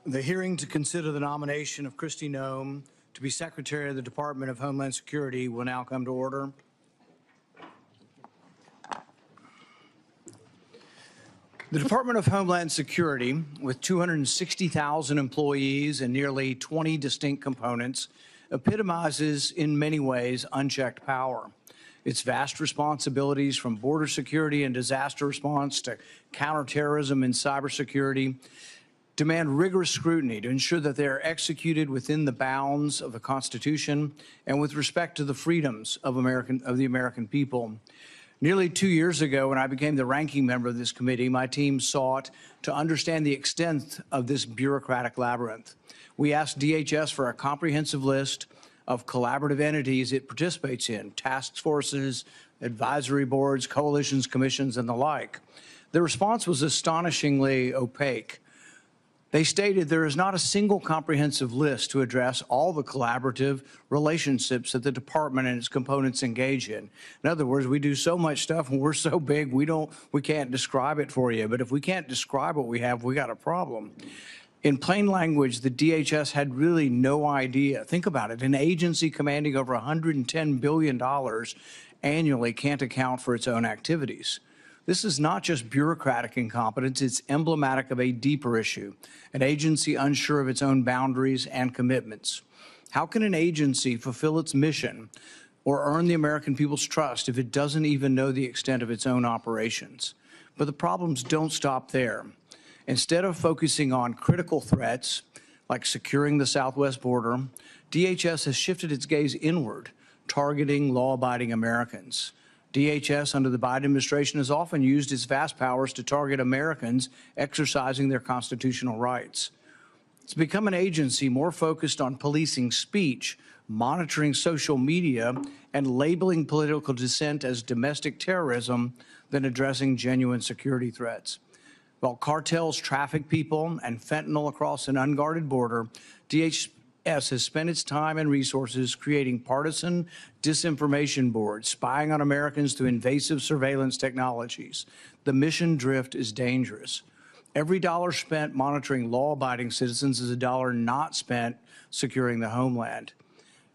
The hearing to consider the nomination of Kristi Noem to be Secretary of the Department of Homeland Security will now come to order. The Department of Homeland Security, with 260,000 employees and nearly 20 distinct components, epitomizes in many ways unchecked power. Its vast responsibilities, from border security and disaster response to counterterrorism and cybersecurity, demand rigorous scrutiny to ensure that they are executed within the bounds of the Constitution and with respect to the freedoms of the American people. Nearly 2 years ago, when I became the ranking member of this committee, my team sought to understand the extent of this bureaucratic labyrinth. We asked DHS for a comprehensive list of collaborative entities it participates in, task forces, advisory boards, coalitions, commissions, and the like. The response was astonishingly opaque. They stated there is not a single comprehensive list to address all the collaborative relationships that the department and its components engage in. In other words, we do so much stuff and we're so big we can't describe it for you. But if we can't describe what we have, we got a problem. In plain language, the DHS had really no idea. Think about it. An agency commanding over $110 billion annually can't account for its own activities. This is not just bureaucratic incompetence, it's emblematic of a deeper issue, an agency unsure of its own boundaries and commitments. How can an agency fulfill its mission or earn the American people's trust if it doesn't even know the extent of its own operations? But the problems don't stop there. Instead of focusing on critical threats, like securing the southwest border, DHS has shifted its gaze inward, targeting law-abiding Americans. DHS under the Biden administration has often used its vast powers to target Americans exercising their constitutional rights. It's become an agency more focused on policing speech, monitoring social media, and labeling political dissent as domestic terrorism than addressing genuine security threats. While cartels traffic people and fentanyl across an unguarded border, DHS has spent its time and resources creating partisan disinformation boards, spying on Americans through invasive surveillance technologies. The mission drift is dangerous. Every dollar spent monitoring law-abiding citizens is a dollar not spent securing the homeland.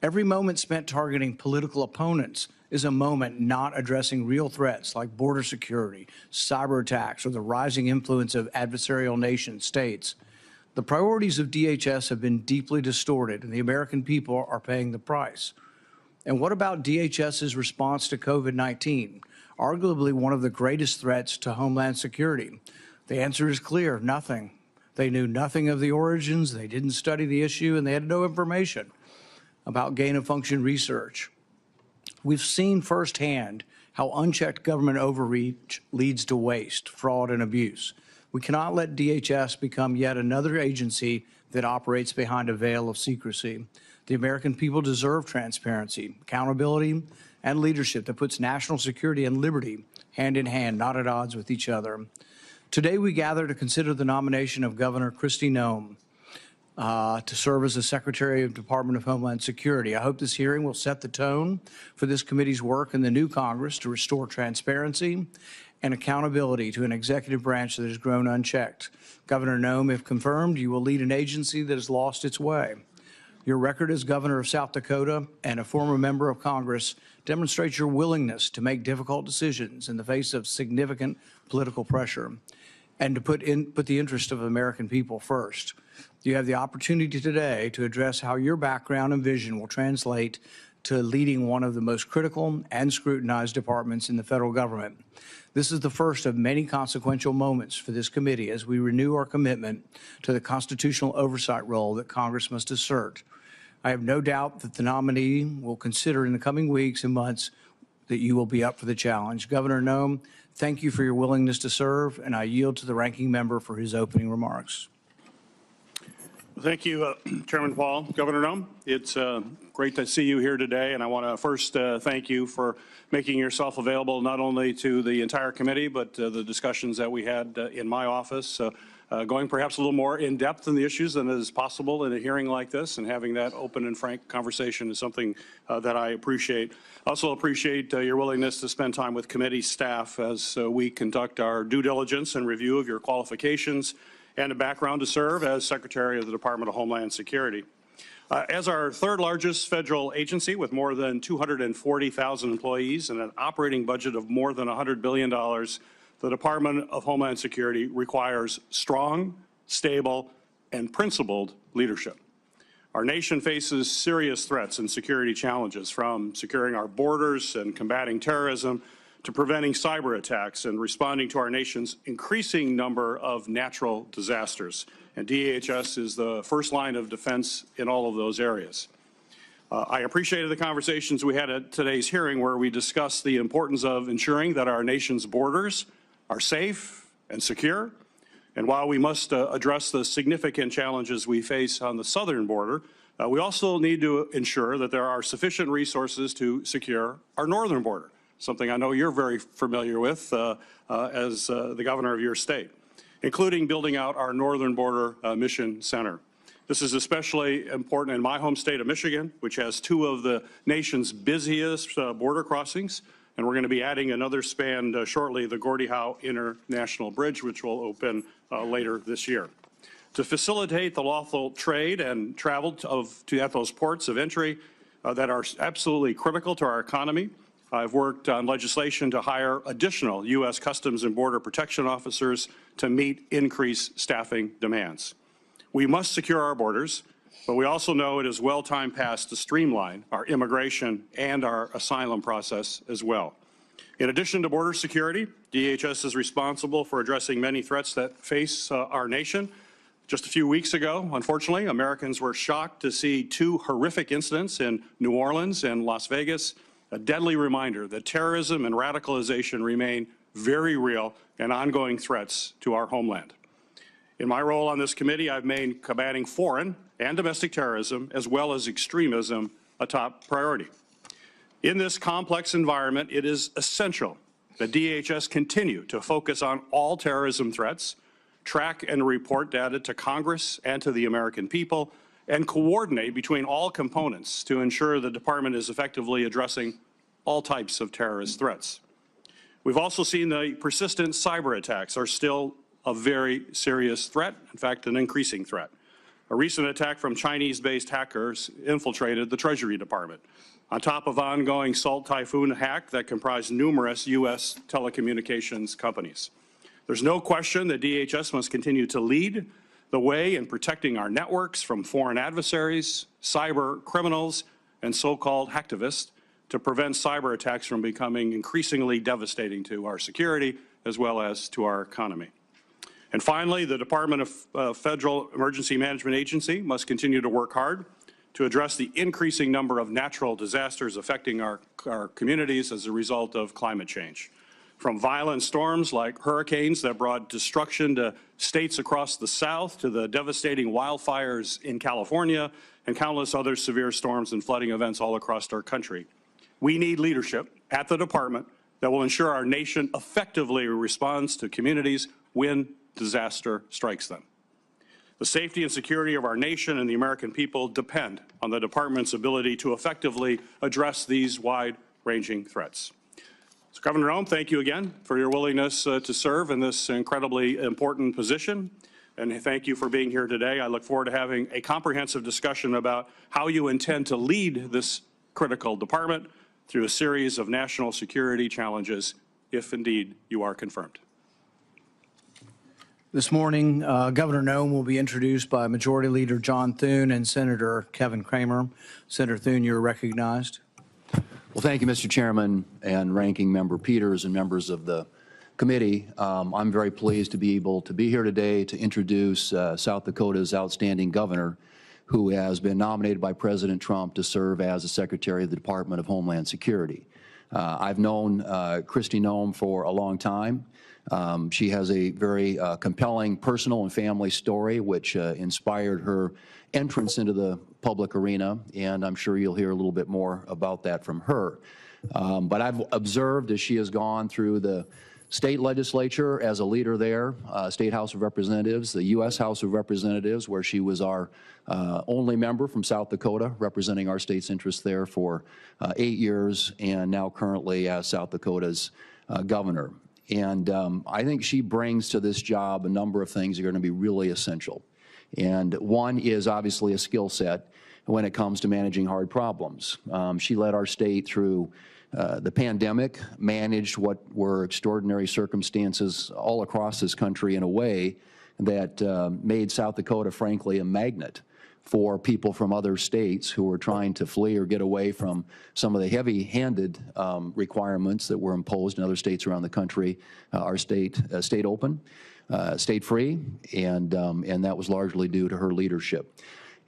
Every moment spent targeting political opponents is a moment not addressing real threats like border security, cyber attacks, or the rising influence of adversarial nation states. The priorities of DHS have been deeply distorted, and the American people are paying the price. And what about DHS's response to COVID-19, arguably one of the greatest threats to Homeland Security? The answer is clear: nothing. They knew nothing of the origins, they didn't study the issue, and they had no information about gain-of-function research. We've seen firsthand how unchecked government overreach leads to waste, fraud, and abuse. We cannot let DHS become yet another agency that operates behind a veil of secrecy. The American people deserve transparency, accountability, and leadership that puts national security and liberty hand in hand, not at odds with each other. Today, we gather to consider the nomination of Governor Kristi Noem to serve as the Secretary of the Department of Homeland Security. I hope this hearing will set the tone for this committee's work in the new Congress to restore transparency and accountability to an executive branch that has grown unchecked. Governor Noem, if confirmed, you will lead an agency that has lost its way. Your record as governor of South Dakota and a former member of Congress demonstrates your willingness to make difficult decisions in the face of significant political pressure and to put the interest of the American people first. You have the opportunity today to address how your background and vision will translate to leading one of the most critical and scrutinized departments in the federal government. This is the first of many consequential moments for this committee as we renew our commitment to the constitutional oversight role that Congress must assert. I have no doubt that the nominee will consider in the coming weeks and months that you will be up for the challenge. Governor Noem, thank you for your willingness to serve, and I yield to the ranking member for his opening remarks. Thank you, Chairman Paul. Governor Noem, it's great to see you here today, and I want to first thank you for making yourself available not only to the entire committee, but the discussions that we had in my office, going perhaps a little more in depth in the issues than is possible in a hearing like this, and having that open and frank conversation is something that I appreciate. I also appreciate your willingness to spend time with committee staff as we conduct our due diligence and review of your qualifications and a background to serve as Secretary of the Department of Homeland Security. As our third largest federal agency with more than 240,000 employees and an operating budget of more than $100 billion, the Department of Homeland Security requires strong, stable, and principled leadership. Our nation faces serious threats and security challenges, from securing our borders and combating terrorism to preventing cyber attacks and responding to our nation's increasing number of natural disasters. And DHS is the first line of defense in all of those areas. I appreciated the conversations we had at today's hearing, where we discussed the importance of ensuring that our nation's borders are safe and secure. And while we must address the significant challenges we face on the southern border, we also need to ensure that there are sufficient resources to secure our northern border, something I know you're very familiar with as the governor of your state, including building out our Northern Border Mission Center. This is especially important in my home state of Michigan, which has two of the nation's busiest border crossings, and we're going to be adding another span shortly, the Gordie Howe International Bridge, which will open later this year. To facilitate the lawful trade and travel at those ports of entry that are absolutely critical to our economy, I've worked on legislation to hire additional U.S. Customs and Border Protection officers to meet increased staffing demands. We must secure our borders, but we also know it is well time past to streamline our immigration and our asylum process as well. In addition to border security, DHS is responsible for addressing many threats that face our nation. Just a few weeks ago, unfortunately, Americans were shocked to see two horrific incidents in New Orleans and Las Vegas, a deadly reminder that terrorism and radicalization remain very real and ongoing threats to our homeland. In my role on this committee, I've made combating foreign and domestic terrorism, as well as extremism, a top priority. In this complex environment, it is essential that DHS continue to focus on all terrorism threats, track and report data to Congress and to the American people, and coordinate between all components to ensure the department is effectively addressing all types of terrorist threats. We've also seen the persistent cyber attacks are still a very serious threat, in fact, an increasing threat. A recent attack from Chinese-based hackers infiltrated the Treasury Department, on top of ongoing Salt Typhoon hack that comprised numerous U.S. telecommunications companies. There's no question that DHS must continue to lead the way in protecting our networks from foreign adversaries, cyber criminals, and so-called hacktivists to prevent cyber attacks from becoming increasingly devastating to our security as well as to our economy. And finally, the Department of Federal Emergency Management Agency must continue to work hard to address the increasing number of natural disasters affecting our communities as a result of climate change. From violent storms like hurricanes that brought destruction to states across the South, to the devastating wildfires in California, and countless other severe storms and flooding events all across our country. We need leadership at the department that will ensure our nation effectively responds to communities when disaster strikes them. The safety and security of our nation and the American people depend on the department's ability to effectively address these wide-ranging threats. So, Governor Noem, thank you again for your willingness to serve in this incredibly important position, and thank you for being here today. I look forward to having a comprehensive discussion about how you intend to lead this critical department through a series of national security challenges, if indeed you are confirmed. This morning, Governor Noem will be introduced by Majority Leader John Thune and Senator Kevin Cramer. Senator Thune, you're recognized. Well, thank you, Mr. Chairman and Ranking Member Peters and members of the committee. I'm very pleased to be able to be here today to introduce South Dakota's outstanding governor, who has been nominated by President Trump to serve as the Secretary of the Department of Homeland Security. I've known Kristi Noem for a long time. She has a very compelling personal and family story, which inspired her entrance into the public arena, and I'm sure you'll hear a little bit more about that from her. But I've observed as she has gone through the state legislature as a leader there, State House of Representatives, the U.S. House of Representatives, where she was our only member from South Dakota, representing our state's interests there for 8 years, and now currently as South Dakota's governor. And I think she brings to this job a number of things that are going to be really essential. And one is obviously a skill set when it comes to managing hard problems. She led our state through the pandemic, managed what were extraordinary circumstances all across this country in a way that made South Dakota, frankly, a magnet for people from other states who were trying to flee or get away from some of the heavy-handed requirements that were imposed in other states around the country. Our state stayed open, stayed free, and that was largely due to her leadership.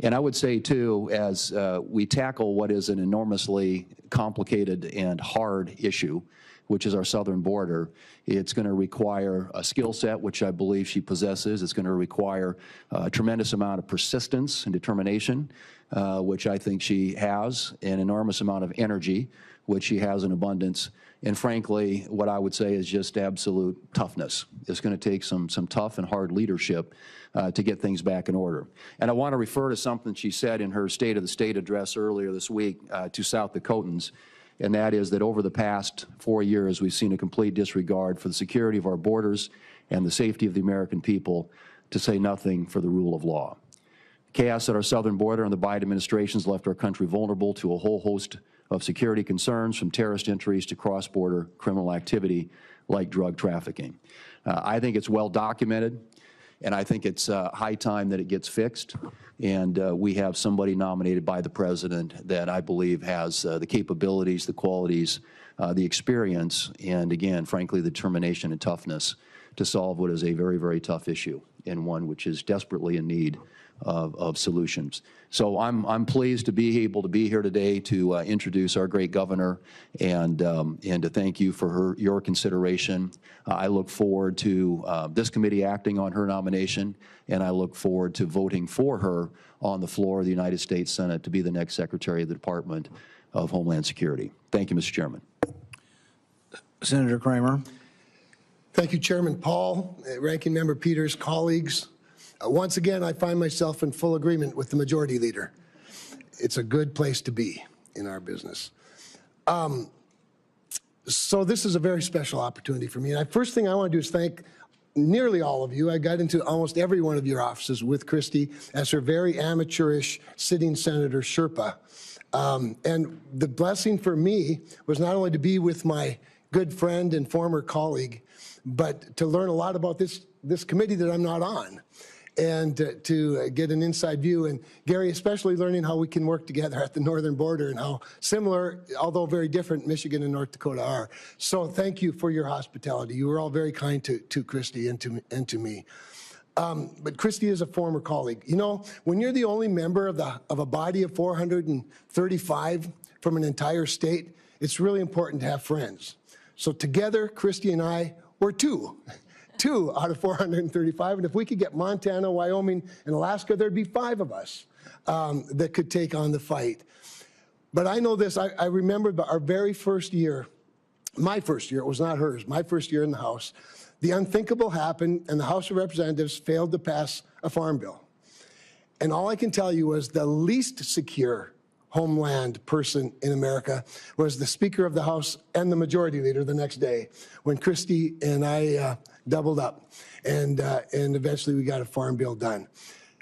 And I would say, too, as we tackle what is an enormously complicated and hard issue, which is our southern border, it's going to require a skill set, which I believe she possesses. It's going to require a tremendous amount of persistence and determination, which I think she has, an enormous amount of energy, which she has in abundance, and frankly, what I would say is just absolute toughness. It's going to take some tough and hard leadership to get things back in order. And I want to refer to something she said in her State of the State address earlier this week to South Dakotans, and that is that over the past 4 years, we've seen a complete disregard for the security of our borders and the safety of the American people, to say nothing for the rule of law. Chaos at our southern border and the Biden administration has left our country vulnerable to a whole host of security concerns, from terrorist entries to cross-border criminal activity like drug trafficking. I think it's well documented, and I think it's high time that it gets fixed. And we have somebody nominated by the president that I believe has the capabilities, the qualities, the experience, and again, frankly, the determination and toughness to solve what is a very, very tough issue, and one which is desperately in need of solutions. So I'm pleased to be able to be here today to introduce our great governor and to thank you for your consideration. I look forward to this committee acting on her nomination, and I look forward to voting for her on the floor of the United States Senate to be the next Secretary of the Department of Homeland Security. Thank you, Mr. Chairman. Senator Kramer. Thank you, Chairman Paul, Ranking Member Peters, colleagues. Once again, I find myself in full agreement with the Majority Leader. It's a good place to be in our business. So this is a very special opportunity for me. And first thing I want to do is thank nearly all of you. I got into almost every one of your offices with Kristi as her very amateurish sitting Senator Sherpa. And the blessing for me was not only to be with my good friend and former colleague, but to learn a lot about this committee that I'm not on, and to get an inside view. And Gary, especially learning how we can work together at the northern border and how similar, although very different, Michigan and North Dakota are. So thank you for your hospitality. You were all very kind to Kristi and to me. But Kristi is a former colleague. You know, when you're the only member of a body of 435 from an entire state, it's really important to have friends. So together, Kristi and I were two out of 435. And if we could get Montana, Wyoming, and Alaska, there'd be 5 of us that could take on the fight. But I know this, I remember our very first year, my first year, it was not hers, my first year in the House, the unthinkable happened, and the House of Representatives failed to pass a farm bill. And all I can tell you was the least secure homeland person in America was the Speaker of the House and the Majority Leader the next day, when Kristi and I doubled up, and eventually we got a farm bill done.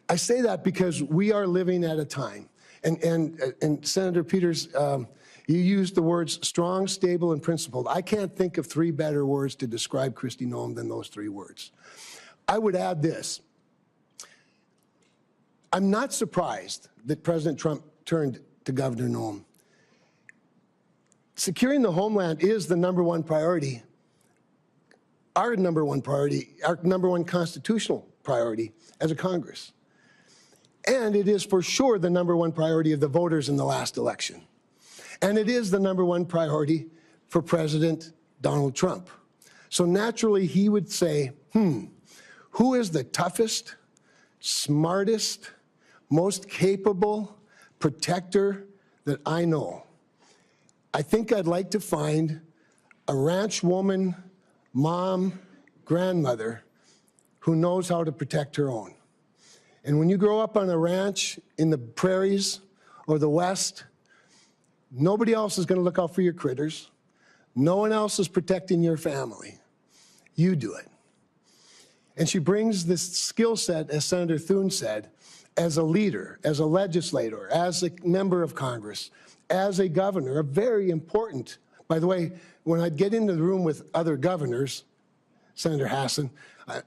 I say that because we are living at a time, and Senator Peters, you used the words strong, stable, and principled. I can't think of 3 better words to describe Kristi Noem than those 3 words. I would add this. I'm not surprised that President Trump turned to Governor Noem. Securing the homeland is the #1 priority, our #1 priority, our #1 constitutional priority as a Congress. And it is for sure the #1 priority of the voters in the last election. And it is the #1 priority for President Donald Trump. So naturally, he would say, who is the toughest, smartest, most capable protector that I know? I think I'd like to find a ranch woman, mom, grandmother who knows how to protect her own. And when you grow up on a ranch in the prairies or the West, nobody else is going to look out for your critters. No one else is protecting your family. You do it. And she brings this skill set, as Senator Thune said, as a leader, as a legislator, as a member of Congress, as a governor, a very important. By the way, when I'd get into the room with other governors, Senator Hassan,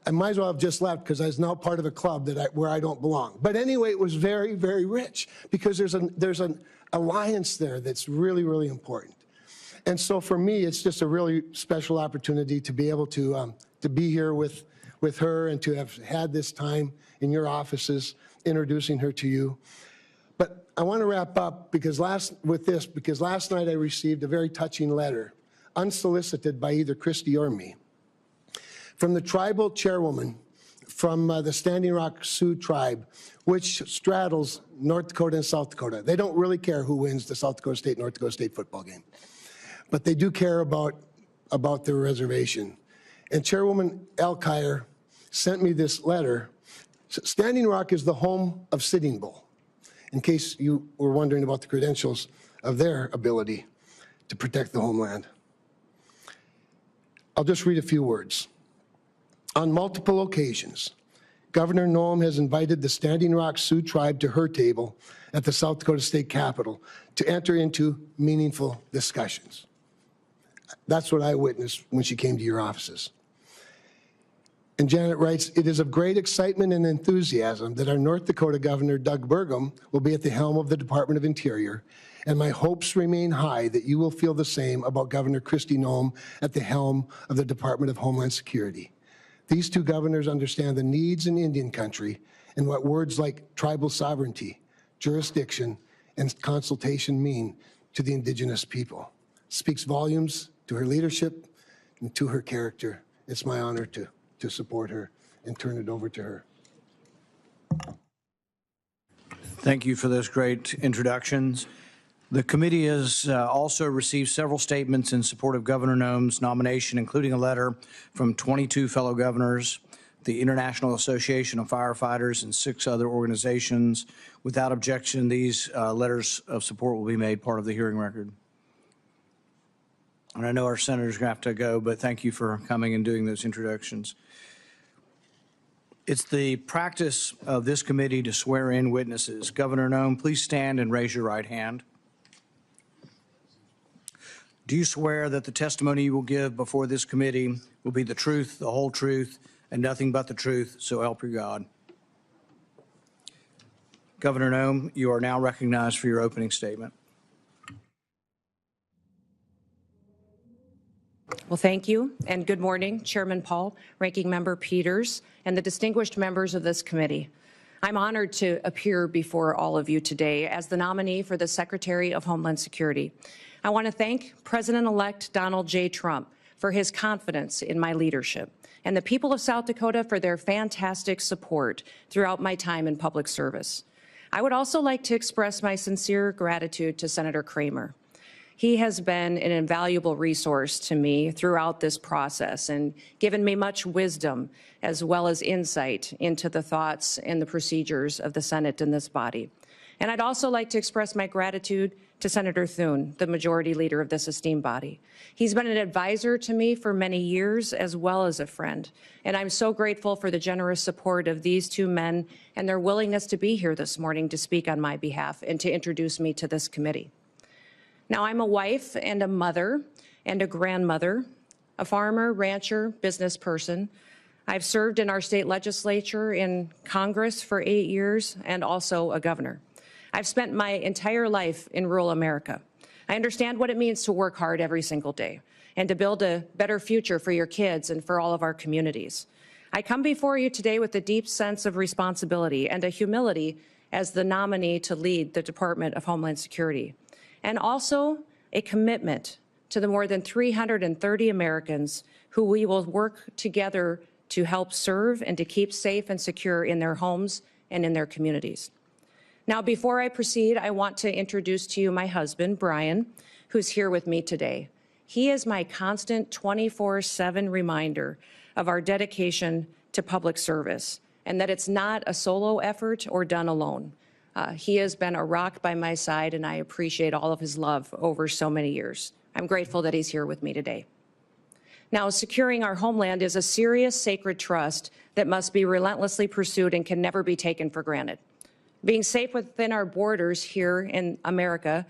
I might as well have just left because I was now part of a club where I don't belong. But anyway, it was very, very rich because there's an alliance there that's really, really important. And so for me, it's just a really special opportunity to be able to be here with her and to have had this time in your offices introducing her to you. But I want to wrap up because last night I received a very touching letter, unsolicited by either Kristi or me, from the tribal chairwoman from the Standing Rock Sioux tribe, which straddles North Dakota and South Dakota. They don't really care who wins the South Dakota State, North Dakota State football game, but they do care about their reservation. And Chairwoman Alkire sent me this letter. Standing Rock is the home of Sitting Bull, in case you were wondering about the credentials of their ability to protect the homeland. I'll just read a few words. On multiple occasions, Governor Noem has invited the Standing Rock Sioux tribe to her table at the South Dakota State Capitol to enter into meaningful discussions. That's what I witnessed when she came to your offices. And Janet writes, it is of great excitement and enthusiasm that our North Dakota Governor Doug Burgum will be at the helm of the Department of Interior, and my hopes remain high that you will feel the same about Governor Kristi Noem at the helm of the Department of Homeland Security. These two governors understand the needs in Indian country and what words like tribal sovereignty, jurisdiction, and consultation mean to the indigenous people. Speaks volumes to her leadership and to her character. It's my honor to support her and turn it over to her. Thank you for those great introductions. The committee has also received several statements in support of Governor Noem's nomination, including a letter from 22 fellow governors, the International Association of Firefighters, and 6 other organizations. Without objection, these letters of support will be made part of the hearing record. And I know our senators are going to have to go, but thank you for coming and doing those introductions. It's the practice of this committee to swear in witnesses. Governor Noem, please stand and raise your right hand. Do you swear that the testimony you will give before this committee will be the truth, the whole truth, and nothing but the truth, so help you God? Governor Noem, you are now recognized for your opening statement. Well, thank you, and good morning, Chairman Paul, Ranking Member Peters, and the distinguished members of this committee. I'm honored to appear before all of you today as the nominee for the Secretary of Homeland Security. I want to thank President-elect Donald J. Trump for his confidence in my leadership, and the people of South Dakota for their fantastic support throughout my time in public service. I would also like to express my sincere gratitude to Senator Kramer. He has been an invaluable resource to me throughout this process and given me much wisdom as well as insight into the thoughts and the procedures of the Senate and this body. And I'd also like to express my gratitude to Senator Thune, the majority leader of this esteemed body. He's been an advisor to me for many years as well as a friend, and I'm so grateful for the generous support of these two men and their willingness to be here this morning to speak on my behalf and to introduce me to this committee. Now, I'm a wife and a mother and a grandmother, a farmer, rancher, business person. I've served in our state legislature, in Congress for 8 years, and also a governor. I've spent my entire life in rural America. I understand what it means to work hard every single day and to build a better future for your kids and for all of our communities. I come before you today with a deep sense of responsibility and a humility as the nominee to lead the Department of Homeland Security, and also a commitment to the more than 330 Americans who we will work together to help serve and to keep safe and secure in their homes and in their communities. Now, before I proceed, I want to introduce to you my husband, Brian, who's here with me today. He is my constant 24/7 reminder of our dedication to public service and that it's not a solo effort or done alone. He has been a rock by my side, and I appreciate all of his love over so many years. I'm grateful that he's here with me today. Now, securing our homeland is a serious, sacred trust that must be relentlessly pursued and can never be taken for granted. Being safe within our borders here in America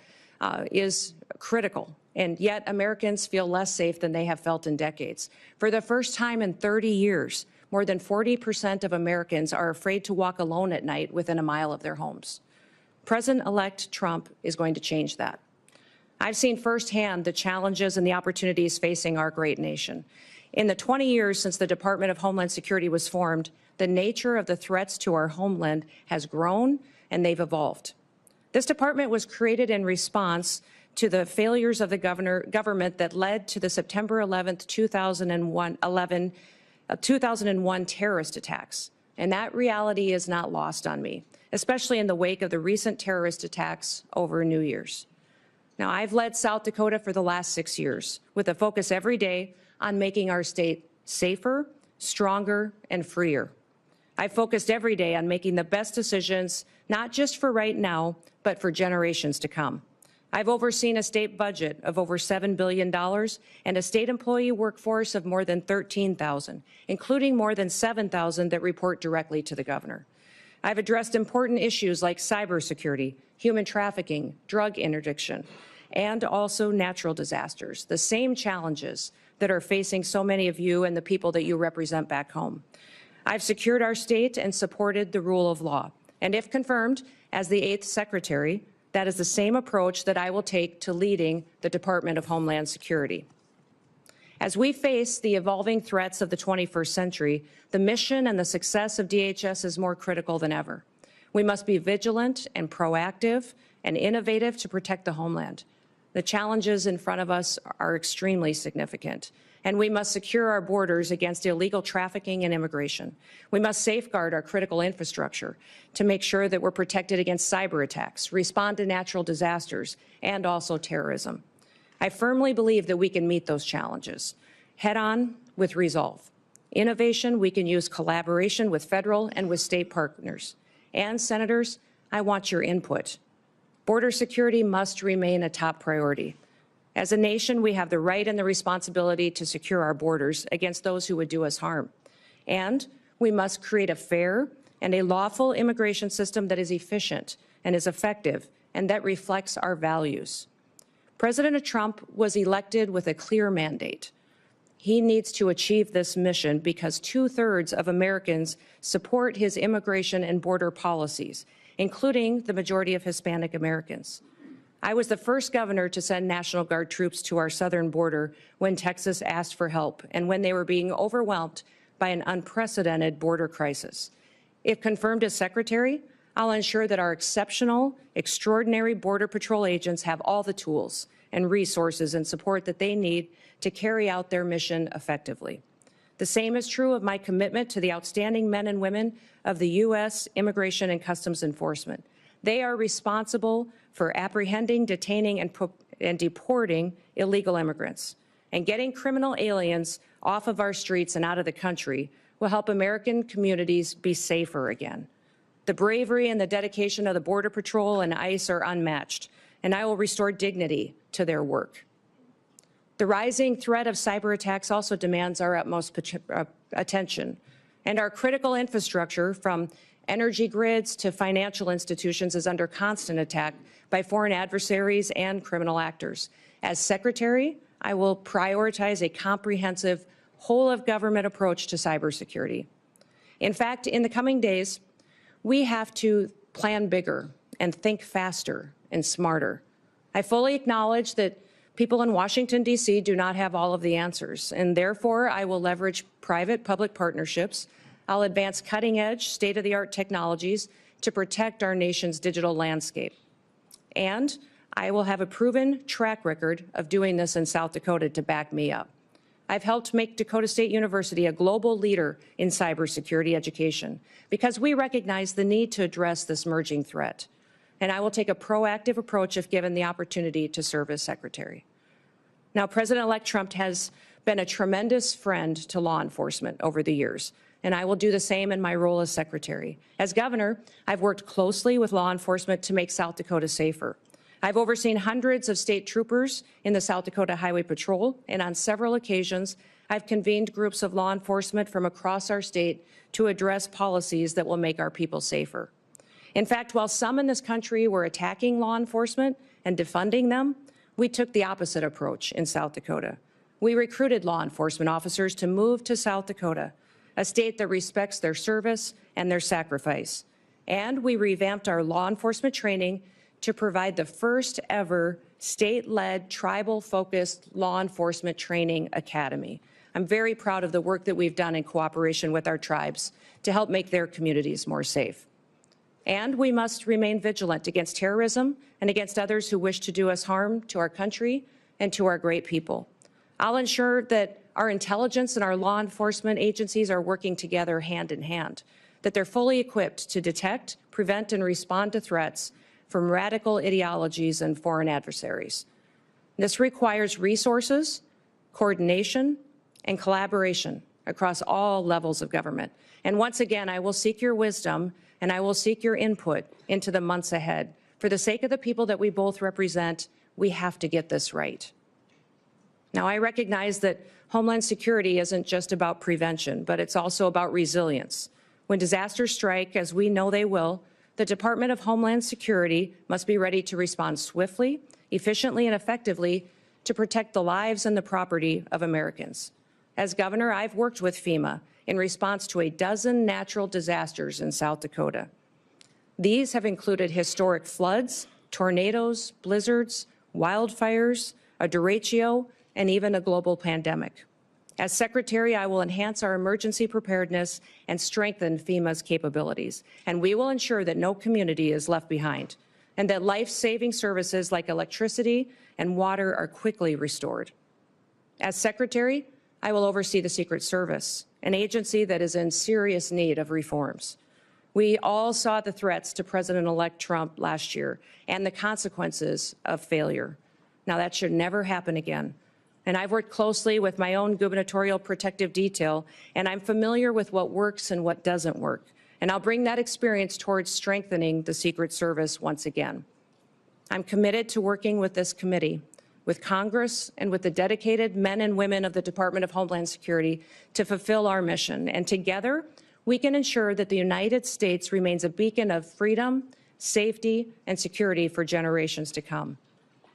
is critical, and yet Americans feel less safe than they have felt in decades. For the first time in 30 years, more than 40% of Americans are afraid to walk alone at night within a mile of their homes. President-elect Trump is going to change that. I've seen firsthand the challenges and the opportunities facing our great nation. In the 20 years since the Department of Homeland Security was formed, the nature of the threats to our homeland has grown and they've evolved. This department was created in response to the failures of the government that led to the September 11th, 2001 terrorist attacks. And that reality is not lost on me, especially in the wake of the recent terrorist attacks over New Year's. Now, I've led South Dakota for the last 6 years with a focus every day on making our state safer, stronger, and freer. I've focused every day on making the best decisions, not just for right now, but for generations to come. I've overseen a state budget of over $7 billion and a state employee workforce of more than 13,000, including more than 7,000 that report directly to the governor. I've addressed important issues like cybersecurity, human trafficking, drug interdiction, and also natural disasters, the same challenges that are facing so many of you and the people that you represent back home. I've secured our state and supported the rule of law. And if confirmed as the 8th Secretary, that is the same approach that I will take to leading the Department of Homeland Security. As we face the evolving threats of the 21st century, the mission and the success of DHS is more critical than ever. We must be vigilant and proactive and innovative to protect the homeland. The challenges in front of us are extremely significant, and we must secure our borders against illegal trafficking and immigration. We must safeguard our critical infrastructure to make sure that we're protected against cyber attacks, respond to natural disasters, and also terrorism. I firmly believe that we can meet those challenges head-on with resolve. Innovation, we can use collaboration with federal and with state partners. And, Senators, I want your input. Border security must remain a top priority. As a nation, we have the right and the responsibility to secure our borders against those who would do us harm. And we must create a fair and a lawful immigration system that is efficient and is effective and that reflects our values. President Trump was elected with a clear mandate. He needs to achieve this mission because 2/3 of Americans support his immigration and border policies, including the majority of Hispanic Americans. I was the first governor to send National Guard troops to our southern border when Texas asked for help and when they were being overwhelmed by an unprecedented border crisis. If confirmed as Secretary, I'll ensure that our exceptional, extraordinary Border Patrol agents have all the tools and resources and support that they need to carry out their mission effectively. The same is true of my commitment to the outstanding men and women of the U.S. Immigration and Customs Enforcement. They are responsible for apprehending, detaining, and deporting illegal immigrants. And getting criminal aliens off of our streets and out of the country will help American communities be safer again. The bravery and the dedication of the Border Patrol and ICE are unmatched, and I will restore dignity to their work. The rising threat of cyber attacks also demands our utmost attention, and our critical infrastructure, from energy grids to financial institutions, is under constant attack by foreign adversaries and criminal actors. As Secretary, I will prioritize a comprehensive, whole-of-government approach to cybersecurity. In fact, in the coming days, we have to plan bigger and think faster and smarter. I fully acknowledge that people in Washington, D.C. do not have all of the answers, and therefore I will leverage private-public partnerships. I'll advance cutting-edge, state-of-the-art technologies to protect our nation's digital landscape. And I will have a proven track record of doing this in South Dakota to back me up. I've helped make Dakota State University a global leader in cybersecurity education because we recognize the need to address this emerging threat. And I will take a proactive approach if given the opportunity to serve as Secretary. Now, President-elect Trump has been a tremendous friend to law enforcement over the years, and I will do the same in my role as Secretary. As Governor, I've worked closely with law enforcement to make South Dakota safer. I've overseen hundreds of state troopers in the South Dakota Highway Patrol, and on several occasions, I've convened groups of law enforcement from across our state to address policies that will make our people safer. In fact, while some in this country were attacking law enforcement and defunding them, we took the opposite approach in South Dakota. We recruited law enforcement officers to move to South Dakota, a state that respects their service and their sacrifice. And we revamped our law enforcement training to provide the first ever state-led, tribal-focused law enforcement training academy. I'm very proud of the work that we've done in cooperation with our tribes to help make their communities more safe. And we must remain vigilant against terrorism and against others who wish to do us harm to our country and to our great people. I'll ensure that our intelligence and our law enforcement agencies are working together hand in hand, that they're fully equipped to detect, prevent, and respond to threats from radical ideologies and foreign adversaries. This requires resources, coordination, and collaboration across all levels of government. And once again, I will seek your wisdom and I will seek your input into the months ahead. For the sake of the people that we both represent, we have to get this right. Now, I recognize that Homeland Security isn't just about prevention, but it's also about resilience. When disasters strike, as we know they will, the Department of Homeland Security must be ready to respond swiftly, efficiently, and effectively to protect the lives and the property of Americans. As governor, I've worked with FEMA in response to a dozen natural disasters in South Dakota. These have included historic floods, tornadoes, blizzards, wildfires, a derecho, and even a global pandemic. As Secretary, I will enhance our emergency preparedness and strengthen FEMA's capabilities. And we will ensure that no community is left behind and that life-saving services like electricity and water are quickly restored. As Secretary, I will oversee the Secret Service, an agency that is in serious need of reforms. We all saw the threats to President-elect Trump last year and the consequences of failure. Now, that should never happen again. And I've worked closely with my own gubernatorial protective detail, and I'm familiar with what works and what doesn't work. And I'll bring that experience towards strengthening the Secret Service once again. I'm committed to working with this committee, with Congress, and with the dedicated men and women of the Department of Homeland Security to fulfill our mission. And together, we can ensure that the United States remains a beacon of freedom, safety, and security for generations to come.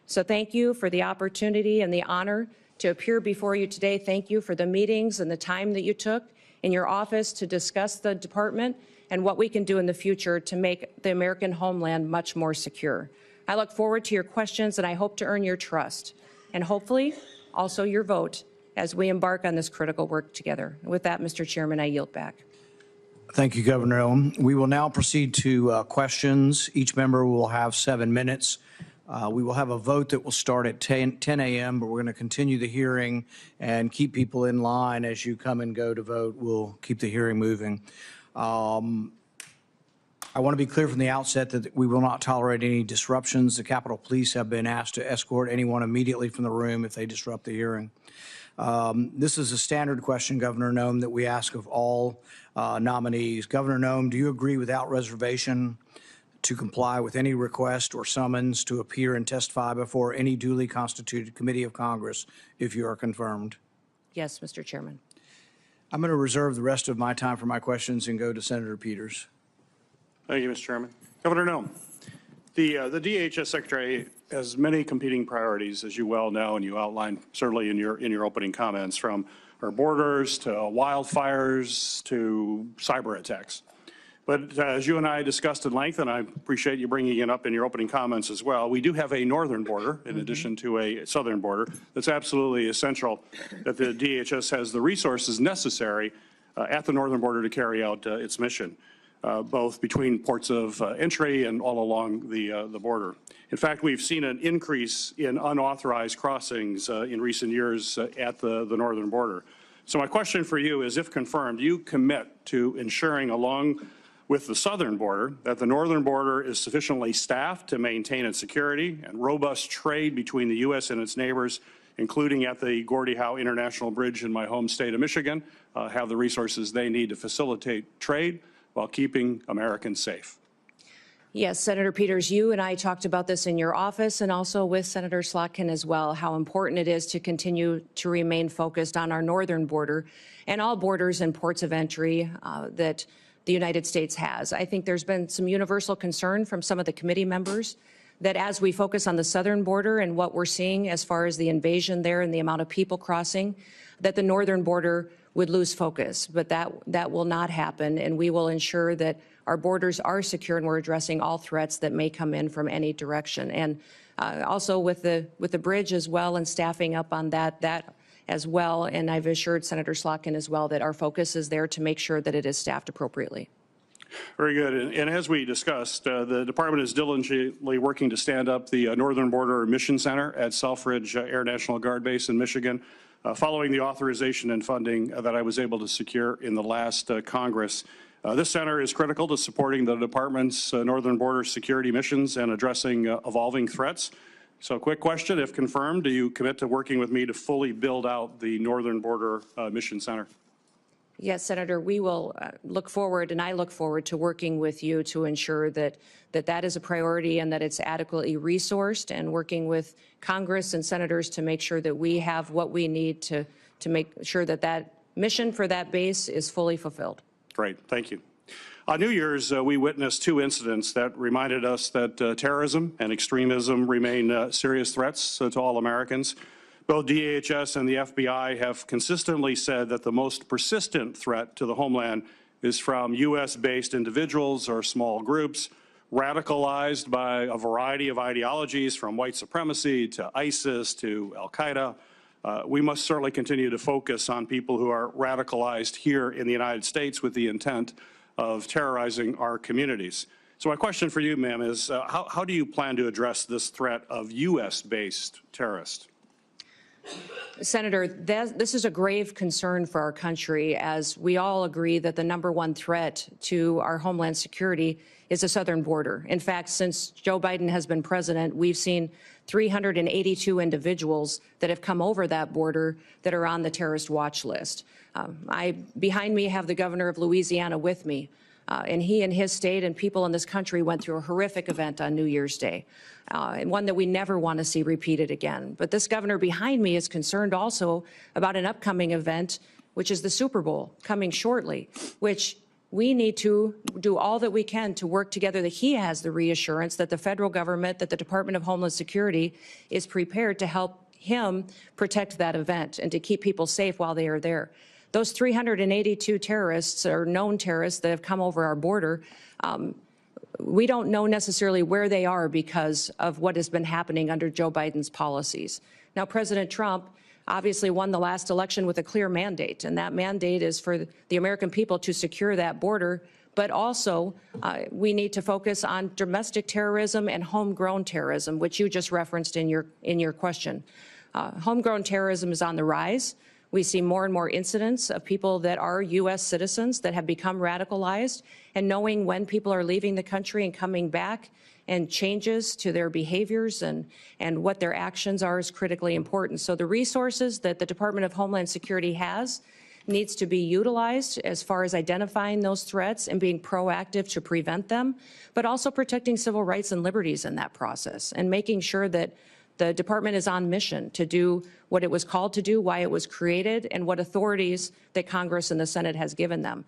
So thank you for the opportunity and the honor to appear before you today. Thank you for the meetings and the time that you took in your office to discuss the department and what we can do in the future to make the American homeland much more secure. I look forward to your questions, and I hope to earn your trust and hopefully also your vote as we embark on this critical work together. With that, Mr. Chairman, I yield back. Thank you, Governor Noem. We will now proceed to questions. Each member will have 7 minutes. We will have a vote that will start at 10 a.m., but we're going to continue the hearing and keep people in line as you come and go to vote. We'll keep the hearing moving. I want to be clear from the outset that we will not tolerate any disruptions. The Capitol Police have been asked to escort anyone immediately from the room if they disrupt the hearing. This is a standard question, Governor Noem, that we ask of all nominees. Governor Noem, do you agree without reservation to comply with any request or summons to appear and testify before any duly constituted committee of Congress if you are confirmed? Yes, Mr. Chairman. I'm going to reserve the rest of my time for my questions and go to Senator Peters. Thank you, Mr. Chairman. Governor Noem, the DHS Secretary has many competing priorities, as you well know, and you outlined certainly in your opening comments, from our borders to wildfires to cyber attacks. But as you and I discussed at length, and I appreciate you bringing it up in your opening comments as well, we do have a northern border in addition to a southern border. That's absolutely essential that the DHS has the resources necessary at the northern border to carry out its mission, both between ports of entry and all along the border. In fact, we've seen an increase in unauthorized crossings in recent years at the northern border. So my question for you is, if confirmed, do you commit to ensuring, along with the southern border, that the northern border is sufficiently staffed to maintain its security and robust trade between the U.S. and its neighbors, including at the Gordie Howe International Bridge in my home state of Michigan, have the resources they need to facilitate trade while keeping Americans safe? Yes, Senator Peters, you and I talked about this in your office and also with Senator Slotkin as well, how important it is to continue to remain focused on our northern border and all borders and ports of entry that the United States has. I think there's been some universal concern from some of the committee members that as we focus on the southern border and what we're seeing as far as the invasion there and the amount of people crossing, that the northern border would lose focus. But that will not happen, and we will ensure that our borders are secure and we're addressing all threats that may come in from any direction. And also with the bridge as well and staffing up on that as well. And I've assured Senator Slotkin as well that our focus is there to make sure that it is staffed appropriately. Very good. And as we discussed, the department is diligently working to stand up the Northern Border Mission Center at Selfridge Air National Guard Base in Michigan, following the authorization and funding that I was able to secure in the last Congress. This center is critical to supporting the department's northern border security missions and addressing evolving threats. So quick question, if confirmed, do you commit to working with me to fully build out the Northern Border Mission Center? Yes, Senator, we will look forward, and I look forward to working with you to ensure that that is a priority and that it's adequately resourced, and working with Congress and senators to make sure that we have what we need to make sure that that mission for that base is fully fulfilled. Great, thank you. On New Year's, we witnessed two incidents that reminded us that terrorism and extremism remain serious threats to all Americans. Both DHS and the FBI have consistently said that the most persistent threat to the homeland is from U.S.-based individuals or small groups radicalized by a variety of ideologies, from white supremacy to ISIS to al-Qaeda. We must certainly continue to focus on people who are radicalized here in the United States with the intent of terrorizing our communities. So my question for you, ma'am, is how do you plan to address this threat of U.S.-based terrorists? Senator, this is a grave concern for our country, as we all agree that the #1 threat to our homeland security is the southern border. In fact, since Joe Biden has been president, we've seen 382 individuals that have come over that border that are on the terrorist watch list. Behind me have the governor of Louisiana with me. And he and his state and people in this country went through a horrific event on New Year's Day, and one that we never want to see repeated again. But this governor behind me is concerned also about an upcoming event, which is the Super Bowl coming shortly, which we need to do all that we can to work together, that he has the reassurance that the federal government, that the Department of Homeland Security is prepared to help him protect that event and to keep people safe while they are there. Those 382 terrorists or known terrorists that have come over our border, we don't know necessarily where they are because of what has been happening under Joe Biden's policies. Now, President Trump obviously won the last election with a clear mandate, and that mandate is for the American people to secure that border. But also, we need to focus on domestic terrorism and homegrown terrorism, which you just referenced in your question. Homegrown terrorism is on the rise. We see more and more incidents of people that are U.S. citizens that have become radicalized, and knowing when people are leaving the country and coming back and changes to their behaviors and what their actions are is critically important. So the resources that the Department of Homeland Security has needs to be utilized as far as identifying those threats and being proactive to prevent them, but also protecting civil rights and liberties in that process, and making sure that the department is on mission to do what it was called to do, why it was created, and what authorities that Congress and the Senate has given them.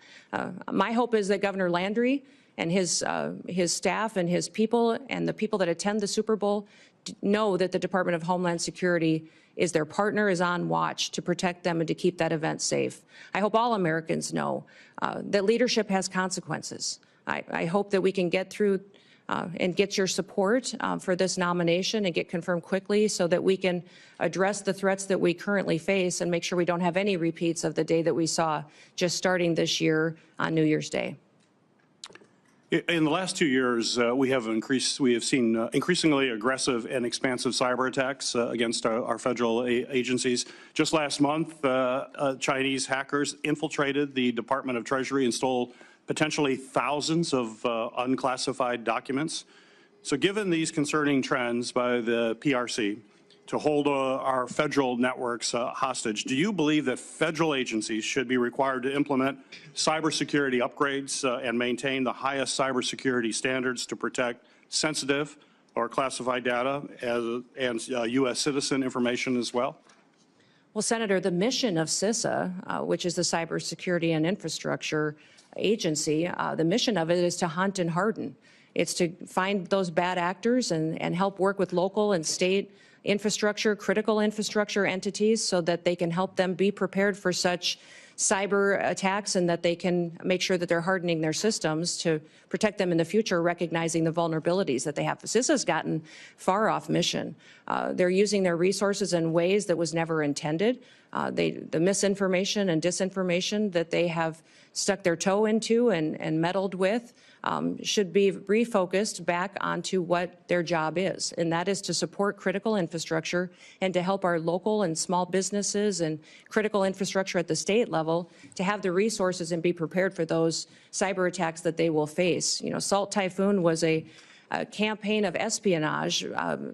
My hope is that Governor Landry and his staff and his people and the people that attend the Super Bowl know that the Department of Homeland Security is their partner, is on watch to protect them and to keep that event safe. I hope all Americans know that leadership has consequences. I hope that we can get through and get your support for this nomination and get confirmed quickly so that we can address the threats that we currently face and make sure we don't have any repeats of the day that we saw just starting this year on New Year's Day. In the last 2 years, we have seen increasingly aggressive and expansive cyber attacks against our federal agencies. Just last month, Chinese hackers infiltrated the Department of Treasury and stole potentially thousands of unclassified documents. So given these concerning trends by the PRC, to hold our federal networks hostage. Do you believe that federal agencies should be required to implement cybersecurity upgrades and maintain the highest cybersecurity standards to protect sensitive or classified data and U.S. citizen information as well? Well, Senator, the mission of CISA, which is the Cybersecurity and Infrastructure Agency, the mission of it is to hunt and harden. It's to find those bad actors and help work with local and state infrastructure, critical infrastructure entities, so that they can help them be prepared for such cyber attacks and that they can make sure that they're hardening their systems to protect them in the future, recognizing the vulnerabilities that they have. CISA's gotten far off mission. They're using their resources in ways that was never intended. The misinformation and disinformation that they have stuck their toe into and meddled with should be refocused back onto what their job is, and that is to support critical infrastructure and to help our local and small businesses and critical infrastructure at the state level to have the resources and be prepared for those cyber attacks that they will face. You know, Salt Typhoon was a campaign of espionage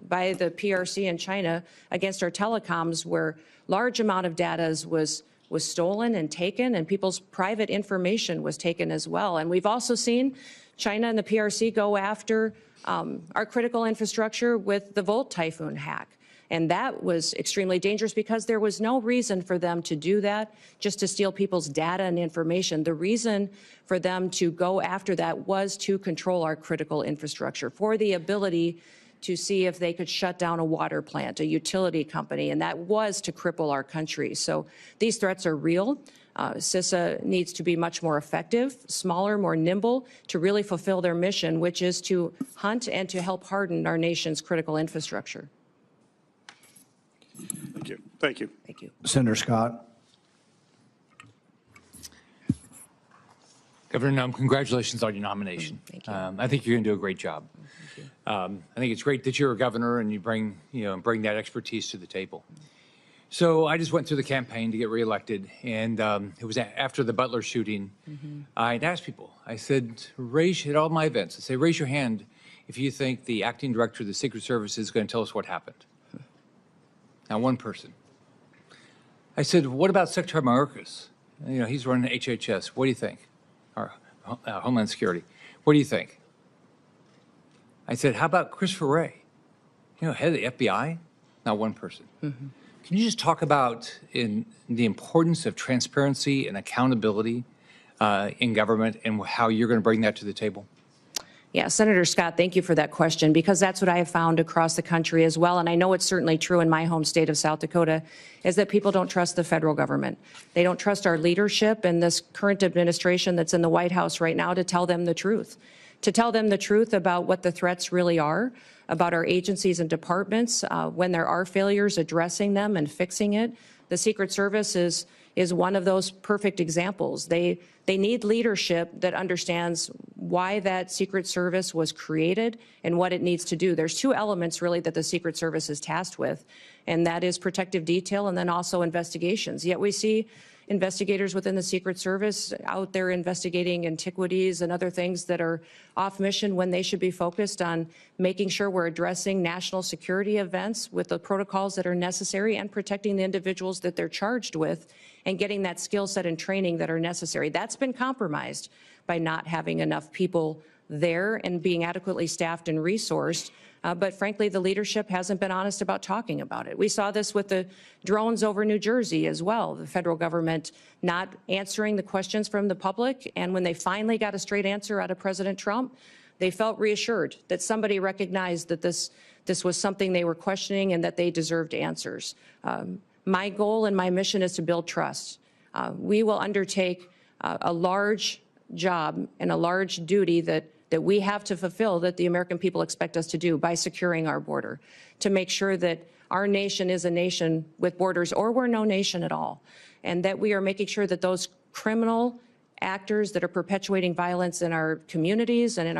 by the PRC in China against our telecoms, where large amount of data was stolen and taken, and people's private information was taken as well. And we've also seen China and the PRC go after our critical infrastructure with the Volt Typhoon hack. And that was extremely dangerous because there was no reason for them to do that, just to steal people's data and information. The reason for them to go after that was to control our critical infrastructure, for the ability to see if they could shut down a water plant, a utility company, and that was to cripple our country. So these threats are real. CISA needs to be much more effective, smaller, more nimble, to really fulfill their mission, which is to hunt and to help harden our nation's critical infrastructure. Thank you. Thank you. Thank you. Senator Scott. Governor Noem, congratulations on your nomination. Thank you. I think you're going to do a great job. I think it's great that you're a governor and you bring that expertise to the table. So I just went through the campaign to get reelected, and it was after the Butler shooting. I'd asked people, I said, at all my events, I say, raise your hand if you think the acting director of the Secret Service is going to tell us what happened. Not one person. I said, what about Secretary Mayorkas? You know, he's running HHS. What do you think? Or Homeland Security. What do you think? I said, how about Christopher Wray? You know, head of the FBI? Not one person. Can you just talk about the importance of transparency and accountability in government and how you're going to bring that to the table? Yeah, Senator Scott, thank you for that question, because that's what I have found across the country as well, and I know it's certainly true in my home state of South Dakota, is that people don't trust the federal government. They don't trust our leadership and this current administration that's in the White House right now to tell them the truth about what the threats really are, about our agencies and departments, when there are failures, addressing them and fixing it. The Secret Service is one of those perfect examples. They need leadership that understands why that Secret Service was created and what it needs to do. There's two elements really that the Secret Service is tasked with, and that is protective detail and then also investigations. Yet we see investigators within the Secret Service out there investigating antiquities and other things that are off mission when they should be focused on making sure we're addressing national security events with the protocols that are necessary and protecting the individuals that they're charged with and getting that skill set and training that are necessary. That's been compromised by not having enough people there and being adequately staffed and resourced. But frankly, the leadership hasn't been honest about talking about it. We saw this with the drones over New Jersey as well, the federal government not answering the questions from the public. And when they finally got a straight answer out of President Trump, they felt reassured that somebody recognized that this was something they were questioning and that they deserved answers. My goal and my mission is to build trust. We will undertake a large job and a large duty that we have to fulfill, that the American people expect us to do by securing our border, to make sure that our nation is a nation with borders, or we're no nation at all, and that we are making sure that those criminal actors that are perpetuating violence in our communities and in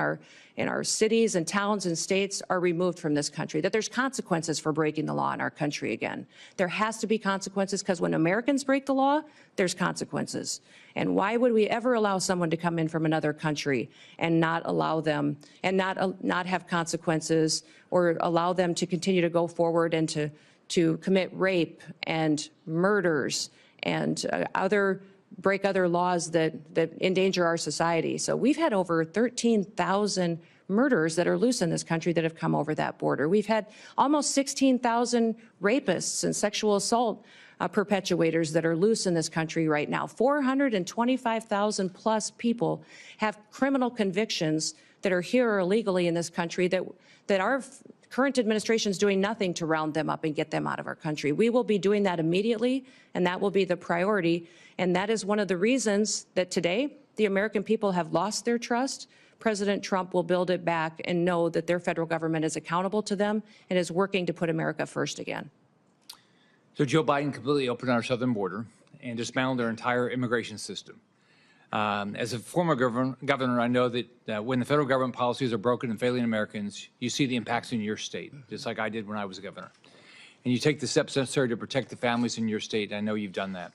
our cities and towns and states are removed from this country, that there's consequences for breaking the law in our country again. There has to be consequences, because when Americans break the law, there's consequences. And why would we ever allow someone to come in from another country and not allow them and not have consequences, or allow them to continue to go forward and to commit rape and murders and break other laws that endanger our society. So we've had over 13,000 murders that are loose in this country that have come over that border. We've had almost 16,000 rapists and sexual assault perpetuators that are loose in this country right now. 425,000 plus people have criminal convictions that are here illegally in this country that our current administration is doing nothing to round them up and get them out of our country. We will be doing that immediately, and that will be the priority. And that is one of the reasons that today the American people have lost their trust. President Trump will build it back and know that their federal government is accountable to them and is working to put America first again. So Joe Biden completely opened our southern border and dismantled our entire immigration system. As a former governor, I know that when the federal government policies are broken and failing Americans, you see the impacts in your state, just like I did when I was a governor. And you take the steps necessary to protect the families in your state. I know you've done that.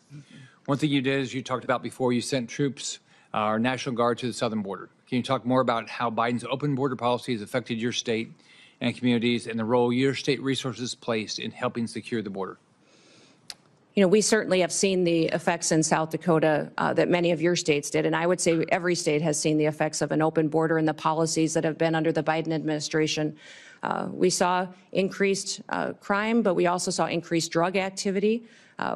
One thing you did, as you talked about before, you sent troops, our National Guard, to the southern border. Can you talk more about how Biden's open border policy has affected your state and communities and the role your state resources placed in helping secure the border? You know, we certainly have seen the effects in South Dakota that many of your states did, and I would say every state has seen the effects of an open border and the policies that have been under the Biden administration. We saw increased crime, but we also saw increased drug activity.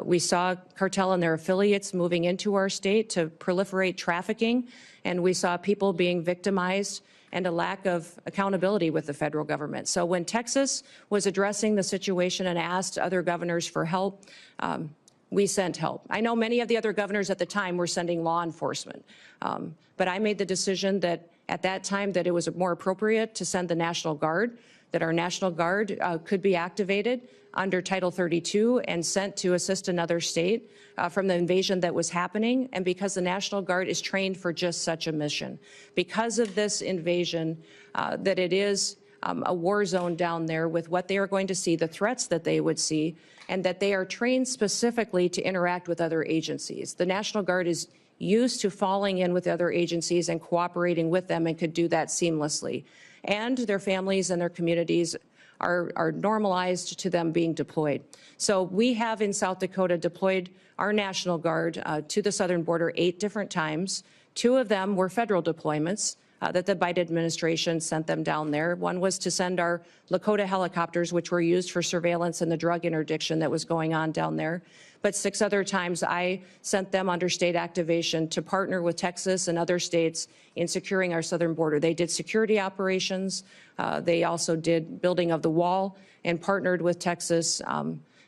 We saw cartel and their affiliates moving into our state to proliferate trafficking, and we saw people being victimized and a lack of accountability with the federal government. So when Texas was addressing the situation and asked other governors for help, we sent help. I know many of the other governors at the time were sending law enforcement, but I made the decision that at that time that it was more appropriate to send the National Guard, that our National Guard could be activated under Title 32 and sent to assist another state from the invasion that was happening, and because the National Guard is trained for just such a mission. Because of this invasion, that it is a war zone down there with what they are going to see, the threats that they would see, and that they are trained specifically to interact with other agencies. The National Guard is used to falling in with other agencies and cooperating with them and could do that seamlessly. And their families and their communities are normalized to them being deployed. So we have in South Dakota deployed our National Guard to the southern border 8 different times. 2 of them were federal deployments that the Biden administration sent them down there. One was to send our Lakota helicopters, which were used for surveillance and the drug interdiction that was going on down there. But 6 other times I sent them under state activation to partner with Texas and other states in securing our southern border. They did security operations. They also did building of the wall and partnered with Texas,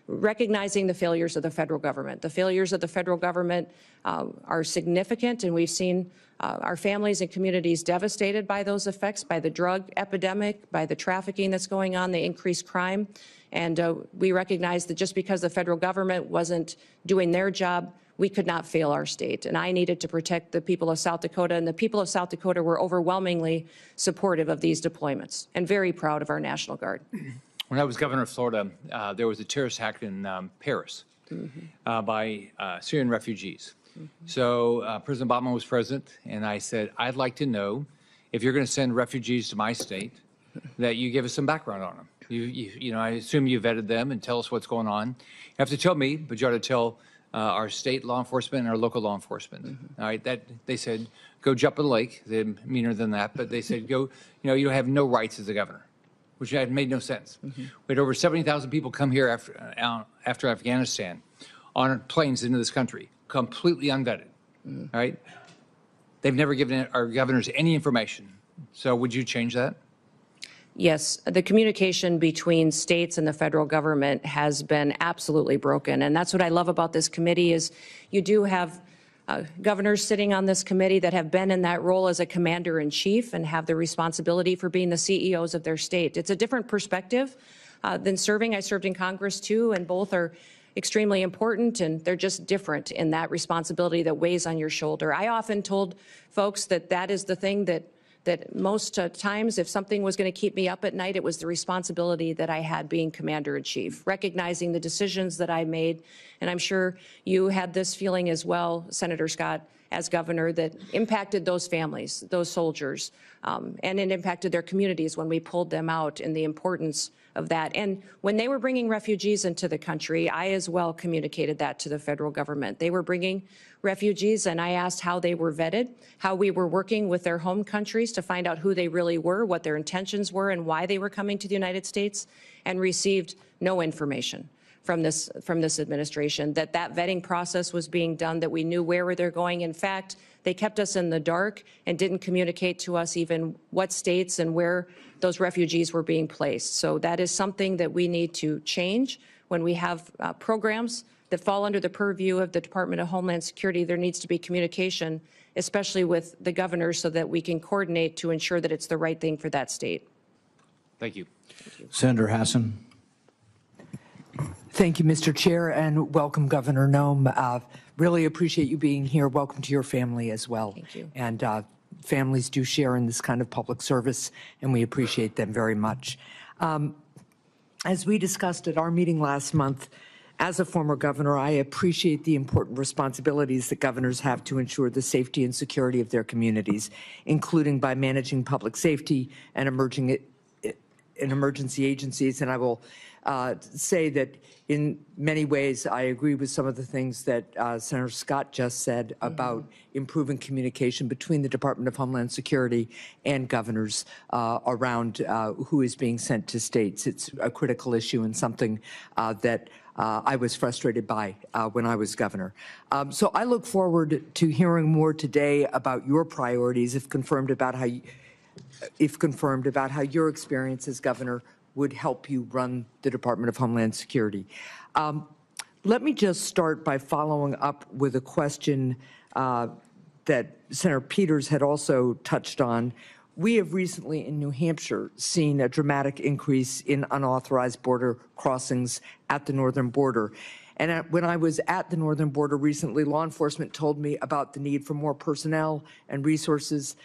recognizing the failures of the federal government. The failures of the federal government are significant, and we've seen our families and communities devastated by those effects, by the drug epidemic, by the trafficking that's going on, the increased crime. And we recognize that just because the federal government wasn't doing their job, we could not fail our state. And I needed to protect the people of South Dakota, and the people of South Dakota were overwhelmingly supportive of these deployments and very proud of our National Guard. When I was governor of Florida, there was a terrorist attack in Paris by Syrian refugees. So President Obama was president, and I said, I'd like to know if you're going to send refugees to my state, that you give us some background on them. You know, I assume you vetted them and tell us what's going on. You have to tell me, but you ought to tell our state law enforcement and our local law enforcement. All right, that they said, go jump in the lake. They're meaner than that, but they said, go, you know, you have no rights as a governor, which had made no sense. We had over 70,000 people come here after Afghanistan on planes into this country, completely unvetted. All right, they've never given our governors any information. So would you change that? Yes, the communication between states and the federal government has been absolutely broken. And that's what I love about this committee is you do have governors sitting on this committee that have been in that role as a commander-in-chief and have the responsibility for being the CEOs of their state. It's a different perspective than serving. I served in Congress too, and both are extremely important, and they're just different in that responsibility that weighs on your shoulder. I often told folks that that is the thing that most times, if something was going to keep me up at night, it was the responsibility that I had being commander-in-chief, recognizing the decisions that I made. And I'm sure you had this feeling as well, Senator Scott, as governor, that impacted those families, those soldiers, and it impacted their communities when we pulled them out, and the importance of that. And when they were bringing refugees into the country, I as well communicated that to the federal government. They were bringing refugees, and I asked how they were vetted, how we were working with their home countries to find out who they really were, what their intentions were, and why they were coming to the United States, and received no information from this administration, that vetting process was being done, that we knew where they're going. In fact, they kept us in the dark and didn't communicate to us even what states and where those refugees were being placed. So that is something that we need to change. When we have programs that fall under the purview of the Department of Homeland Security, there needs to be communication, especially with the governor, so that we can coordinate to ensure that it's the right thing for that state. Thank you. Senator Hassan. Thank you, Mr. Chair, and welcome, Governor Noem. Really appreciate you being here. Welcome to your family as well. Thank you. And families do share in this kind of public service, and we appreciate them very much. As we discussed at our meeting last month, as a former governor, I appreciate the important responsibilities that governors have to ensure the safety and security of their communities, including by managing public safety and emergency agencies. And I will say that in many ways, I agree with some of the things that Senator Scott just said about improving communication between the Department of Homeland Security and governors around who is being sent to states. It's a critical issue and something that I was frustrated by when I was governor. So I look forward to hearing more today about your priorities, if confirmed, about how your experience as governor would help you run the Department of Homeland Security. Let me just start by following up with a question that Senator Peters had also touched on. We have recently in New Hampshire seen a dramatic increase in unauthorized border crossings at the northern border. And when I was at the northern border recently, law enforcement told me about the need for more personnel and resources.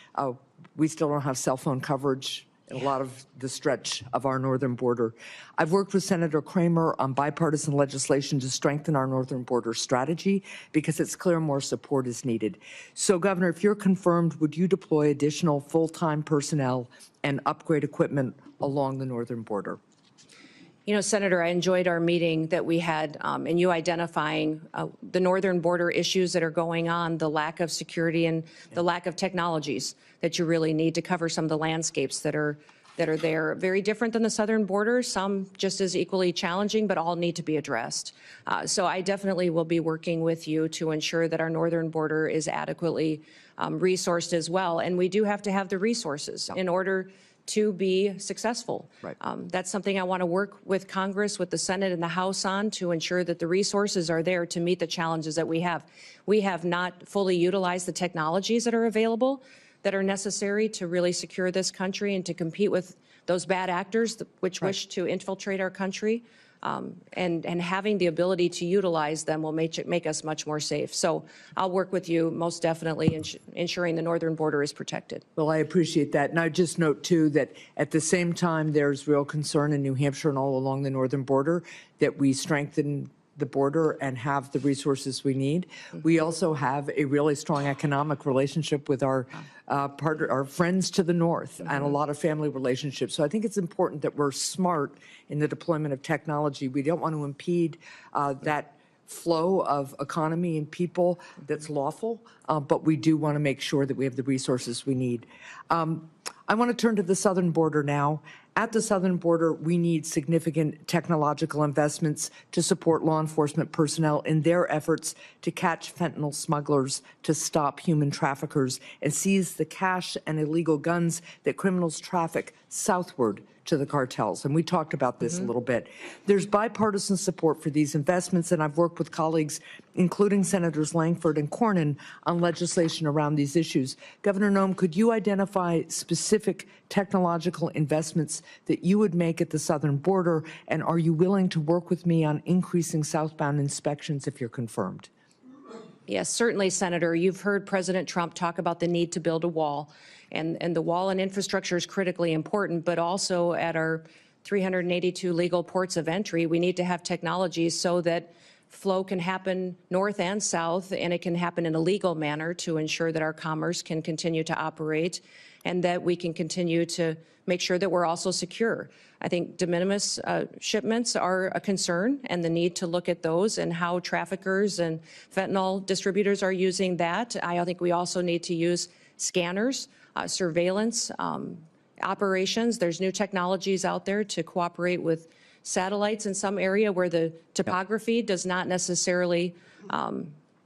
We still don't have cell phone coverage in a lot of the stretch of our northern border. I've worked with Senator Kramer on bipartisan legislation to strengthen our northern border strategy because it's clear more support is needed. So, Governor, if you're confirmed, would you deploy additional full-time personnel and upgrade equipment along the northern border? You know, Senator, I enjoyed our meeting that we had and you identifying the northern border issues that are going on, the lack of security and the lack of technologies that you really need to cover some of the landscapes that are there. Very different than the southern border, some just as equally challenging, but all need to be addressed. So I definitely will be working with you to ensure that our northern border is adequately resourced as well. And we do have to have the resources in order to be successful. Right. That's something I want to work with Congress, with the Senate and the House on, to ensure that the resources are there to meet the challenges that we have. We have not fully utilized the technologies that are available, that are necessary to really secure this country and to compete with those bad actors which wish to infiltrate our country. And having the ability to utilize them will make us much more safe. So I'll work with you most definitely in ensuring the northern border is protected. Well, I appreciate that. And I just note, too, that at the same time, there's real concern in New Hampshire and all along the northern border that we strengthen the border and have the resources we need. We also have a really strong economic relationship with our our friends to the north and a lot of family relationships. So I think it's important that we're smart in the deployment of technology. We don't want to impede that flow of economy and people that's lawful, but we do want to make sure that we have the resources we need. I want to turn to the southern border now. At the southern border, we need significant technological investments to support law enforcement personnel in their efforts to catch fentanyl smugglers, to stop human traffickers, and seize the cash and illegal guns that criminals traffic southward to the cartels. And we talked about this a little bit. There's bipartisan support for these investments, and I've worked with colleagues, including Senators Langford and Cornyn, on legislation around these issues. Governor Noem, could you identify specific technological investments that you would make at the southern border, and are you willing to work with me on increasing southbound inspections if you're confirmed? Yes, certainly, Senator. You've heard President Trump talk about the need to build a wall, and the wall and infrastructure is critically important, but also at our 382 legal ports of entry, we need to have technologies so that flow can happen north and south, and it can happen in a legal manner to ensure that our commerce can continue to operate and that we can continue to make sure that we're also secure. I think de minimis shipments are a concern, and the need to look at those and how traffickers and fentanyl distributors are using that. I think we also need to use scanners, surveillance operations. There's new technologies out there to cooperate with satellites in some area where the topography does not necessarily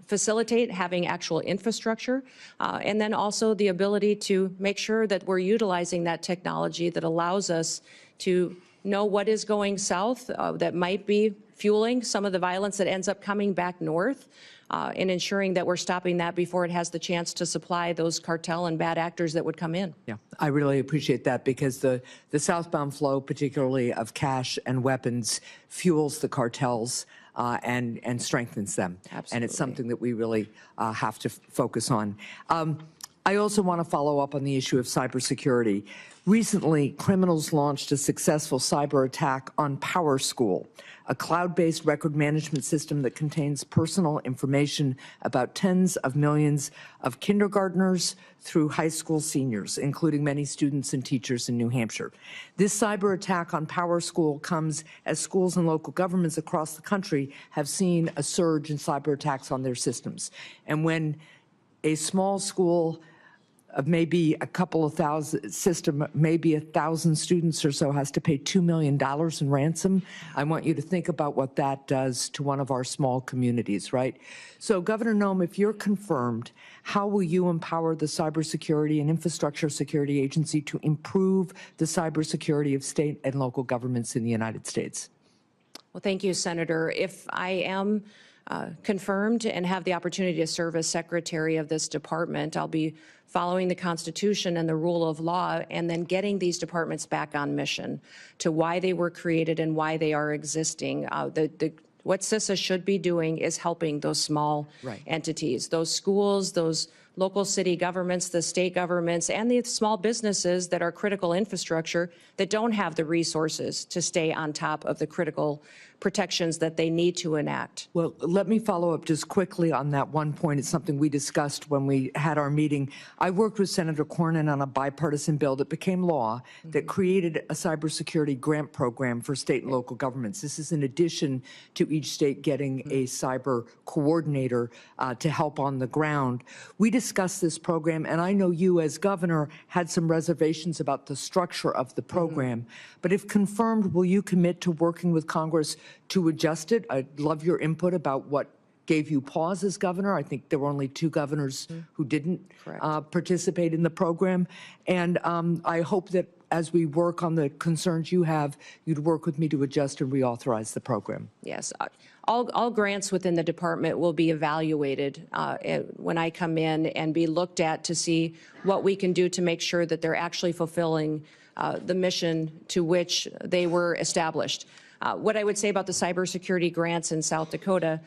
facilitate having actual infrastructure, and then also the ability to make sure that we're utilizing that technology that allows us to know what is going south that might be fueling some of the violence that ends up coming back north, and ensuring that we're stopping that before it has the chance to supply those cartel and bad actors that would come in. Yeah, I really appreciate that, because the southbound flow, particularly of cash and weapons, fuels the cartels and strengthens them. Absolutely. And it's something that we really have to focus on. I also want to follow up on the issue of cybersecurity. Recently, criminals launched a successful cyber attack on PowerSchool, a cloud-based record management system that contains personal information about tens of millions of kindergartners through high school seniors, including many students and teachers in New Hampshire. This cyber attack on PowerSchool comes as schools and local governments across the country have seen a surge in cyber attacks on their systems. And when a small school of maybe a couple of thousand system, maybe 1,000 students or so has to pay $2 million in ransom, I want you to think about what that does to one of our small communities, right? So Governor Noem, if you're confirmed, how will you empower the Cybersecurity and Infrastructure Security Agency to improve the cybersecurity of state and local governments in the United States? Well, thank you, Senator. If I am confirmed and have the opportunity to serve as secretary of this department, I'll be following the Constitution and the rule of law, and then getting these departments back on mission to why they were created and why they are existing. What CISA should be doing is helping those small entities, those schools, those local city governments, the state governments, and the small businesses that are critical infrastructure that don't have the resources to stay on top of the critical protections that they need to enact. Well, let me follow up just quickly on that one point. It's something we discussed when we had our meeting. I worked with Senator Cornyn on a bipartisan bill that became law that created a cybersecurity grant program for state and local governments. This is in addition to each state getting a cyber coordinator to help on the ground. We discussed this program, and I know you as governor had some reservations about the structure of the program. But if confirmed, will you commit to working with Congress to adjust it? I'd love your input about what gave you pause as governor. I think there were only 2 governors who didn't participate in the program. And I hope that as we work on the concerns you have, you'd work with me to adjust and reauthorize the program. Yes. All grants within the department will be evaluated when I come in and be looked at to see what we can do to make sure that they're actually fulfilling the mission to which they were established. What I would say about the cybersecurity grants in South Dakota,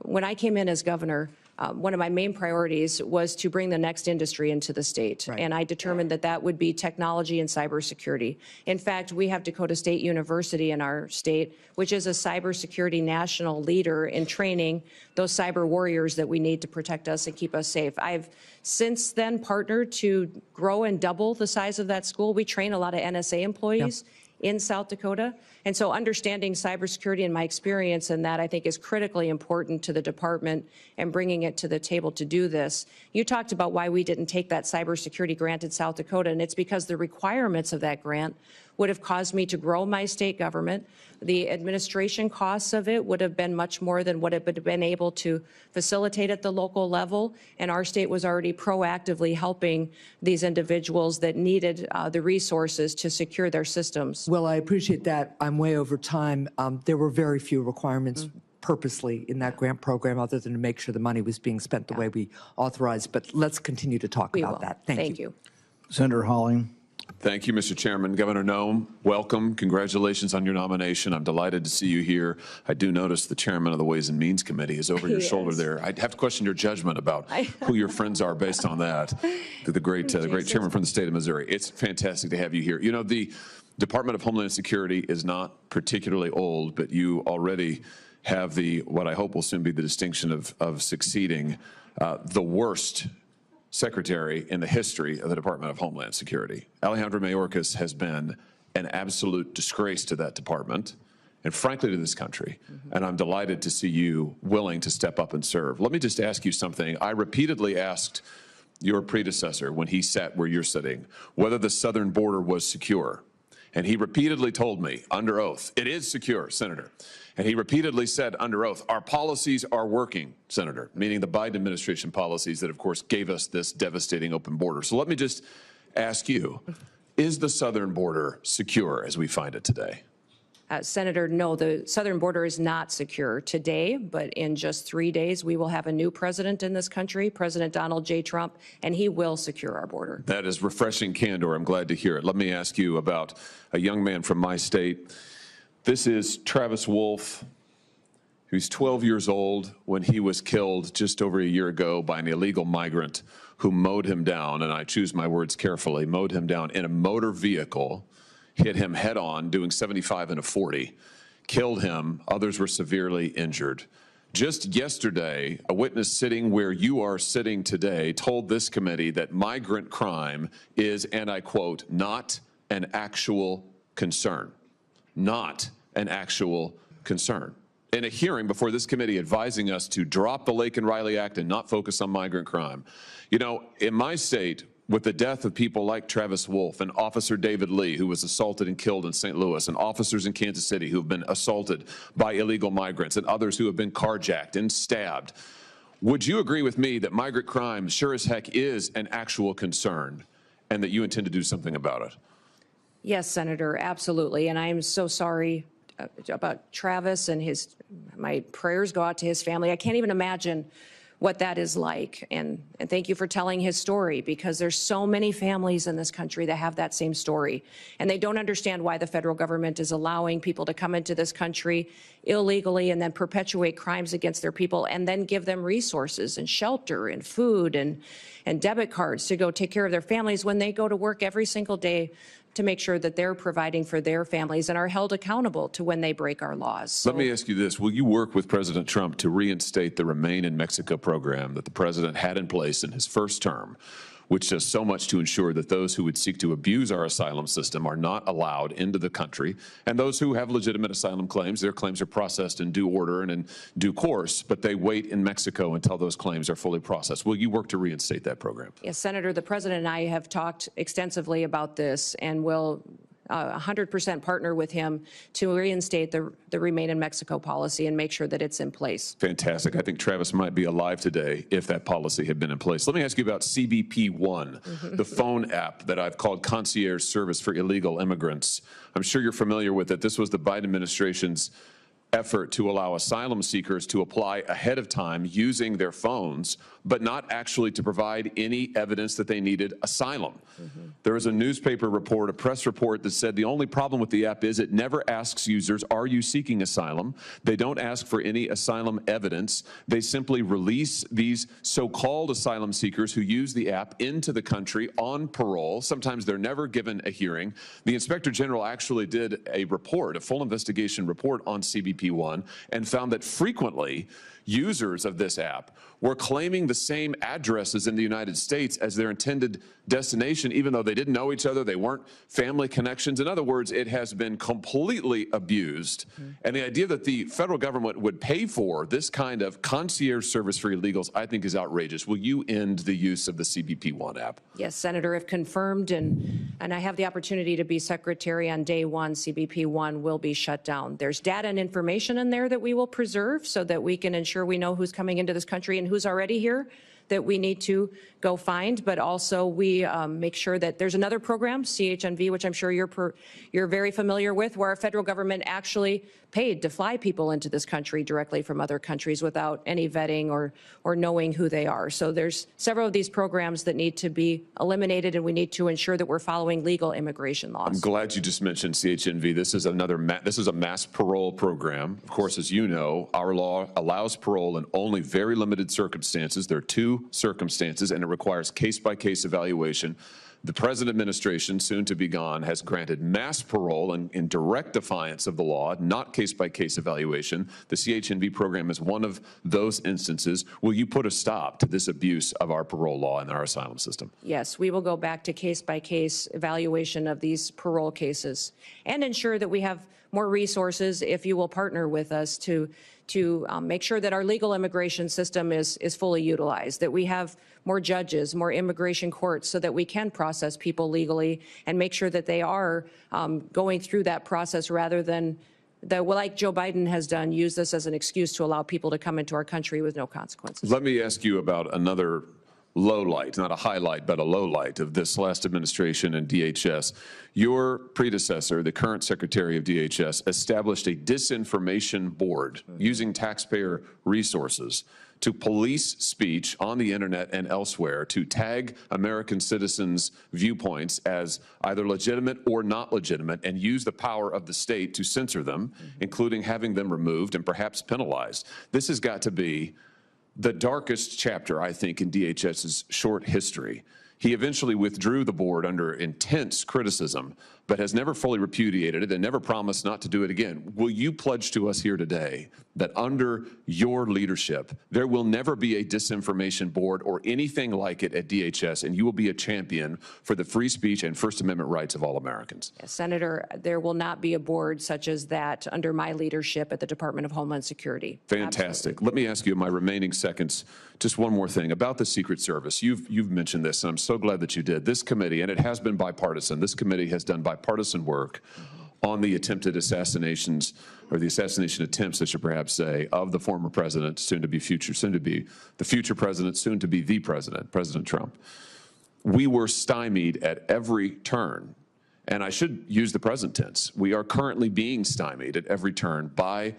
when I came in as governor, one of my main priorities was to bring the next industry into the state. And I determined that that would be technology and cybersecurity. In fact, we have Dakota State University in our state, which is a cybersecurity national leader in training those cyber warriors that we need to protect us and keep us safe. I've since then partnered to grow and double the size of that school. We train a lot of NSA employees in South Dakota. And so understanding cybersecurity and my experience in that, I think, is critically important to the department and bringing it to the table to do this. You talked about why we didn't take that cybersecurity grant in South Dakota, and it's because the requirements of that grant would have caused me to grow my state government. The administration costs of it would have been much more than what it would have been able to facilitate at the local level. And our state was already proactively helping these individuals that needed the resources to secure their systems. Well, I appreciate that. I'm way over time. There were very few requirements purposely in that grant program other than to make sure the money was being spent the way we authorized. But let's continue to talk about that. Thank you. Senator Hawley. Thank you, Mr. Chairman. Governor Noem, welcome. Congratulations on your nomination. I'm delighted to see you here. I do notice the chairman of the Ways and Means Committee is over your shoulder there. I'd have to question your judgment about who your friends are based on that. The great chairman from the state of Missouri. It's fantastic to have you here. You know, the Department of Homeland Security is not particularly old, but you already have what I hope will soon be the distinction of succeeding the worst secretary in the history of the Department of Homeland Security. Alejandro Mayorkas has been an absolute disgrace to that department and frankly to this country. And I'm delighted to see you willing to step up and serve. Let me just ask you something. I repeatedly asked your predecessor when he sat where you're sitting whether the southern border was secure. And he repeatedly told me under oath, it is secure, Senator. And he repeatedly said under oath, our policies are working, Senator, meaning the Biden administration policies that, of course, gave us this devastating open border. So let me just ask you, is the southern border secure as we find it today? Senator, no, the southern border is not secure today, but in just 3 days, we will have a new president in this country, President Donald J. Trump, and he will secure our border. That is refreshing candor. I'm glad to hear it. Let me ask you about a young man from my state. This is Travis Wolf, who's 12 years old when he was killed just over a year ago by an illegal migrant who mowed him down, and I choose my words carefully, mowed him down in a motor vehicle, hit him head on, doing 75 and a 40, killed him. Others were severely injured. Just yesterday, a witness sitting where you are sitting today told this committee that migrant crime is, and I quote, not an actual concern. Not an actual concern. In a hearing before this committee advising us to drop the Lake and Riley Act and not focus on migrant crime. You know, in my state, with the death of people like Travis Wolf and Officer David Lee, who was assaulted and killed in St. Louis, and officers in Kansas City who have been assaulted by illegal migrants, and others who have been carjacked and stabbed, would you agree with me that migrant crime sure as heck is an actual concern and that you intend to do something about it? Yes, Senator, absolutely. And I am so sorry about Travis and my prayers go out to his family. I can't even imagine what that is like. And thank you for telling his story, because there's so many families in this country that have that same story. And they don't understand why the federal government is allowing people to come into this country illegally and then perpetuate crimes against their people and then give them resources and shelter and food and debit cards to go take care of their families when they go to work every single day to make sure that they're providing for their families and are held accountable to when they break our laws. So, let me ask you this. Will you work with President Trump to reinstate the Remain in Mexico program that the president had in place in his first term, which does so much to ensure that those who would seek to abuse our asylum system are not allowed into the country, and those who have legitimate asylum claims, their claims are processed in due order and in due course, but they wait in Mexico until those claims are fully processed. Will you work to reinstate that program? yes, Senator, the president and I have talked extensively about this and will 100% partner with him to reinstate the Remain in Mexico policy and make sure that it's in place. Fantastic. I think Travis might be alive today if that policy had been in place. Let me ask you about CBP One, the phone app that I've called Concierge Service for Illegal Immigrants. I'm sure you're familiar with it. This was the Biden administration's effort to allow asylum seekers to apply ahead of time using their phones, but not actually to provide any evidence that they needed asylum. There was a newspaper report, a press report that said the only problem with the app is it never asks users, are you seeking asylum? They don't ask for any asylum evidence. They simply release these so-called asylum seekers who use the app into the country on parole. Sometimes they're never given a hearing. The Inspector General actually did a report, a full investigation report on CBP One, and found that frequently users of this app were claiming the same addresses in the United States as their intended destination, even though they didn't know each other, they weren't family connections. In other words, it has been completely abused. And the idea that the federal government would pay for this kind of concierge service for illegals, I think, is outrageous. Will you end the use of the CBP One app? Yes, Senator, if confirmed, and I have the opportunity to be secretary on day one, CBP One will be shut down. There's data and information in there that we will preserve so that we can ensure we know who's coming into this country and who's already here that we need to go find, but also we make sure that there's another program, CHNV, which I'm sure you're very familiar with, where our federal government actually paid to fly people into this country directly from other countries without any vetting or knowing who they are. So there's several of these programs that need to be eliminated, and we need to ensure that we're following legal immigration laws. I'm glad you just mentioned CHNV. This is this is a mass parole program. Of course, as you know, our law allows parole in only very limited circumstances. There are two circumstances, and it requires case-by-case evaluation. The present administration, soon to be gone, has granted mass parole in direct defiance of the law, not case-by-case evaluation. The CHNV program is one of those instances. Will you put a stop to this abuse of our parole law and our asylum system? Yes, we will go back to case-by-case evaluation of these parole cases and ensure that we have more resources if you will partner with us to make sure that our legal immigration system is fully utilized, that we have more judges, more immigration courts so that we can process people legally and make sure that they are going through that process rather than, like Joe Biden has done, use this as an excuse to allow people to come into our country with no consequences. Let me ask you about another low light, not a highlight, but a low light of this last administration and DHS. Your predecessor, the current Secretary of DHS, established a disinformation board using taxpayer resources to police speech on the internet and elsewhere, to tag American citizens' viewpoints as either legitimate or not legitimate, and use the power of the state to censor them, including having them removed and perhaps penalized. This has got to be the darkest chapter, I think, in DHS's short history. He eventually withdrew the board under intense criticism, but has never fully repudiated it and never promised not to do it again. Will you pledge to us here today that under your leadership, there will never be a disinformation board or anything like it at DHS, and you will be a champion for the free speech and First Amendment rights of all Americans? Yes, Senator, there will not be a board such as that under my leadership at the Department of Homeland Security. Fantastic. Absolutely. Let me ask you in my remaining seconds, just one more thing about the Secret Service. You've mentioned this, and I'm so glad that you did. This committee, and it has been bipartisan, this committee has done bipartisan work on the attempted assassinations, or the assassination attempts, I should perhaps say, of the former president, soon to be the future president, soon to be the president, President Trump. We were stymied at every turn. And I should use the present tense. We are currently being stymied at every turn by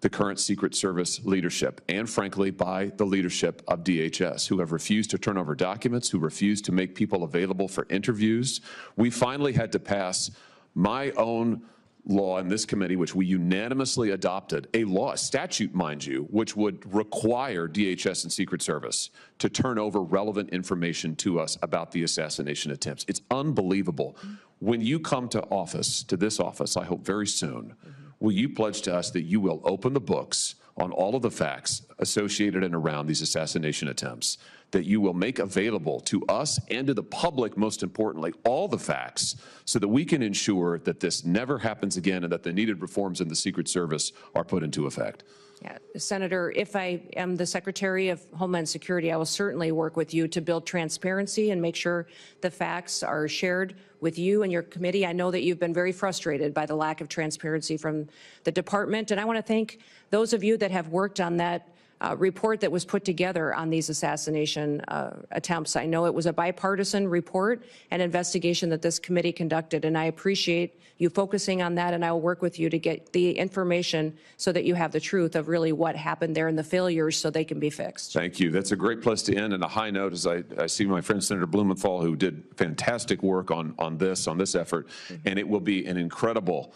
the current Secret Service leadership and, frankly, by the leadership of DHS, who have refused to turn over documents, who refused to make people available for interviews. We finally had to pass my own law in this committee, which we unanimously adopted, a law, a statute, mind you, which would require DHS and Secret Service to turn over relevant information to us about the assassination attempts. It's unbelievable. When you come to office, to this office, I hope very soon, will you pledge to us that you will open the books on all of the facts associated and around these assassination attempts, that you will make available to us and to the public, most importantly, all the facts so that we can ensure that this never happens again and that the needed reforms in the Secret Service are put into effect? Yeah, Senator, if I am the Secretary of Homeland Security, I will certainly work with you to build transparency and make sure the facts are shared with you and your committee. I know that you've been very frustrated by the lack of transparency from the department, and I want to thank those of you that have worked on that report that was put together on these assassination attempts. I know it was a bipartisan report and investigation that this committee conducted, and I appreciate you focusing on that, and I will work with you to get the information so that you have the truth of really what happened there and the failures so they can be fixed. Thank you. That's a great place to end. And a high note, as I see my friend Senator Blumenthal, who did fantastic work on this effort, and it will be an incredible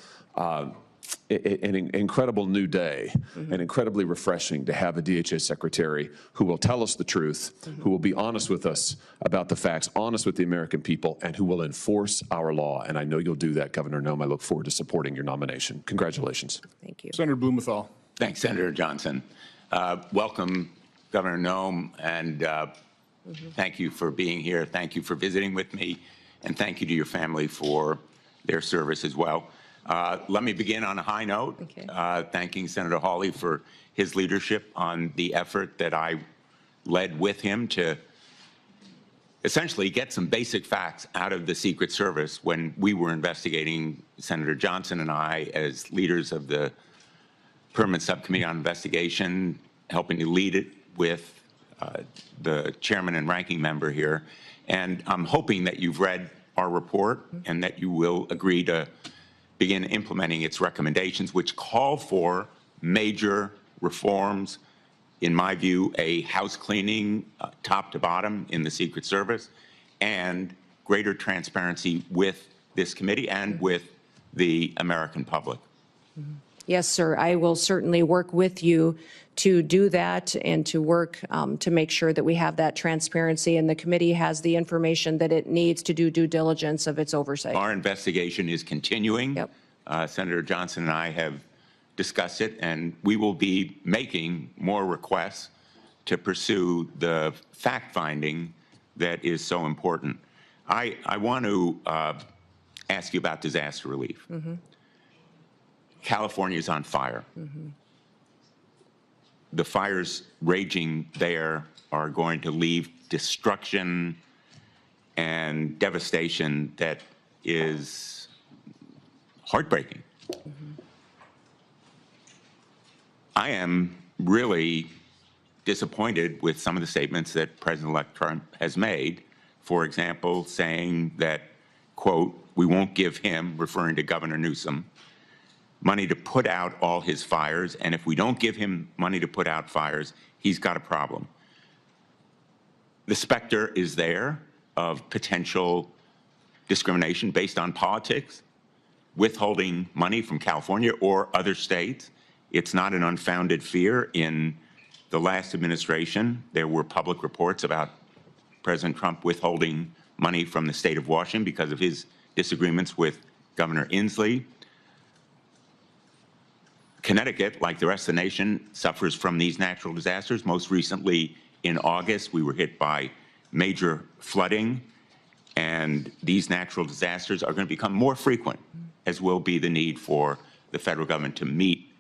new day, and incredibly refreshing to have a DHS secretary who will tell us the truth, who will be honest with us about the facts, honest with the American people, and who will enforce our law. And I know you'll do that, Governor Noem. I look forward to supporting your nomination. Congratulations. Thank you. Senator Blumenthal. Thanks, Senator Johnson. Welcome, Governor Noem, and thank you for being here. Thank you for visiting with me, and thank you to your family for their service as well. Let me begin on a high note, thanking Senator Hawley for his leadership on the effort that I led with him to essentially get some basic facts out of the Secret Service when we were investigating, Senator Johnson and I, as leaders of the Permanent Subcommittee on Investigation, helping to lead it with the chairman and ranking member here. And I'm hoping that you've read our report and that you will agree to begin implementing its recommendations, which call for major reforms, in my view, a house cleaning top to bottom in the Secret Service, and greater transparency with this committee and with the American public. Yes, sir. I will certainly work with you to do that and to work to make sure that we have that transparency and the committee has the information that it needs to do due diligence of its oversight. Our investigation is continuing. Yep. Senator Johnson and I have discussed it, and we will be making more requests to pursue the fact-finding that is so important. I want to ask you about disaster relief. Mm-hmm. California is on fire. Mm-hmm. The fires raging there are going to leave destruction and devastation that is heartbreaking. Mm-hmm. I am really disappointed with some of the statements that President-elect Trump has made. For example, saying that, quote, we won't give him, referring to Governor Newsom, money to put out all his fires, and if we don't give him money to put out fires, he's got a problem. The specter is there of potential discrimination based on politics, withholding money from California or other states. It's not an unfounded fear. In the last administration, there were public reports about President Trump withholding money from the state of Washington because of his disagreements with Governor Inslee. Connecticut, like the rest of the nation, suffers from these natural disasters. Most recently, in August, we were hit by major flooding, and these natural disasters are going to become more frequent, as will be the need for the federal government to meet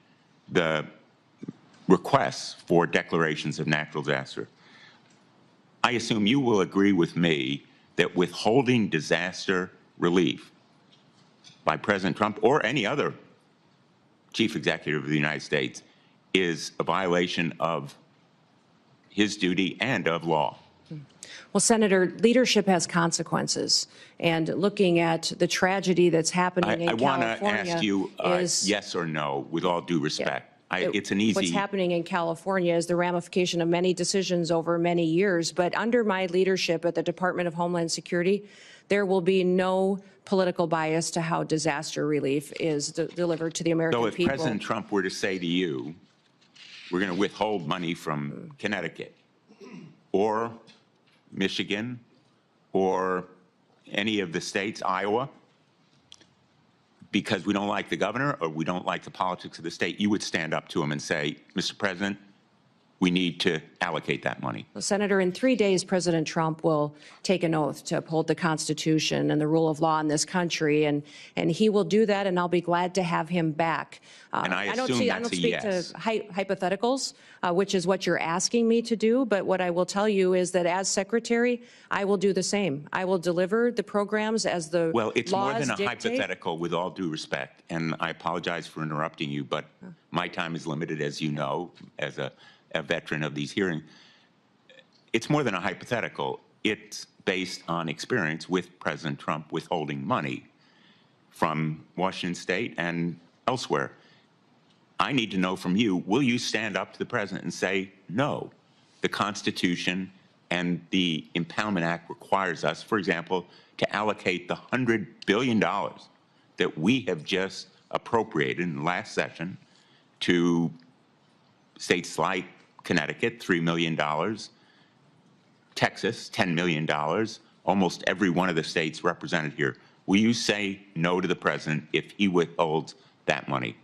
the requests for declarations of natural disaster. I assume you will agree with me that withholding disaster relief by President Trump or any other chief executive of the United States is a violation of his duty and of law. Well, Senator, leadership has consequences. And looking at the tragedy that's happening in I want to California ask you yes or no, with all due respect. It's an easy. What's happening in California is the ramification of many decisions over many years. But under my leadership at the Department of Homeland Security, there will be no political bias to how disaster relief is delivered to the American people. So if President Trump were to say to you, we're going to withhold money from Connecticut or Michigan or any of the states, Iowa, because we don't like the governor or we don't like the politics of the state, you would stand up to him and say, Mr. President, we need to allocate that money. Well, Senator, in 3 days, President Trump will take an oath to uphold the Constitution and the rule of law in this country, and he will do that, and I'll be glad to have him back. And I don't speak yes. to hypotheticals, which is what you're asking me to do, but what I will tell you is that as Secretary, I will do the same. I will deliver the programs as the Well, it's more laws than a dictate. hypothetical, with all due respect, and I apologize for interrupting you, but my time is limited, as you know, as a veteran of these hearings. It's more than a hypothetical. It's based on experience with President Trump withholding money from Washington State and elsewhere. I need to know from you, will you stand up to the President and say, no, the Constitution and the Impoundment Act requires us, for example, to allocate the $100 billion that we have just appropriated in the last session to states like Connecticut, $3 million, Texas, $10 million, almost every one of the states represented here. Will you say no to the President if he withholds that money?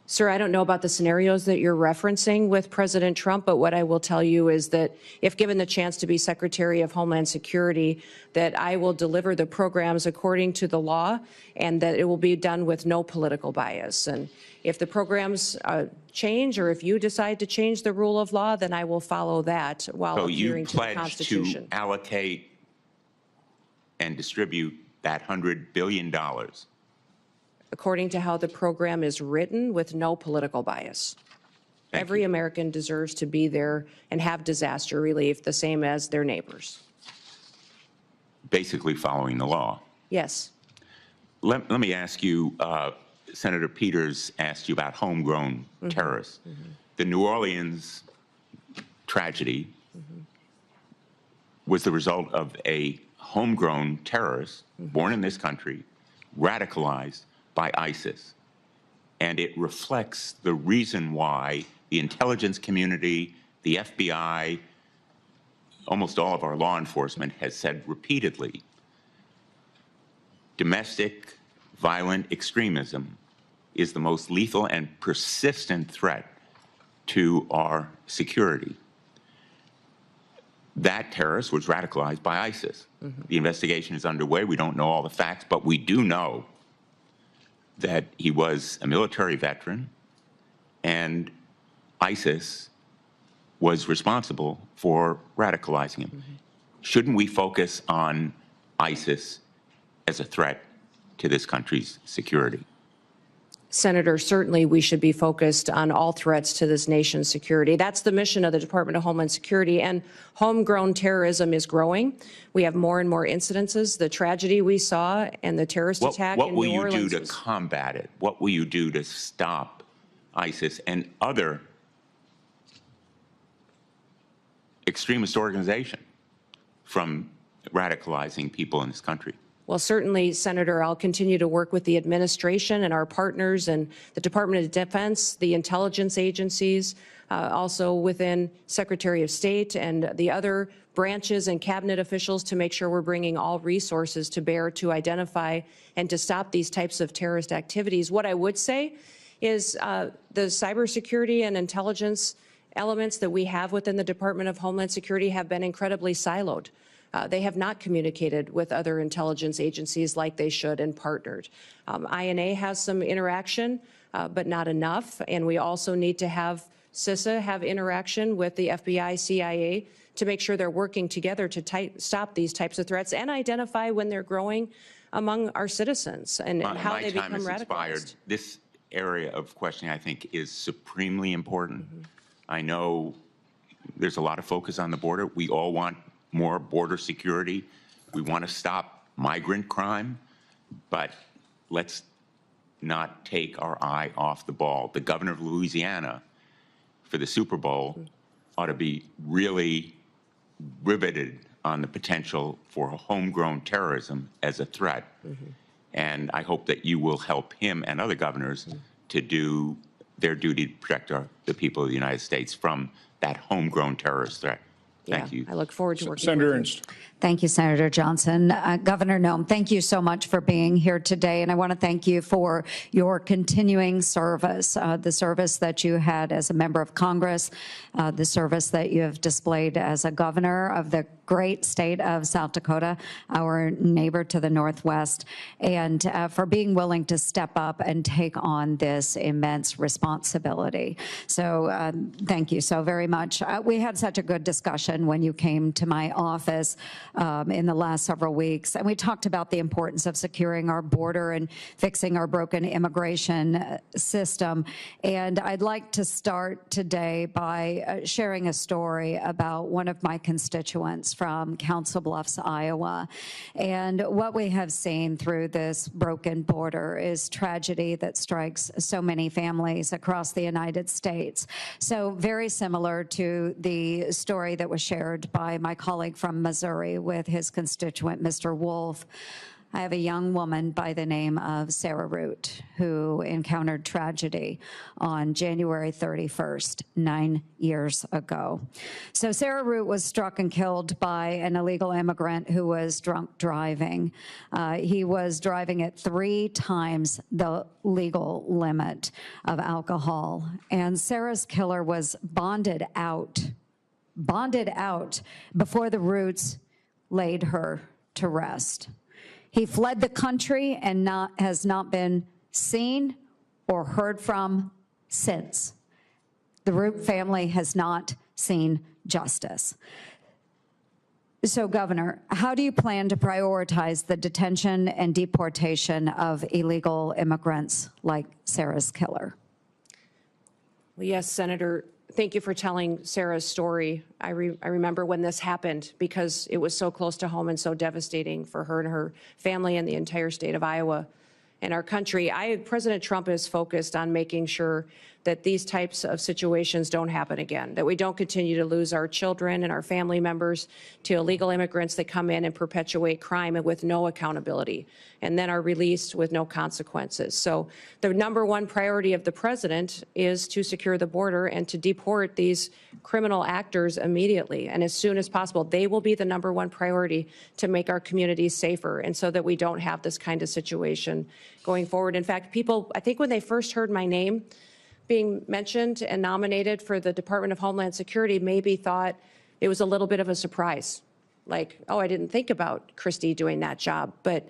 Sir, I don't know about the scenarios that you're referencing with President Trump, but what I will tell you is that if given the chance to be Secretary of Homeland Security, that I will deliver the programs according to the law and that it will be done with no political bias. And if the programs change or if you decide to change the rule of law, then I will follow that while adhering to the Constitution. So you pledge to allocate and distribute that $100 billion? According to how the program is written, with no political bias. Every American deserves to be there and have disaster relief the same as their neighbors. Basically following the law. Yes. Let me ask you, Senator Peters asked you about homegrown terrorists. The New Orleans tragedy was the result of a homegrown terrorist born in this country, radicalized by ISIS. and it reflects the reason why the intelligence community, the FBI, almost all of our law enforcement has said repeatedly, domestic violent extremism is the most lethal and persistent threat to our security. That terrorist was radicalized by ISIS. The investigation is underway. We don't know all the facts, but we do know that he was a military veteran, and ISIS was responsible for radicalizing him. Shouldn't we focus on ISIS as a threat to this country's security? Senator, certainly we should be focused on all threats to this nation's security. That's the mission of the Department of Homeland Security, and homegrown terrorism is growing. We have more and more incidences. The tragedy we saw and the terrorist attack in New Orleans. What will you do to combat it? What will you do to stop ISIS and other extremist organizations from radicalizing people in this country? Well, certainly, Senator, I'll continue to work with the administration and our partners and the Department of Defense, the intelligence agencies, also within Secretary of State and the other branches and cabinet officials to make sure we're bringing all resources to bear to identify and to stop these types of terrorist activities. What I would say is the cybersecurity and intelligence elements that we have within the Department of Homeland Security have been incredibly siloed. They have not communicated with other intelligence agencies like they should and partnered. INA has some interaction, but not enough. And we also need to have CISA have interaction with the FBI, CIA to make sure they're working together to stop these types of threats and identify when they're growing among our citizens and how they become radicalized. This area of questioning, I think, is supremely important. I know there's a lot of focus on the border. We all want more border security. We want to stop migrant crime, but let's not take our eye off the ball. The governor of Louisiana for the Super Bowl ought to be really riveted on the potential for homegrown terrorism as a threat. And I hope that you will help him and other governors to do their duty to protect the people of the United States from that homegrown terrorist threat. Thank you. I look forward to working Senator with you. Ernst. Thank you, Senator Johnson. Governor Noem, thank you so much for being here today. And I want to thank you for your continuing service, the service that you had as a member of Congress, the service that you have displayed as a governor of the great state of South Dakota, our neighbor to the northwest, and for being willing to step up and take on this immense responsibility. So thank you so very much. We had such a good discussion when you came to my office in the last several weeks, and we talked about the importance of securing our border and fixing our broken immigration system. And I'd like to start today by sharing a story about one of my constituents from Council Bluffs, Iowa. And what we have seen through this broken border is tragedy that strikes so many families across the United States. So very similar to the story that was shared by my colleague from Missouri with his constituent, Mr. Wolf. I have a young woman by the name of Sarah Root who encountered tragedy on January 31st, 9 years ago. So Sarah Root was struck and killed by an illegal immigrant who was drunk driving. He was driving at 3 times the legal limit of alcohol. And Sarah's killer was bonded out before the Roots laid her to rest. He fled the country and has not been seen or heard from since. The Root family has not seen justice. So, Governor, how do you plan to prioritize the detention and deportation of illegal immigrants like Sarah's killer? Well, yes, Senator. Thank you for telling Sarah's story. I remember when this happened because it was so close to home and so devastating for her and her family and the entire state of Iowa. in our country. President Trump is focused on making sure that these types of situations don't happen again, that we don't continue to lose our children and our family members to illegal immigrants that come in and perpetuate crime and with no accountability, and then are released with no consequences. So the number one priority of the president is to secure the border and to deport these criminal actors immediately and as soon as possible. They will be the number one priority to make our communities safer and so that we don't have this kind of situation going forward. In fact, people, I think when they first heard my name being mentioned and nominated for the Department of Homeland Security, maybe thought it was a little bit of a surprise. Like, oh, I didn't think about Kristi doing that job. But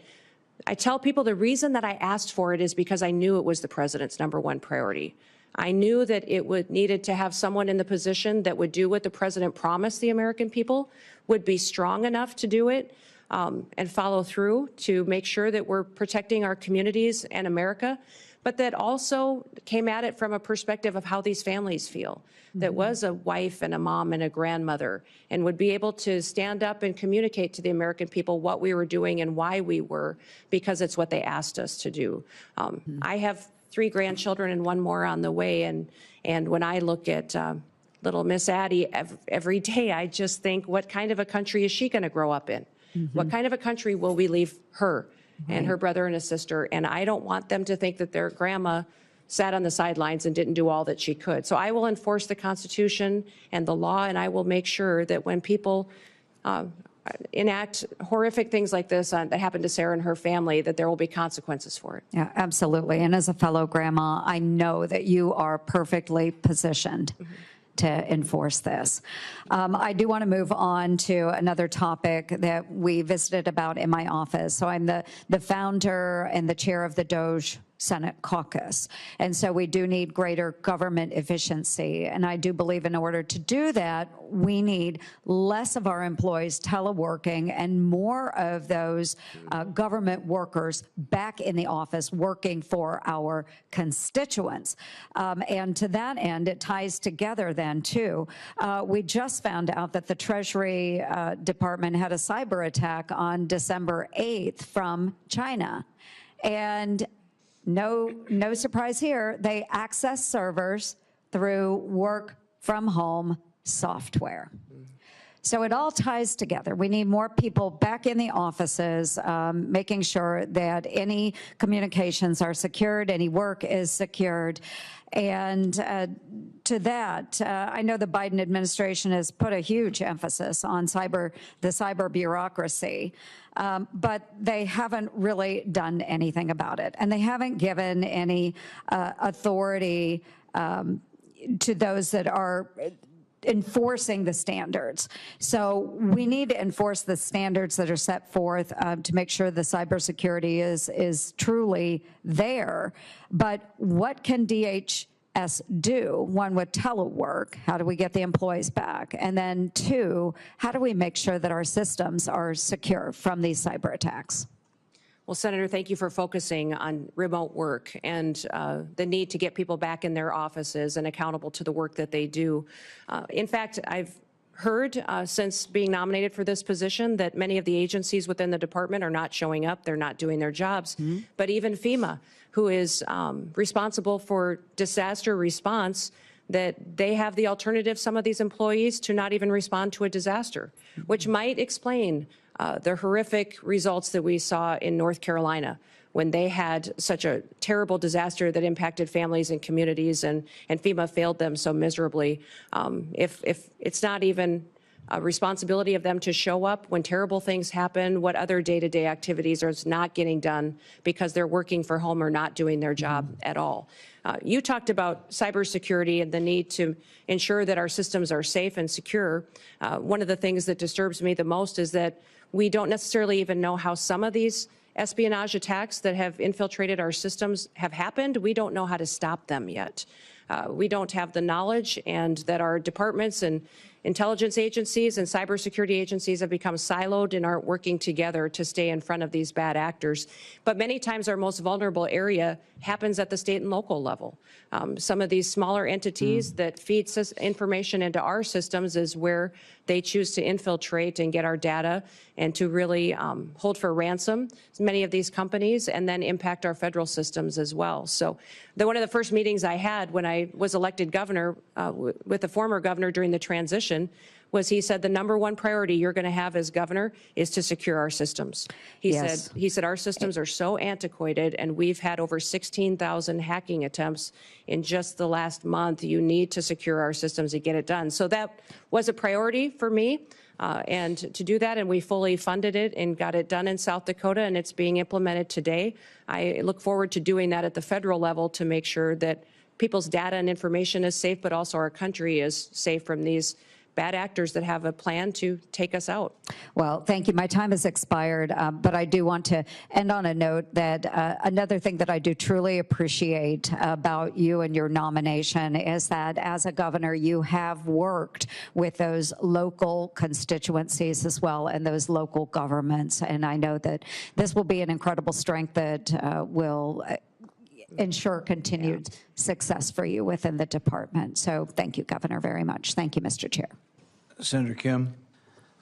I tell people the reason that I asked for it is because I knew it was the president's number one priority. I knew that it needed to have someone in the position that would do what the president promised the American people, would be strong enough to do it, and follow through to make sure that we're protecting our communities and America, but that also came at it from a perspective of how these families feel, that was a wife and a mom and a grandmother, and would be able to stand up and communicate to the American people what we were doing and why we were, because it's what they asked us to do. I have 3 grandchildren and 1 more on the way, and when I look at little Miss Addie every day, I just think, what kind of a country is she going to grow up in? What kind of a country will we leave her and her brother and his sister? And I don't want them to think that their grandma sat on the sidelines and didn't do all that she could. So I will enforce the Constitution and the law, and I will make sure that when people enact horrific things like this that happened to Sarah and her family, that there will be consequences for it. Yeah, absolutely. And as a fellow grandma, I know that you are perfectly positioned to enforce this. I do want to move on to another topic that we visited about in my office. So I'm the founder and the chair of the DOGE Senate caucus. And so we do need greater government efficiency. And I do believe in order to do that, we need less of our employees teleworking and more of those government workers back in the office working for our constituents. And to that end, it ties together then too. We just found out that the Treasury Department had a cyber attack on December 8th from China. And no surprise here, they access servers through work from home software. So it all ties together. We need more people back in the offices, making sure that any communications are secured, any work is secured. And to that, I know the Biden administration has put a huge emphasis on the cyber bureaucracy, but they haven't really done anything about it. And they haven't given any authority to those that are enforcing the standards. So we need to enforce the standards that are set forth to make sure the cybersecurity is truly there. But what can DHS do? One, with telework, how do we get the employees back? And then 2, how do we make sure that our systems are secure from these cyber attacks? Well, Senator, thank you for focusing on remote work and the need to get people back in their offices and accountable to the work that they do. In fact, I've heard since being nominated for this position that many of the agencies within the department are not showing up, they're not doing their jobs. But even FEMA, who is responsible for disaster response, that they have the alternative, some of these employees, to not even respond to a disaster, which might explain the horrific results that we saw in North Carolina when they had such a terrible disaster that impacted families and communities, and FEMA failed them so miserably. If it's not even a responsibility of them to show up when terrible things happen, what other day-to-day activities are not getting done because they're working for home or not doing their job at all. You talked about cybersecurity and the need to ensure that our systems are safe and secure. One of the things that disturbs me the most is that we don't necessarily even know how some of these espionage attacks that have infiltrated our systems have happened. We don't know how to stop them yet. We don't have the knowledge, and that our departments and intelligence agencies and cybersecurity agencies have become siloed and aren't working together to stay in front of these bad actors. But many times our most vulnerable area happens at the state and local level. Some of these smaller entities that feed information into our systems is where they choose to infiltrate and get our data and to really hold for ransom many of these companies and then impact our federal systems as well. So one of the first meetings I had when I was elected governor with the former governor during the transition was he said the #1 priority you're going to have as governor is to secure our systems. He said our systems are so antiquated and we've had over 16,000 hacking attempts in just the last month. You need to secure our systems to get it done. So that was a priority for me. And to do that, and we fully funded it and got it done in South Dakota, and it's being implemented today. I look forward to doing that at the federal level to make sure that people's data and information is safe, but also our country is safe from these bad actors that have a plan to take us out. Well, thank you. My time has expired, but I do want to end on a note that another thing that I do truly appreciate about you and your nomination is that as a governor, you have worked with those local constituencies as well and those local governments. And I know that this will be an incredible strength that will ensure continued success for you within the department. So thank you, Governor, very much. Thank you, Mr. Chair. Senator Kim.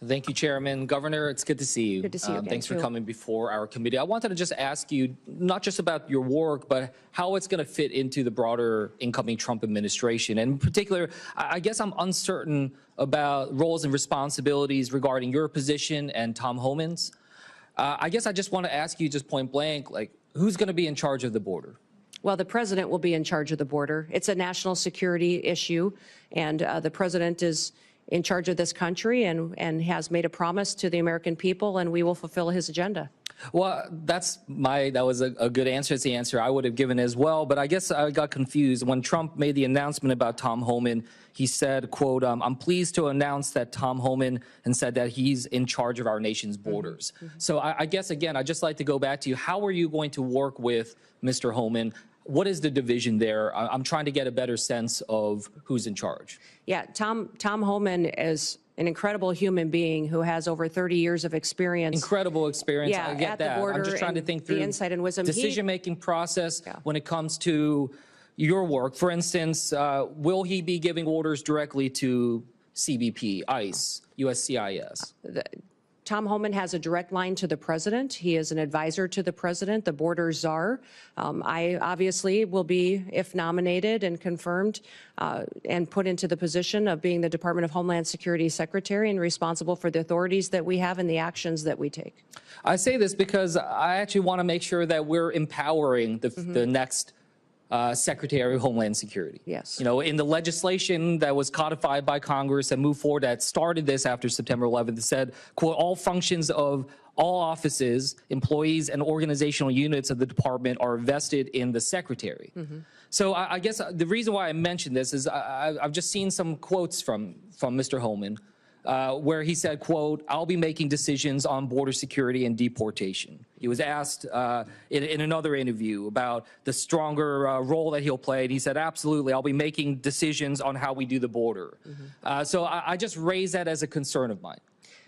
Thank you, Chairman. Governor, it's good to see you. Good to see you again, Thanks for too. coming before our committee. I wanted to just ask you, not just about your work, but how it's going to fit into the broader incoming Trump administration. And in particular, I guess I'm uncertain about roles and responsibilities regarding your position and Tom Homan's. I guess I just want to ask you just point blank, like, who's going to be in charge of the border? Well, the president will be in charge of the border. It's a national security issue, and the president is in charge of this country and has made a promise to the American people, and we will fulfill his agenda. Well, that was a good answer. It's the answer I would have given as well. But I guess I got confused. When Trump made the announcement about Tom Homan, he said, quote, I'm pleased to announce that Tom Homan, and said that he's in charge of our nation's borders. So I guess, again, I'd just like to go back to you. How are you going to work with Mr. Homan? What is the division there? I'm trying to get a better sense of who's in charge. Yeah, Tom Homan is an incredible human being who has over 30 years of experience. Incredible experience. Yeah, I get at the that. border I'm just trying to think through the insight and wisdom. Decision-making process when it comes to your work. For instance, will he be giving orders directly to CBP, ICE, USCIS? Tom Homan has a direct line to the president. He is an advisor to the president, the border czar. I obviously will be, if nominated and confirmed, and put into the position of being the Department of Homeland Security Secretary and responsible for the authorities that we have and the actions that we take. I say this because I actually want to make sure that we're empowering the next Secretary of Homeland Security. Yes. You know, in the legislation that was codified by Congress and moved forward that started this after September 11th, it said, quote, all functions of all offices, employees, and organizational units of the department are vested in the Secretary. So I guess the reason why I mentioned this is I've just seen some quotes from Mr. Homan where he said, quote, I'll be making decisions on border security and deportation. He was asked in another interview about the stronger role that he'll play, and he said, absolutely, I'll be making decisions on how we do the border. So I just raise that as a concern of mine,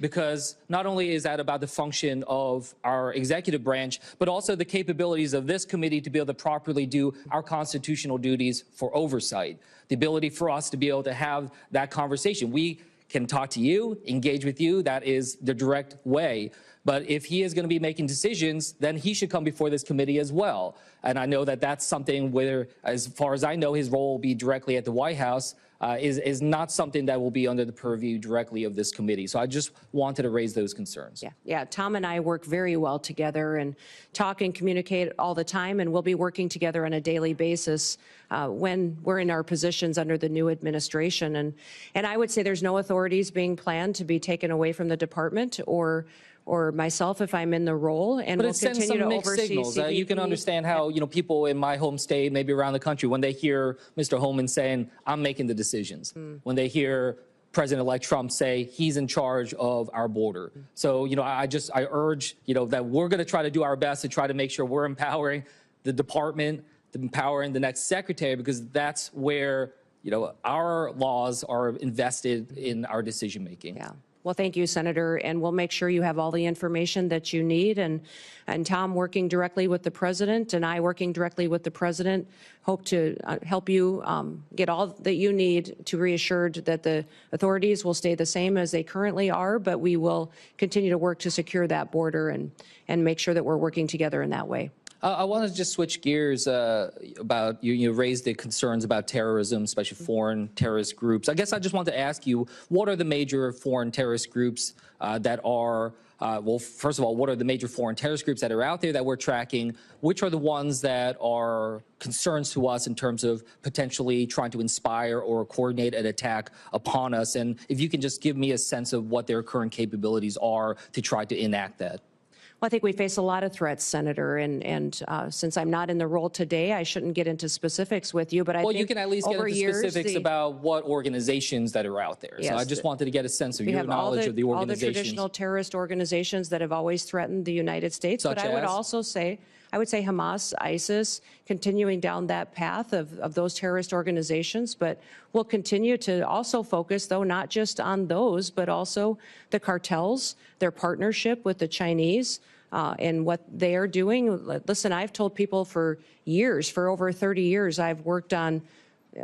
because not only is that about the function of our executive branch, but also the capabilities of this committee to be able to properly do our constitutional duties for oversight, the ability for us to be able to have that conversation. We can talk to you, engage with you. That is the direct way. But if he is going to be making decisions, then he should come before this committee as well. And I know that that's something where, as far as I know, his role will be directly at the White House, is not something that will be under the purview directly of this committee. So I just wanted to raise those concerns. Yeah, Tom and I work very well together and talk and communicate all the time, and we'll be working together on a daily basis when we're in our positions under the new administration. And I would say there's no authorities being planned to be taken away from the department or myself if I'm in the role, and But we'll it sends continue some to mixed oversee signals. CBP. You can understand how people in my home state, maybe around the country, when they hear Mr. Homan saying, I'm making the decisions, when they hear President-elect Trump say he's in charge of our border. So, I urge, that we're going to try to do our best to try to make sure we're empowering the department, empowering the next secretary, because that's where our laws are invested in our decision making. Yeah. Well, thank you, Senator, and we'll make sure you have all the information that you need. And Tom working directly with the president and I working directly with the president hope to help you get all that you need to reassured that the authorities will stay the same as they currently are, but we will continue to work to secure that border and make sure that we're working together in that way. I want to just switch gears about you raised the concerns about terrorism, especially foreign terrorist groups. I guess I just want to ask you, what are the major foreign terrorist groups that are, well, first of all, what are the major foreign terrorist groups that are out there that we're tracking? Which are the ones that are concerns to us in terms of potentially trying to inspire or coordinate an attack upon us? And if you can just give me a sense of what their current capabilities are to try to enact that. Well, I think we face a lot of threats, Senator, and since I'm not in the role today, I shouldn't get into specifics with you, but I think you can at least get into specifics about what organizations that are out there. Yes, so I just wanted to get a sense of your knowledge of the organizations. All the traditional terrorist organizations that have always threatened the United States, but I would also say, Hamas, ISIS, continuing down that path of those terrorist organizations, but we'll continue to also focus, though, not just on those, but also the cartels, their partnership with the Chinese, and what they are doing. Listen, I've told people for years, for over 30 years, I've worked on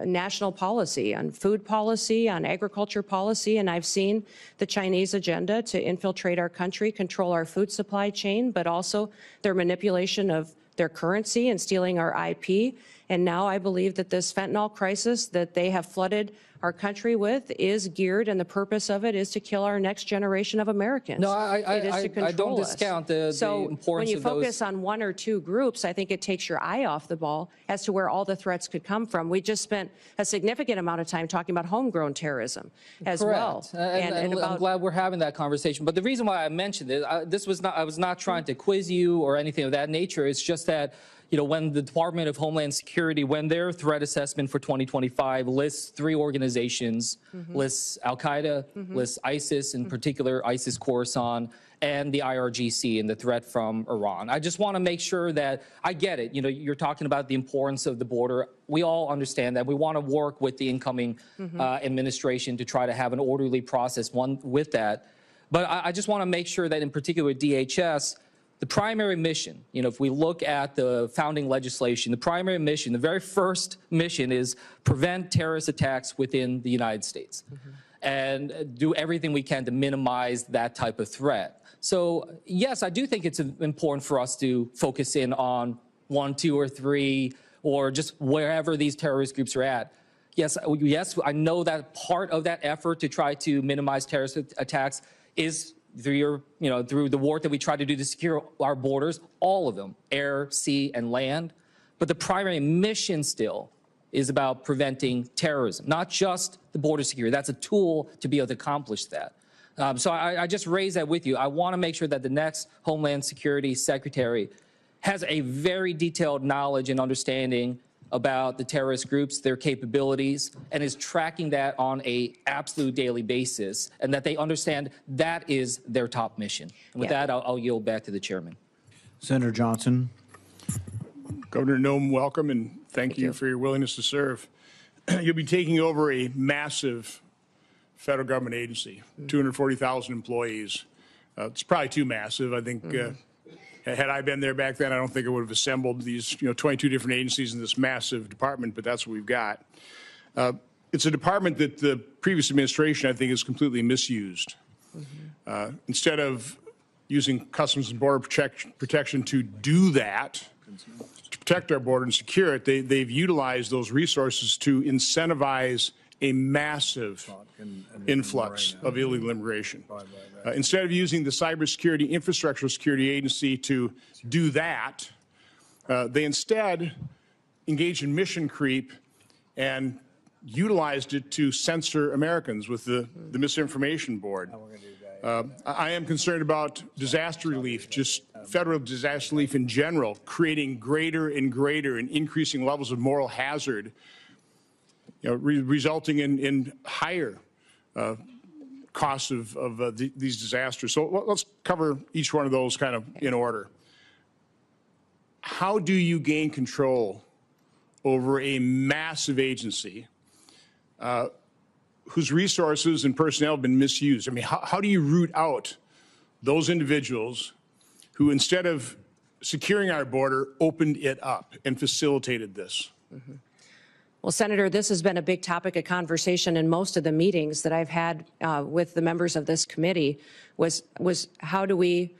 national policy, on food policy, on agriculture policy, and I've seen the Chinese agenda to infiltrate our country, control our food supply chain, but also their manipulation of their currency and stealing our IP. And now I believe that this fentanyl crisis that they have flooded our country with is geared, and the purpose of it is to kill our next generation of Americans. No, I don't discount the importance of those. So when you focus on one or two groups, I think it takes your eye off the ball as to where all the threats could come from. We just spent a significant amount of time talking about homegrown terrorism as well. And I'm glad we're having that conversation. But the reason why I mentioned it, I was not trying to quiz you or anything of that nature. It's just that, when the Department of Homeland Security, when their threat assessment for 2025 lists 3 organizations, lists Al-Qaeda, lists ISIS, in particular ISIS Khorasan, and the IRGC and the threat from Iran. I just want to make sure that I get it. You're talking about the importance of the border. We all understand that. We want to work with the incoming administration to try to have an orderly process with that. But I just want to make sure that in particular DHS, the primary mission, if we look at the founding legislation, the primary mission, the very first mission is prevent terrorist attacks within the United States and do everything we can to minimize that type of threat. So, yes, I do think it's important for us to focus in on 1, 2, or 3, or just wherever these terrorist groups are at. Yes, I know that part of that effort to try to minimize terrorist attacks is through the work that we try to do to secure our borders, all of them, air, sea, and land. But the primary mission still is about preventing terrorism, not just the border security. That's a tool to be able to accomplish that. So I just raise that with you. I want to make sure that the next Homeland Security Secretary has a very detailed knowledge and understanding about the terrorist groups, their capabilities, and is tracking that on an absolute daily basis, and that they understand that is their top mission. And with that, I'll yield back to the chairman. Senator Johnson. Governor Noem, welcome, and thank you for your willingness to serve. You'll be taking over a massive federal government agency, 240,000 employees. It's probably too massive. I think had I been there back then, I don't think I would have assembled these 22 different agencies in this massive department, but that's what we've got. It's a department that the previous administration, I think, has completely misused. Instead of using Customs and Border Protection to do that, to protect our border and secure it, they've utilized those resources to incentivize a massive influx of illegal immigration. Instead of using the Cybersecurity Infrastructure Security Agency to do that, they instead engaged in mission creep and utilized it to censor Americans with the Misinformation Board. I am concerned about disaster relief, just federal disaster relief in general, creating greater and greater and increasing levels of moral hazard, resulting in higher costs of these disasters. So let's cover each one of those kind of in order. How do you gain control over a massive agency whose resources and personnel have been misused. I mean, how do you root out those individuals who, instead of securing our border, opened it up and facilitated this? Well, Senator, this has been a big topic of conversation in most of the meetings that I've had with the members of this committee was how do we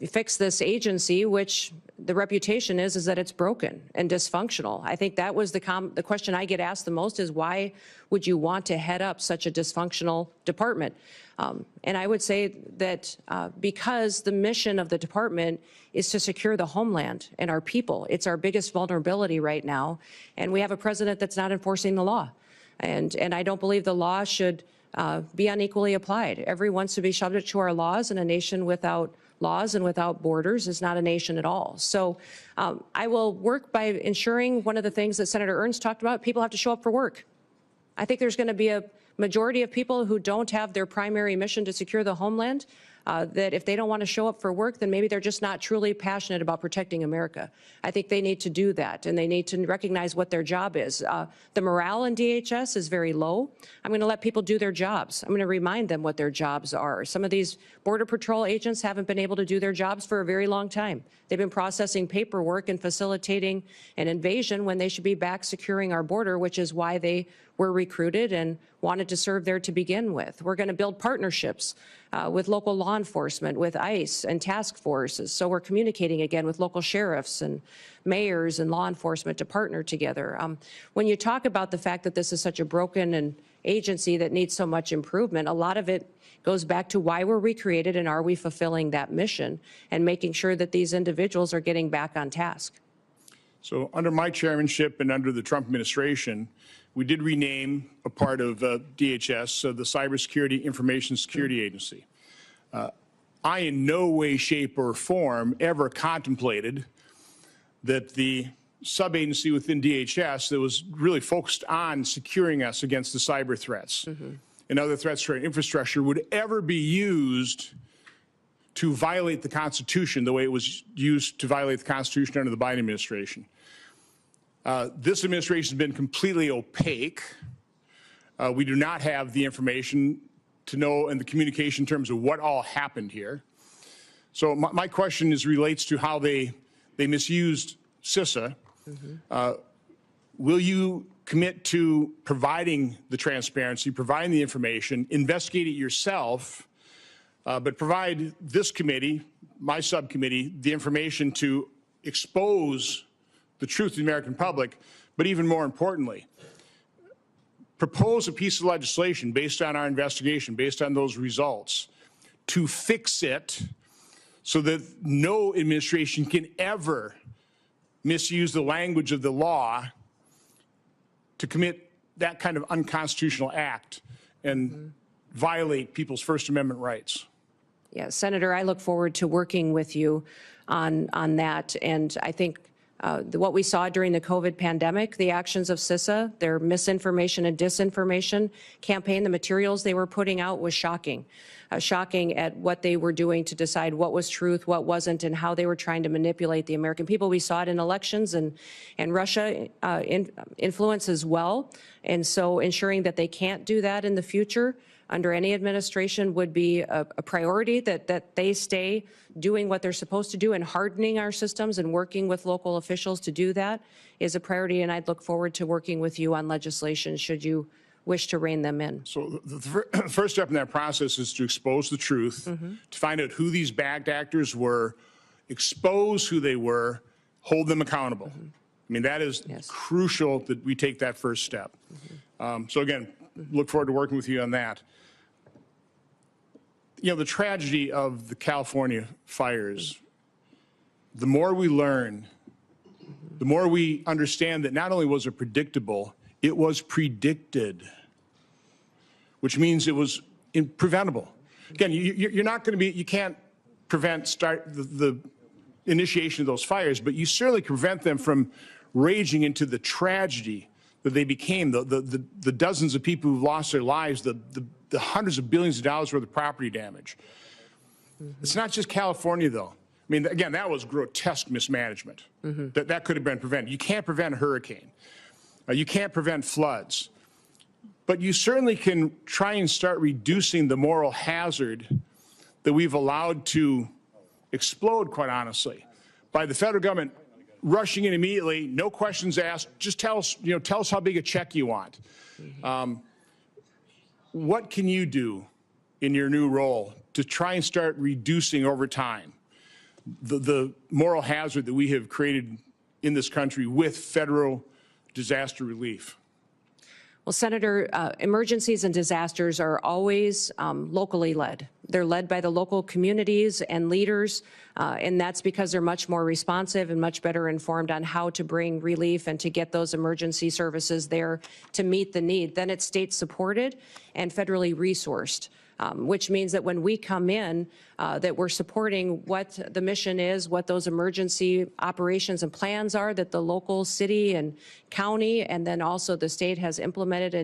fix this agency, which the reputation is that it's broken and dysfunctional. I think that was the question I get asked the most is why would you want to head up such a dysfunctional department? And I would say that because the mission of the department is to secure the homeland and our people. It's our biggest vulnerability right now. And we have a president that's not enforcing the law. And I don't believe the law should be unequally applied. Everyone should be subject to our laws, and a nation without laws and without borders is not a nation at all. So I will work by ensuring one of the things that Senator Ernst talked about, people have to show up for work. I think there's going to be a majority of people who don't have their primary mission to secure the homeland, that if they don't want to show up for work, then maybe they're just not truly passionate about protecting America. I think they need to do that, and they need to recognize what their job is. The morale in DHS is very low. I'm going to let people do their jobs. I'm going to remind them what their jobs are. Some of these Border Patrol agents haven't been able to do their jobs for a very long time. They've been processing paperwork and facilitating an invasion when they should be back securing our border, which is why they were recruited and wanted to serve there to begin with. We're going to build partnerships with local law enforcement, with ICE and task forces. So we're communicating again with local sheriffs and mayors and law enforcement to partner together. When you talk about the fact that this is such a broken agency that needs so much improvement, a lot of it goes back to why we're recreated and are we fulfilling that mission and making sure that these individuals are getting back on task. So under my chairmanship and under the Trump administration, we did rename a part of DHS, the Cybersecurity Information Security Agency. I in no way, shape, or form ever contemplated that the sub-agency within DHS that was really focused on securing us against the cyber threats and other threats to our infrastructure would ever be used to violate the Constitution the way it was used to violate the Constitution under the Biden administration. This administration has been completely opaque. We do not have the information to know and the communication in terms of what all happened here. So my question relates to how they misused CISA. Will you commit to providing the transparency, providing the information, investigate it yourself, but provide this committee, my subcommittee, the information to expose the truth to the American public, but even more importantly, propose a piece of legislation based on our investigation, based on those results, to fix it so that no administration can ever misuse the language of the law to commit that kind of unconstitutional act and violate people's First Amendment rights. Yeah, Senator, I look forward to working with you on that. And I think what we saw during the COVID pandemic, the actions of CISA, their misinformation and disinformation campaign, the materials they were putting out was shocking. Shocking at what they were doing to decide what was truth, what wasn't, and how they were trying to manipulate the American people. We saw it in elections and Russia influence as well. And so ensuring that they can't do that in the future under any administration would be a priority, that they stay doing what they're supposed to do, and hardening our systems and working with local officials to do that is a priority. And I'd look forward to working with you on legislation should you wish to rein them in. So the first step in that process is to expose the truth, to find out who these bad actors were, expose who they were, hold them accountable. I mean, that is crucial that we take that first step. So again, look forward to working with you on that. You know, the tragedy of the California fires, the more we learn, the more we understand that not only was it predictable, it was predicted, which means it was preventable. Again, you're not going to be, you can't prevent the initiation of those fires, but you certainly prevent them from raging into the tragedy that they became, the dozens of people who've lost their lives, the hundreds of billions of dollars worth of property damage. It's not just California, though. I mean, again, that was grotesque mismanagement. That could have been prevented. You can't prevent a hurricane. You can't prevent floods. but you certainly can try and start reducing the moral hazard that we've allowed to explode, quite honestly, by the federal government rushing in immediately, no questions asked, just tell us, tell us how big a check you want. What can you do in your new role to try and start reducing over time the moral hazard that we have created in this country with federal disaster relief? Well, Senator, emergencies and disasters are always locally led. They're led by the local communities and leaders, and that's because they're much more responsive and much better informed on how to bring relief and to get those emergency services there to meet the need. Then it's state supported and federally resourced. Which means that when we come in, that we're supporting what the mission is, what those emergency operations and plans are that the local city and county and then also the state has implemented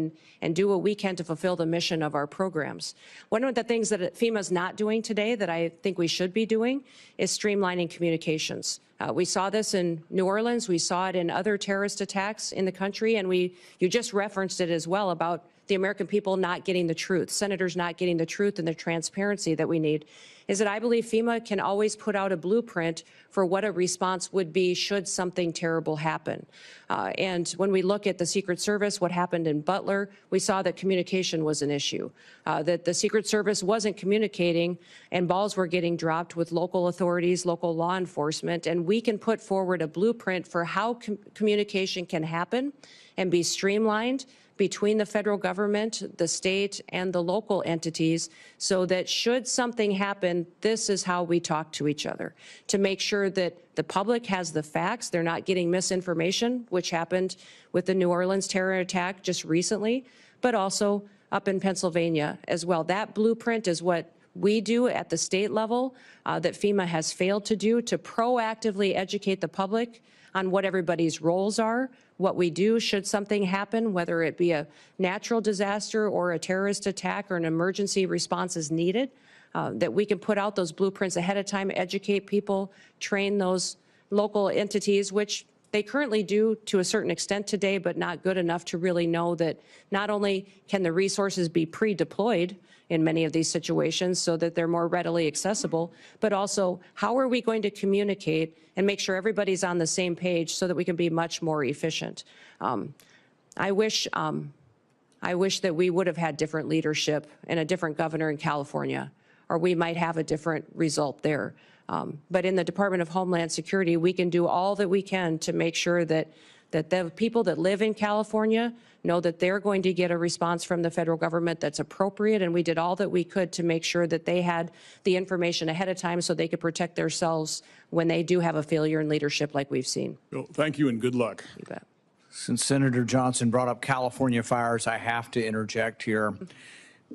and do what we can to fulfill the mission of our programs. One of the things that FEMA's not doing today that I think we should be doing is streamlining communications. We saw this in New Orleans. We saw it in other terrorist attacks in the country, and you just referenced it as well about the American people not getting the truth, senators not getting the truth and the transparency that we need, is that I believe FEMA can always put out a blueprint for what a response would be should something terrible happen. And when we look at the Secret Service, what happened in Butler, we saw that communication was an issue, that the Secret Service wasn't communicating and balls were getting dropped with local authorities, local law enforcement, and we can put forward a blueprint for how communication can happen and be streamlined between the federal government, the state, and the local entities, so that should something happen, this is how we talk to each other, to make sure that the public has the facts, they're not getting misinformation, which happened with the New Orleans terror attack just recently, but also up in Pennsylvania as well. That blueprint is what we do at the state level that FEMA has failed to do, to proactively educate the public on what everybody's roles are, what we do should something happen, whether it be a natural disaster or a terrorist attack or an emergency response is needed, that we can put out those blueprints ahead of time, educate people, train those local entities, which they currently do to a certain extent today, but not good enough to really know that not only can the resources be pre-deployed in many of these situations so that they're more readily accessible, but also how are we going to communicate and make sure everybody's on the same page so that we can be much more efficient. I wish that we would have had different leadership and a different governor in California, or we might have a different result there. But in the Department of Homeland Security, we can do all that we can to make sure that the people that live in California know that they're going to get a response from the federal government that's appropriate, and we did all that we could to make sure that they had the information ahead of time so they could protect themselves when they do have a failure in leadership like we've seen. Well, thank you and good luck. You bet. Since Senator Johnson brought up California fires, I have to interject here.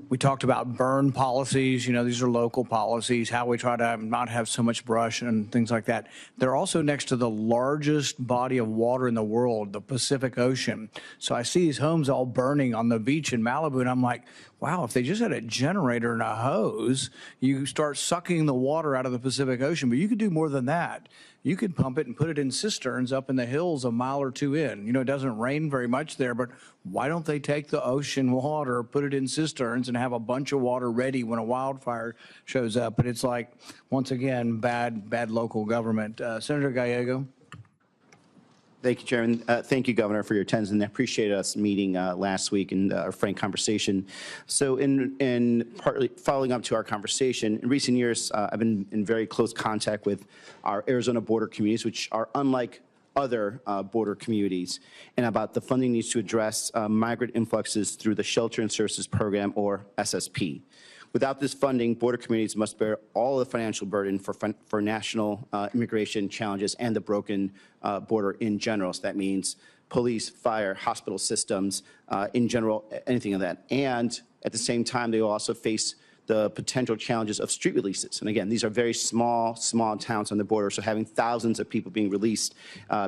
We talked about burn policies. These are local policies, how we try to not have so much brush and things like that. They're also next to the largest body of water in the world, the Pacific Ocean. So I see these homes all burning on the beach in Malibu, and I'm like, wow, if they just had a generator and a hose, you start sucking the water out of the Pacific Ocean. But you could do more than that. You could pump it and put it in cisterns up in the hills a mile or two in. It doesn't rain very much there, but why don't they take the ocean water, put it in cisterns, and have a bunch of water ready when a wildfire shows up? But it's like, once again, bad local government. Senator Gallego. Thank you, Chairman. Thank you, Governor, for your attendance, and I appreciate us meeting last week and our frank conversation. So in partly following up to our conversation, in recent years, I've been in very close contact with our Arizona border communities, which are unlike other border communities, and about the funding needs to address migrant influxes through the Shelter and Services Program, or SSP. Without this funding, border communities must bear all the financial burden for national immigration challenges and the broken border in general. So that means police, fire, hospital systems, in general, anything of that. And at the same time, they will also face the potential challenges of street releases. And again, these are very small towns on the border, so having thousands of people being released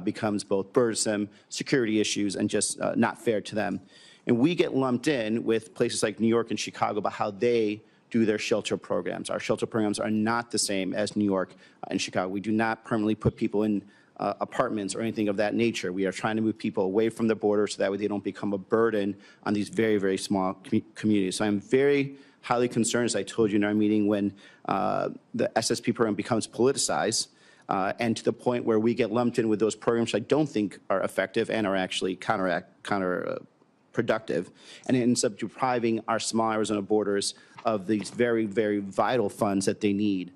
becomes both burdensome, security issues, and just not fair to them. And we get lumped in with places like New York and Chicago about how they do their shelter programs. Our shelter programs are not the same as New York and Chicago. We do not permanently put people in apartments or anything of that nature. We are trying to move people away from the border so that way they don't become a burden on these very, very small communities. So I'm very highly concerned, as I told you in our meeting, when the SSP program becomes politicized and to the point where we get lumped in with those programs which I don't think are effective and are actually counterproductive, and it ends up depriving our small Arizona borders of these very, very vital funds that they need.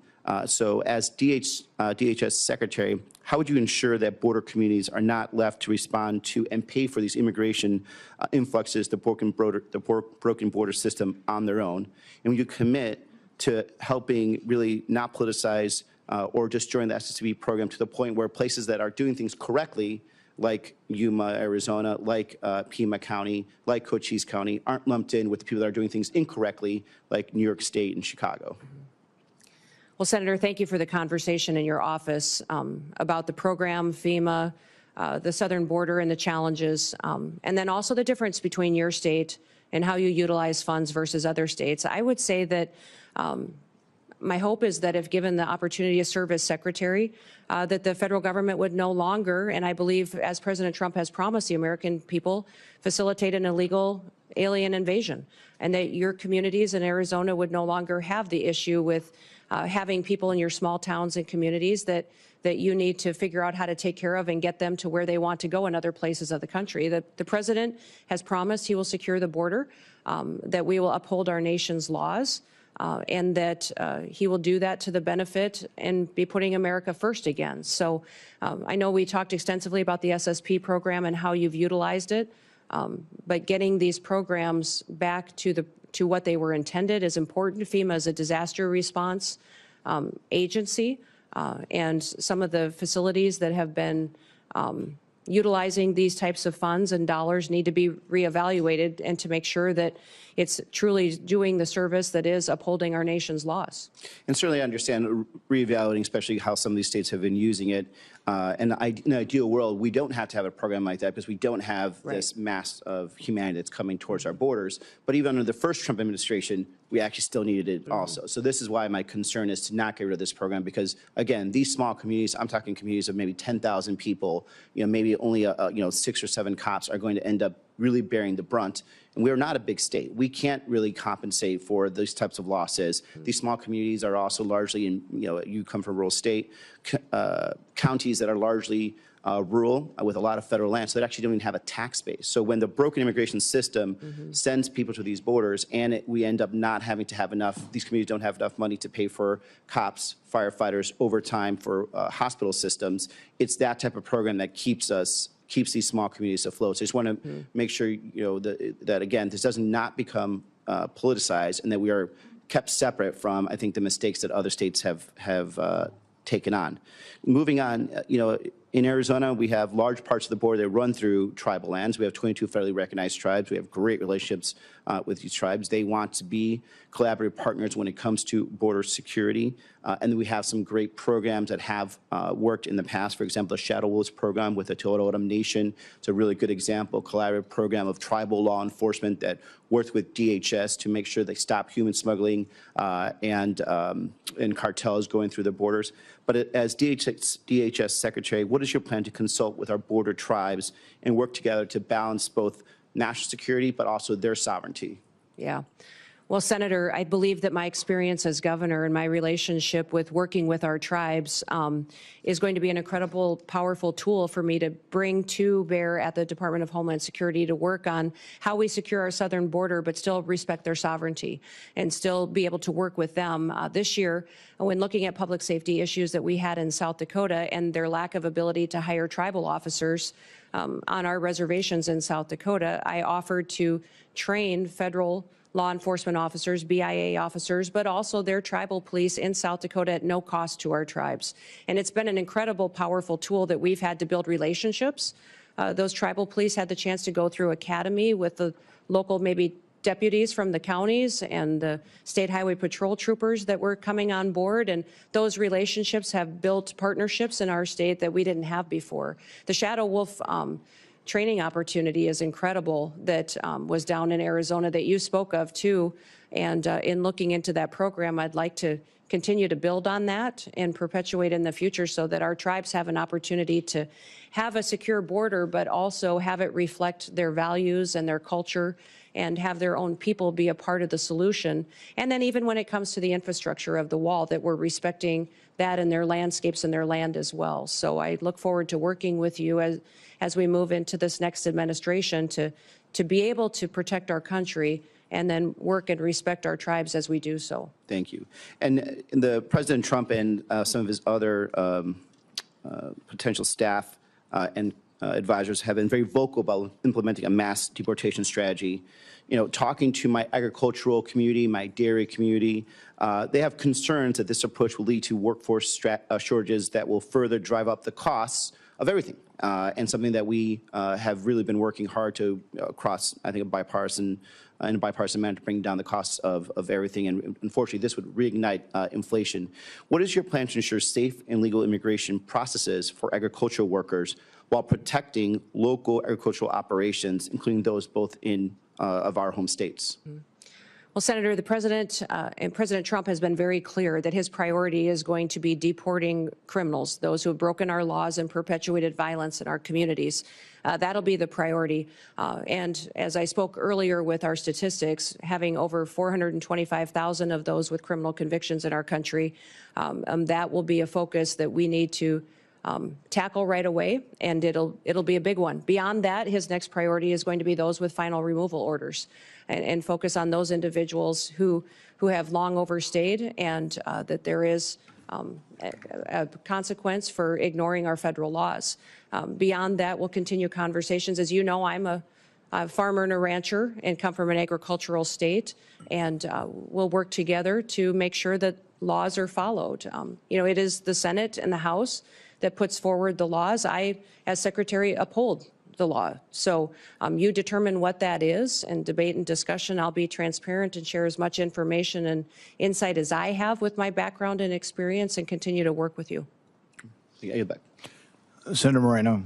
So as DHS Secretary, how would you ensure that border communities are not left to respond to and pay for these immigration influxes, the broken border system on their own? And would you commit to helping really not politicize or just join the SSP program to the point where places that are doing things correctly, like Yuma, Arizona, like Pima County, like Cochise County, aren't lumped in with the people that are doing things incorrectly, like New York State and Chicago? Well, Senator, thank you for the conversation in your office about the program, FEMA, the southern border and the challenges, and then also the difference between your state and how you utilize funds versus other states. I would say that my hope is that if given the opportunity to serve as secretary, that the federal government would no longer, and I believe as President Trump has promised the American people, facilitate an illegal alien invasion, and that your communities in Arizona would no longer have the issue with having people in your small towns and communities that you need to figure out how to take care of and get them to where they want to go in other places of the country. The president has promised he will secure the border, that we will uphold our nation's laws, and that he will do that to the benefit and be putting America first again. So I know we talked extensively about the SSP program and how you've utilized it, but getting these programs back to what they were intended is important. FEMA is a disaster response agency, and some of the facilities that have been utilizing these types of funds and dollars need to be reevaluated and to make sure that it's truly doing the service that is upholding our nation's laws. And certainly I understand reevaluating, especially how some of these states have been using it. In an ideal world, we don't have to have a program like that because we don't have this mass of humanity that's coming towards our borders. But even under the first Trump administration, we actually still needed it also. So this is why my concern is to not get rid of this program because, again, these small communities, I'm talking communities of maybe 10,000 people, maybe only 6 or 7 cops are going to end up really bearing the brunt. And we're not a big state. We can't really compensate for these types of losses. These small communities are also largely in, you come from a rural state, counties that are largely rural with a lot of federal land, so they actually don't even have a tax base. So when the broken immigration system sends people to these borders and we end up not having to have enough, these communities don't have enough money to pay for cops, firefighters, overtime for hospital systems, it's that type of program that keeps these small communities afloat. So I just want to make sure, that again, this does not become politicized and that we are kept separate from, I think, the mistakes that other states have taken on. Moving on, in Arizona, we have large parts of the border that run through tribal lands. We have 22 federally recognized tribes. We have great relationships with these tribes. They want to be collaborative partners when it comes to border security. And we have some great programs that have worked in the past. For example, the Shadow Wolves program with the Tohono Nation. It's a really good example, collaborative program of tribal law enforcement that worked with DHS to make sure they stop human smuggling and cartels going through the borders. But as DHS Secretary, what is your plan to consult with our border tribes and work together to balance both national security but also their sovereignty? Yeah. Well, Senator, I believe that my experience as governor and my relationship with working with our tribes is going to be an incredible, powerful tool for me to bring to bear at the Department of Homeland Security to work on how we secure our southern border, but still respect their sovereignty and still be able to work with them. This year, when looking at public safety issues that we had in South Dakota and their lack of ability to hire tribal officers on our reservations in South Dakota, I offered to train federal law enforcement officers, BIA officers, but also their tribal police in South Dakota at no cost to our tribes. And it's been an incredible, powerful tool that we've had to build relationships. Those tribal police had the chance to go through academy with the local maybe deputies from the counties and the state highway patrol troopers that were coming on board. And those relationships have built partnerships in our state that we didn't have before. The Shadow Wolf training opportunity is incredible that was down in Arizona that you spoke of too. And in looking into that program, I'd like to continue to build on that and perpetuate in the future so that our tribes have an opportunity to have a secure border, but also have it reflect their values and their culture and have their own people be a part of the solution. And then even when it comes to the infrastructure of the wall, that we're respecting that in their landscapes and their land as well. So I look forward to working with you as we move into this next administration to be able to protect our country and then work and respect our tribes as we do so. Thank you. And President Trump and some of his other potential staff and advisors have been very vocal about implementing a mass deportation strategy. You know, talking to my agricultural community, my dairy community, they have concerns that this approach will lead to workforce shortages that will further drive up the costs of everything, and something that we have really been working hard to across, I think, in a bipartisan manner to bring down the costs of everything. And unfortunately, this would reignite inflation. What is your plan to ensure safe and legal immigration processes for agricultural workers while protecting local agricultural operations, including those both in of our home states? Well, Senator, the President and President Trump has been very clear that his priority is going to be deporting criminals, those who have broken our laws and perpetuated violence in our communities. That'll be the priority. And as I spoke earlier with our statistics, having over 425,000 of those with criminal convictions in our country, that will be a focus that we need to tackle right away, and it'll be a big one. Beyond that, his next priority is going to be those with final removal orders, and focus on those individuals who have long overstayed, and that there is a consequence for ignoring our federal laws. Beyond that, we'll continue conversations. As you know, I'm a farmer and a rancher and come from an agricultural state, and we'll work together to make sure that laws are followed. You know, it is the Senate and the House that puts forward the laws. I, as Secretary, uphold the law. So you determine what that is, and debate and discussion. I'll be transparent and share as much information and insight as I have with my background and experience, and continue to work with you. Senator Moreno.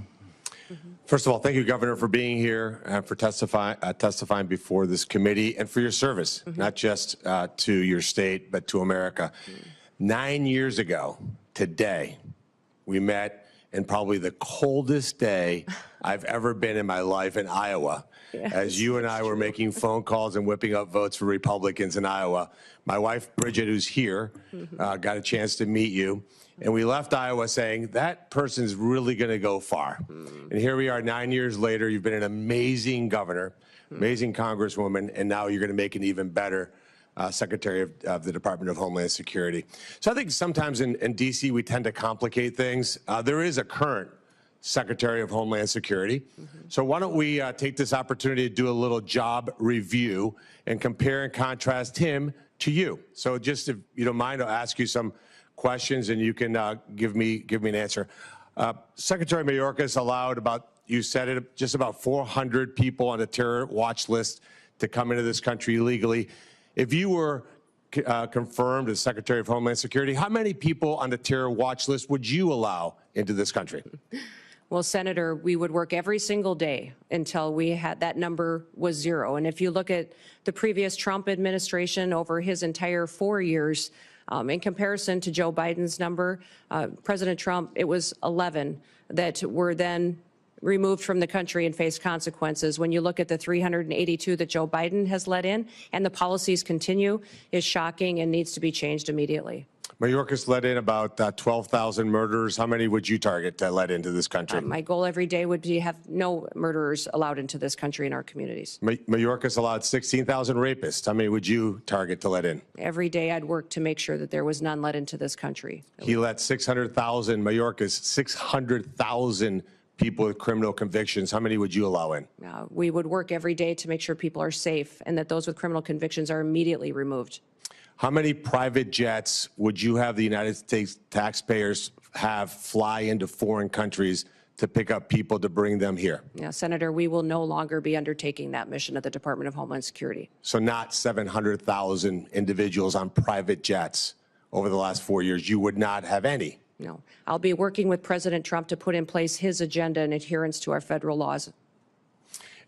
First of all, thank you, Governor, for being here and for testifying before this committee, and for your service, not just to your state, but to America. 9 years ago today, we met in probably the coldest day I've ever been in my life in Iowa. Yes, as you and I were making phone calls and whipping up votes for Republicans in Iowa. My wife, Bridget, who's here, got a chance to meet you. And we left Iowa saying, that person's really going to go far. And here we are 9 years later. You've been an amazing governor, amazing congresswoman, and now you're going to make an even better Secretary of the Department of Homeland Security. So I think sometimes in D.C. we tend to complicate things. There is a current Secretary of Homeland Security. So why don't we take this opportunity to do a little job review and compare and contrast him to you. So just if you don't mind, I'll ask you some questions and you can give me an answer. Secretary Mayorkas allowed you said it, just about 400 people on a terror watch list to come into this country illegally. If you were confirmed as Secretary of Homeland Security, how many people on the terror watch list would you allow into this country? Well, Senator, we would work every single day until we had that number was zero. And if you look at the previous Trump administration over his entire 4 years, in comparison to Joe Biden's number, President Trump, it was 11 that were then removed from the country and face consequences. When you look at the 382 that Joe Biden has let in, and the policies continue, is shocking and needs to be changed immediately. Mayorkas let in about 12,000 murderers. How many would you target to let into this country? My goal every day would be have no murderers allowed into this country in our communities. Mayorkas allowed 16,000 rapists. How many would you target to let in? Every day I'd work to make sure that there was none let into this country. He let 600,000, Mayorkas, 600,000 people with criminal convictions. How many would you allow in? We would work every day to make sure people are safe and that those with criminal convictions are immediately removed. How many private jets would you have the United States taxpayers have fly into foreign countries to pick up people to bring them here? Yeah, Senator, we will no longer be undertaking that mission at the Department of Homeland Security. So not 700,000 individuals on private jets over the last 4 years. You would not have any. No. I'll be working with President Trump to put in place his agenda in adherence to our federal laws.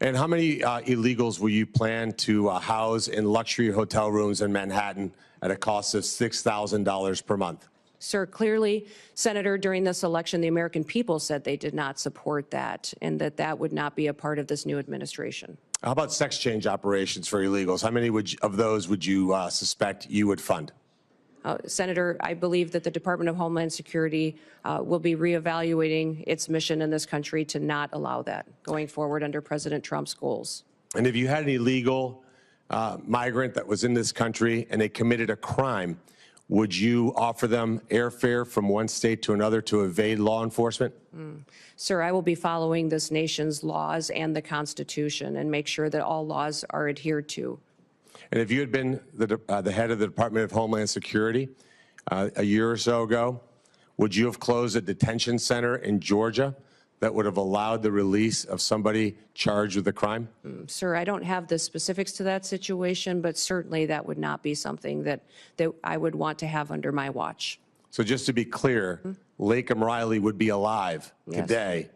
And how many illegals will you plan to house in luxury hotel rooms in Manhattan at a cost of $6,000 per month? Sir, clearly, Senator, during this election, the American people said they did not support that and that that would not be a part of this new administration. How about sex change operations for illegals? How many of those would you suspect you would fund? Senator, I believe that the Department of Homeland Security will be reevaluating its mission in this country to not allow that going forward under President Trump's goals. And if you had an illegal migrant that was in this country and they committed a crime, would you offer them airfare from one state to another to evade law enforcement? Sir, I will be following this nation's laws and the Constitution and make sure that all laws are adhered to. And if you had been the head of the Department of Homeland Security a year or so ago, would you have closed a detention center in Georgia that would have allowed the release of somebody charged with a crime? Sir, I don't have the specifics to that situation, but certainly that would not be something that I would want to have under my watch. So just to be clear, Lakem Riley would be alive today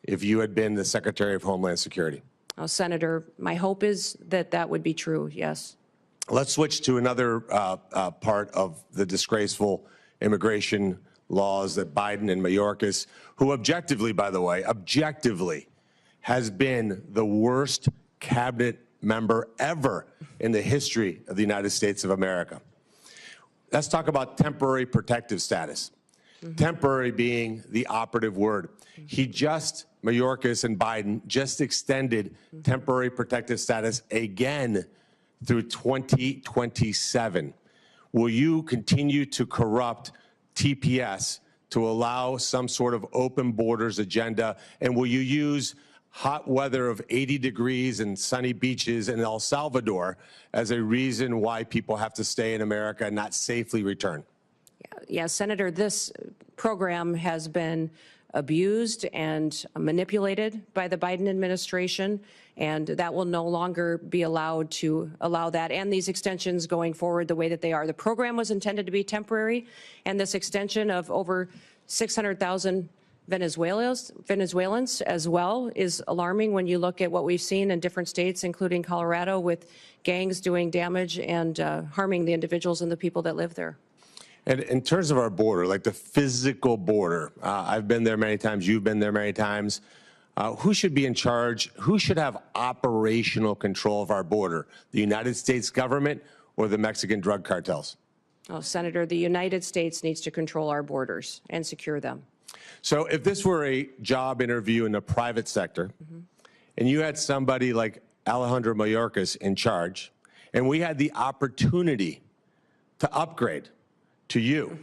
if you had been the Secretary of Homeland Security. Senator, my hope is that that would be true, yes. Let's switch to another part of the disgraceful immigration laws that Biden and Mayorkas, who objectively, by the way, objectively has been the worst cabinet member ever in the history of the United States of America. Let's talk about temporary protective status. Temporary being the operative word. Mayorkas and Biden just extended temporary protective status again through 2027. Will you continue to corrupt TPS to allow some sort of open borders agenda? And will you use hot weather of 80 degrees and sunny beaches in El Salvador as a reason why people have to stay in America and not safely return? Yeah, Senator, this program has been abused and manipulated by the Biden administration, and that will no longer be allowed to allow that and these extensions going forward the way that they are. The program was intended to be temporary, and this extension of over 600,000 Venezuelans as well is alarming when you look at what we've seen in different states, including Colorado, with gangs doing damage and harming the individuals and the people that live there. And in terms of our border, like the physical border, I've been there many times, you've been there many times. Who should be in charge? Who should have operational control of our border? The United States government or the Mexican drug cartels? Oh, Senator, the United States needs to control our borders and secure them. So if this were a job interview in the private sector, and you had somebody like Alejandro Mayorkas in charge, and we had the opportunity to upgrade to you,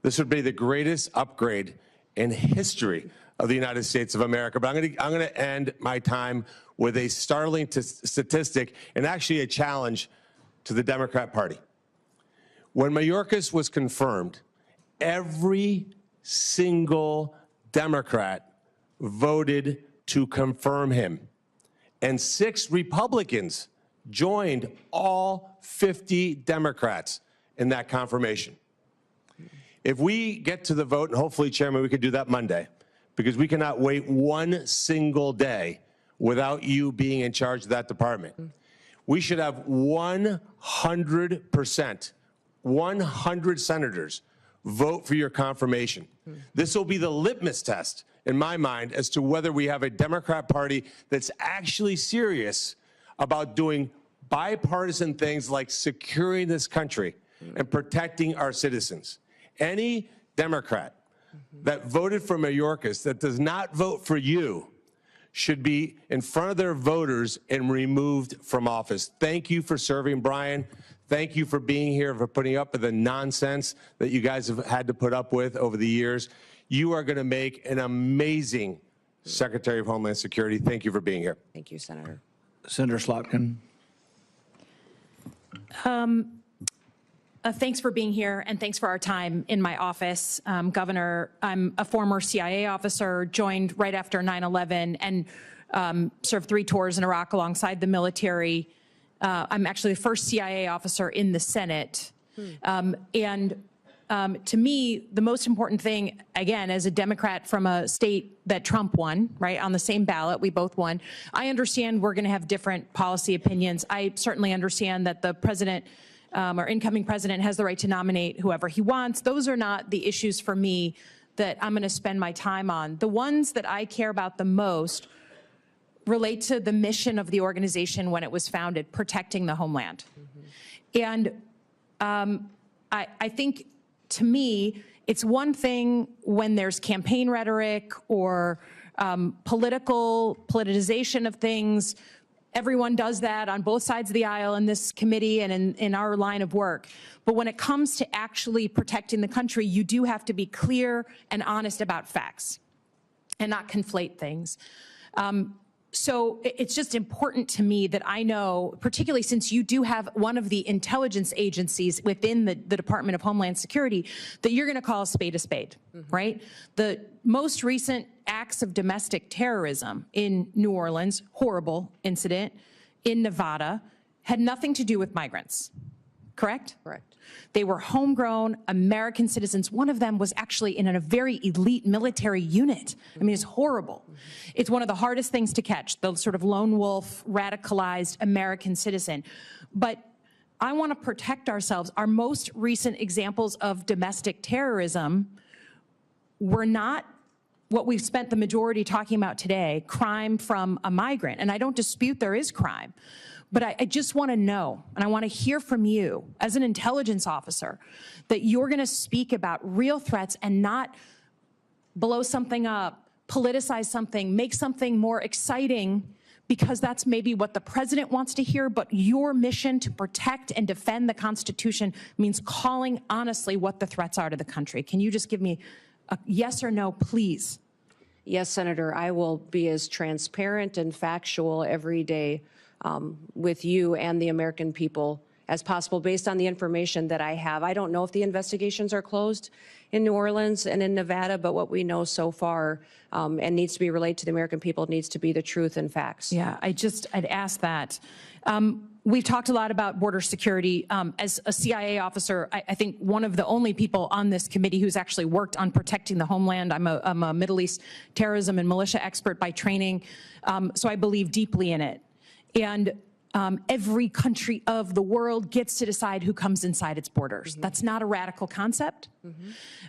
this would be the greatest upgrade in history of the United States of America. But I'm going to end my time with a startling statistic and actually a challenge to the Democrat Party. When Mayorkas was confirmed, every single Democrat voted to confirm him, and 6 Republicans joined all 50 Democrats in that confirmation. If we get to the vote, and hopefully, Chairman, we could do that Monday, because we cannot wait one single day without you being in charge of that department. We should have 100%, 100 senators vote for your confirmation. This will be the litmus test, in my mind, as to whether we have a Democrat Party that's actually serious about doing bipartisan things like securing this country and protecting our citizens. Any Democrat that voted for Mayorkas that does not vote for you should be in front of their voters and removed from office. Thank you for serving, Brian. Thank you for being here, for putting up with the nonsense that you guys have had to put up with over the years. You are going to make an amazing Secretary of Homeland Security. Thank you for being here. Thank you, Senator. Senator Slotkin. Thanks for being here, and thanks for our time in my office. Governor, I'm a former CIA officer, joined right after 9/11, and served 3 tours in Iraq alongside the military. I'm actually the first CIA officer in the Senate. To me, the most important thing, again, as a Democrat from a state that Trump won, right, on the same ballot, we both won. I understand we're going to have different policy opinions. I certainly understand that the president our incoming president has the right to nominate whoever he wants. Those are not the issues for me that I'm going to spend my time on. The ones that I care about the most relate to the mission of the organization when it was founded, protecting the homeland. And I think, to me, it's one thing when there's campaign rhetoric or politicization of things. Everyone does that on both sides of the aisle in this committee and in our line of work. But when it comes to actually protecting the country, you do have to be clear and honest about facts and not conflate things. So it's just important to me that I know, particularly since you do have one of the intelligence agencies within the Department of Homeland Security, that you're going to call a spade, right? The most recent acts of domestic terrorism in New Orleans, horrible incident, in Nevada, had nothing to do with migrants, correct? Correct. They were homegrown American citizens. One of them was actually in a very elite military unit. I mean, it's horrible. It's one of the hardest things to catch, the sort of lone wolf, radicalized American citizen. But I want to protect ourselves. Our most recent examples of domestic terrorism were not what we've spent the majority talking about today, crime from a migrant. And I don't dispute there is crime. But I just want to know, and I want to hear from you as an intelligence officer, that you're going to speak about real threats and not blow something up, politicize something, make something more exciting, because that's maybe what the president wants to hear. But your mission to protect and defend the Constitution means calling honestly what the threats are to the country. Can you just give me a yes or no, please? Yes, Senator, I will be as transparent and factual every day with you and the American people as possible based on the information that I have. I don't know if the investigations are closed in New Orleans and in Nevada, but what we know so far and needs to be relayed to the American people needs to be the truth and facts. Yeah, I'd ask that. We've talked a lot about border security. As a CIA officer, I think one of the only people on this committee who's actually worked on protecting the homeland. I'm a Middle East terrorism and militia expert by training, so I believe deeply in it. And every country of the world gets to decide who comes inside its borders. That's not a radical concept.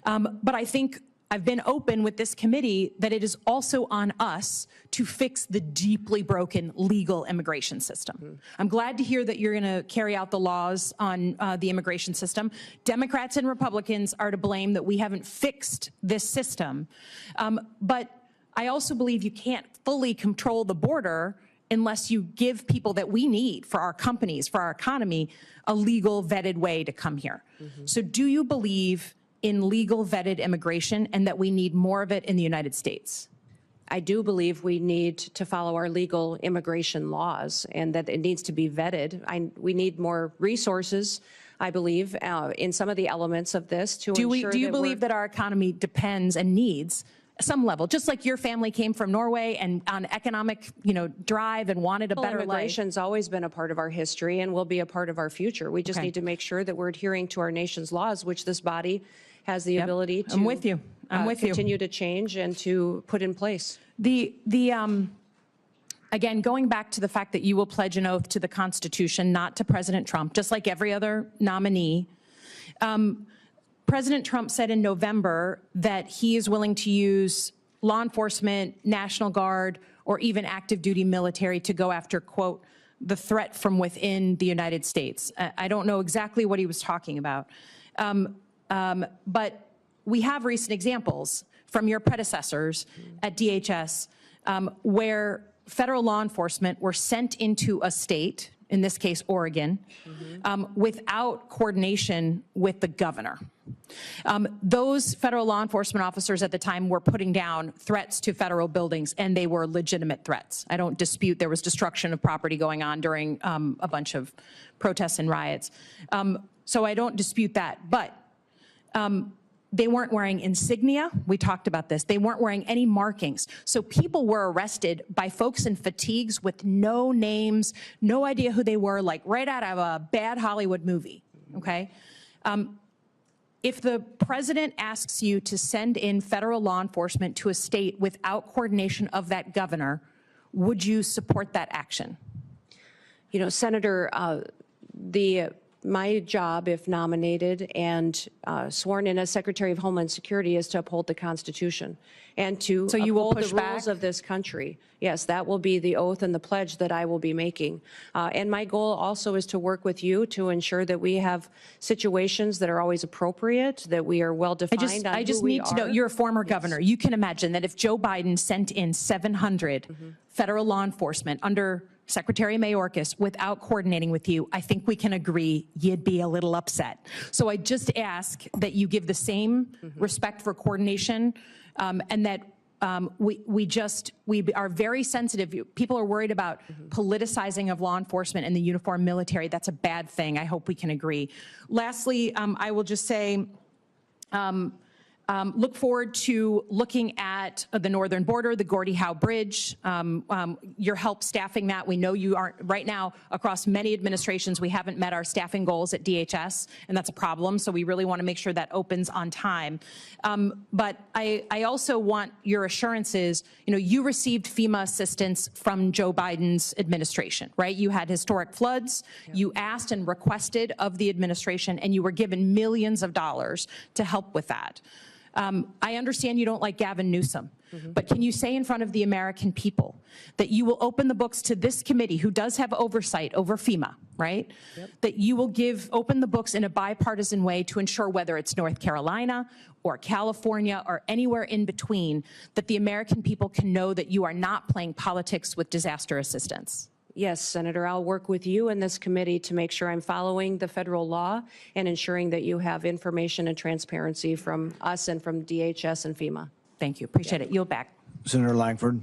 But I think I've been open with this committee that it is also on us to fix the deeply broken legal immigration system. I'm glad to hear that you're going to carry out the laws on the immigration system. Democrats and Republicans are to blame that we haven't fixed this system. But I also believe you can't fully control the border unless you give people that we need for our companies, for our economy, a legal vetted way to come here. So do you believe in legal vetted immigration and that we need more of it in the United States? I do believe we need to follow our legal immigration laws and that it needs to be vetted. We need more resources, I believe, in some of the elements of this to ensure Do you believe that our economy depends and needs some level, just like your family came from Norway and on economic, drive and wanted a better life? Immigration's always been a part of our history and will be a part of our future. We just need to make sure that we're adhering to our nation's laws, which this body has the ability to. I'm with you. Continue to change and to put in place. Again, going back to the fact that you will pledge an oath to the Constitution, not to President Trump, just like every other nominee. President Trump said in November that he is willing to use law enforcement, National Guard, or even active duty military to go after, quote, the threat from within the United States. I don't know exactly what he was talking about. But we have recent examples from your predecessors at DHS where federal law enforcement were sent into a state, in this case, Oregon, without coordination with the governor. Those federal law enforcement officers at the time were putting down threats to federal buildings, and they were legitimate threats. I don't dispute there was destruction of property going on during a bunch of protests and riots. So I don't dispute that, but they weren't wearing insignia. We talked about this. They weren't wearing any markings. So people were arrested by folks in fatigues with no names, no idea who they were, like right out of a bad Hollywood movie, okay? If the president asks you to send in federal law enforcement to a state without coordination of that governor, would you support that action? Senator, the My job, if nominated and sworn in as Secretary of Homeland Security, is to uphold the Constitution and to So you will uphold push the rules back? of this country. Yes, that will be the oath and the pledge that I will be making. And my goal also is to work with you to ensure that we have situations that are always appropriate, that we are well defined on I just who we need to know, are. you're a former governor. You can imagine that if Joe Biden sent in 700 federal law enforcement under Secretary Mayorkas without coordinating with you, I think we can agree you'd be a little upset. So I just ask that you give the same respect for coordination, and that we are very sensitive. People are worried about politicizing of law enforcement and the uniformed military. That's a bad thing. I hope we can agree. Lastly, I will just say, look forward to looking at the northern border, the Gordie Howe Bridge, your help staffing that. We know you aren't, right now, across many administrations, we haven't met our staffing goals at DHS, and that's a problem, so we really want to make sure that opens on time. But I also want your assurances, you received FEMA assistance from Joe Biden's administration, right? You had historic floods, you asked and requested of the administration, and you were given millions of dollars to help with that. I understand you don't like Gavin Newsom, but can you say in front of the American people that you will open the books to this committee, who does have oversight over FEMA, right? That you will open the books in a bipartisan way to ensure, whether it's North Carolina or California or anywhere in between, that the American people can know that you are not playing politics with disaster assistance? Yes, Senator, I'll work with you and this committee to make sure I'm following the federal law and ensuring that you have information and transparency from us and from DHS and FEMA. Thank you. Appreciate it. Yield back. Senator Langford.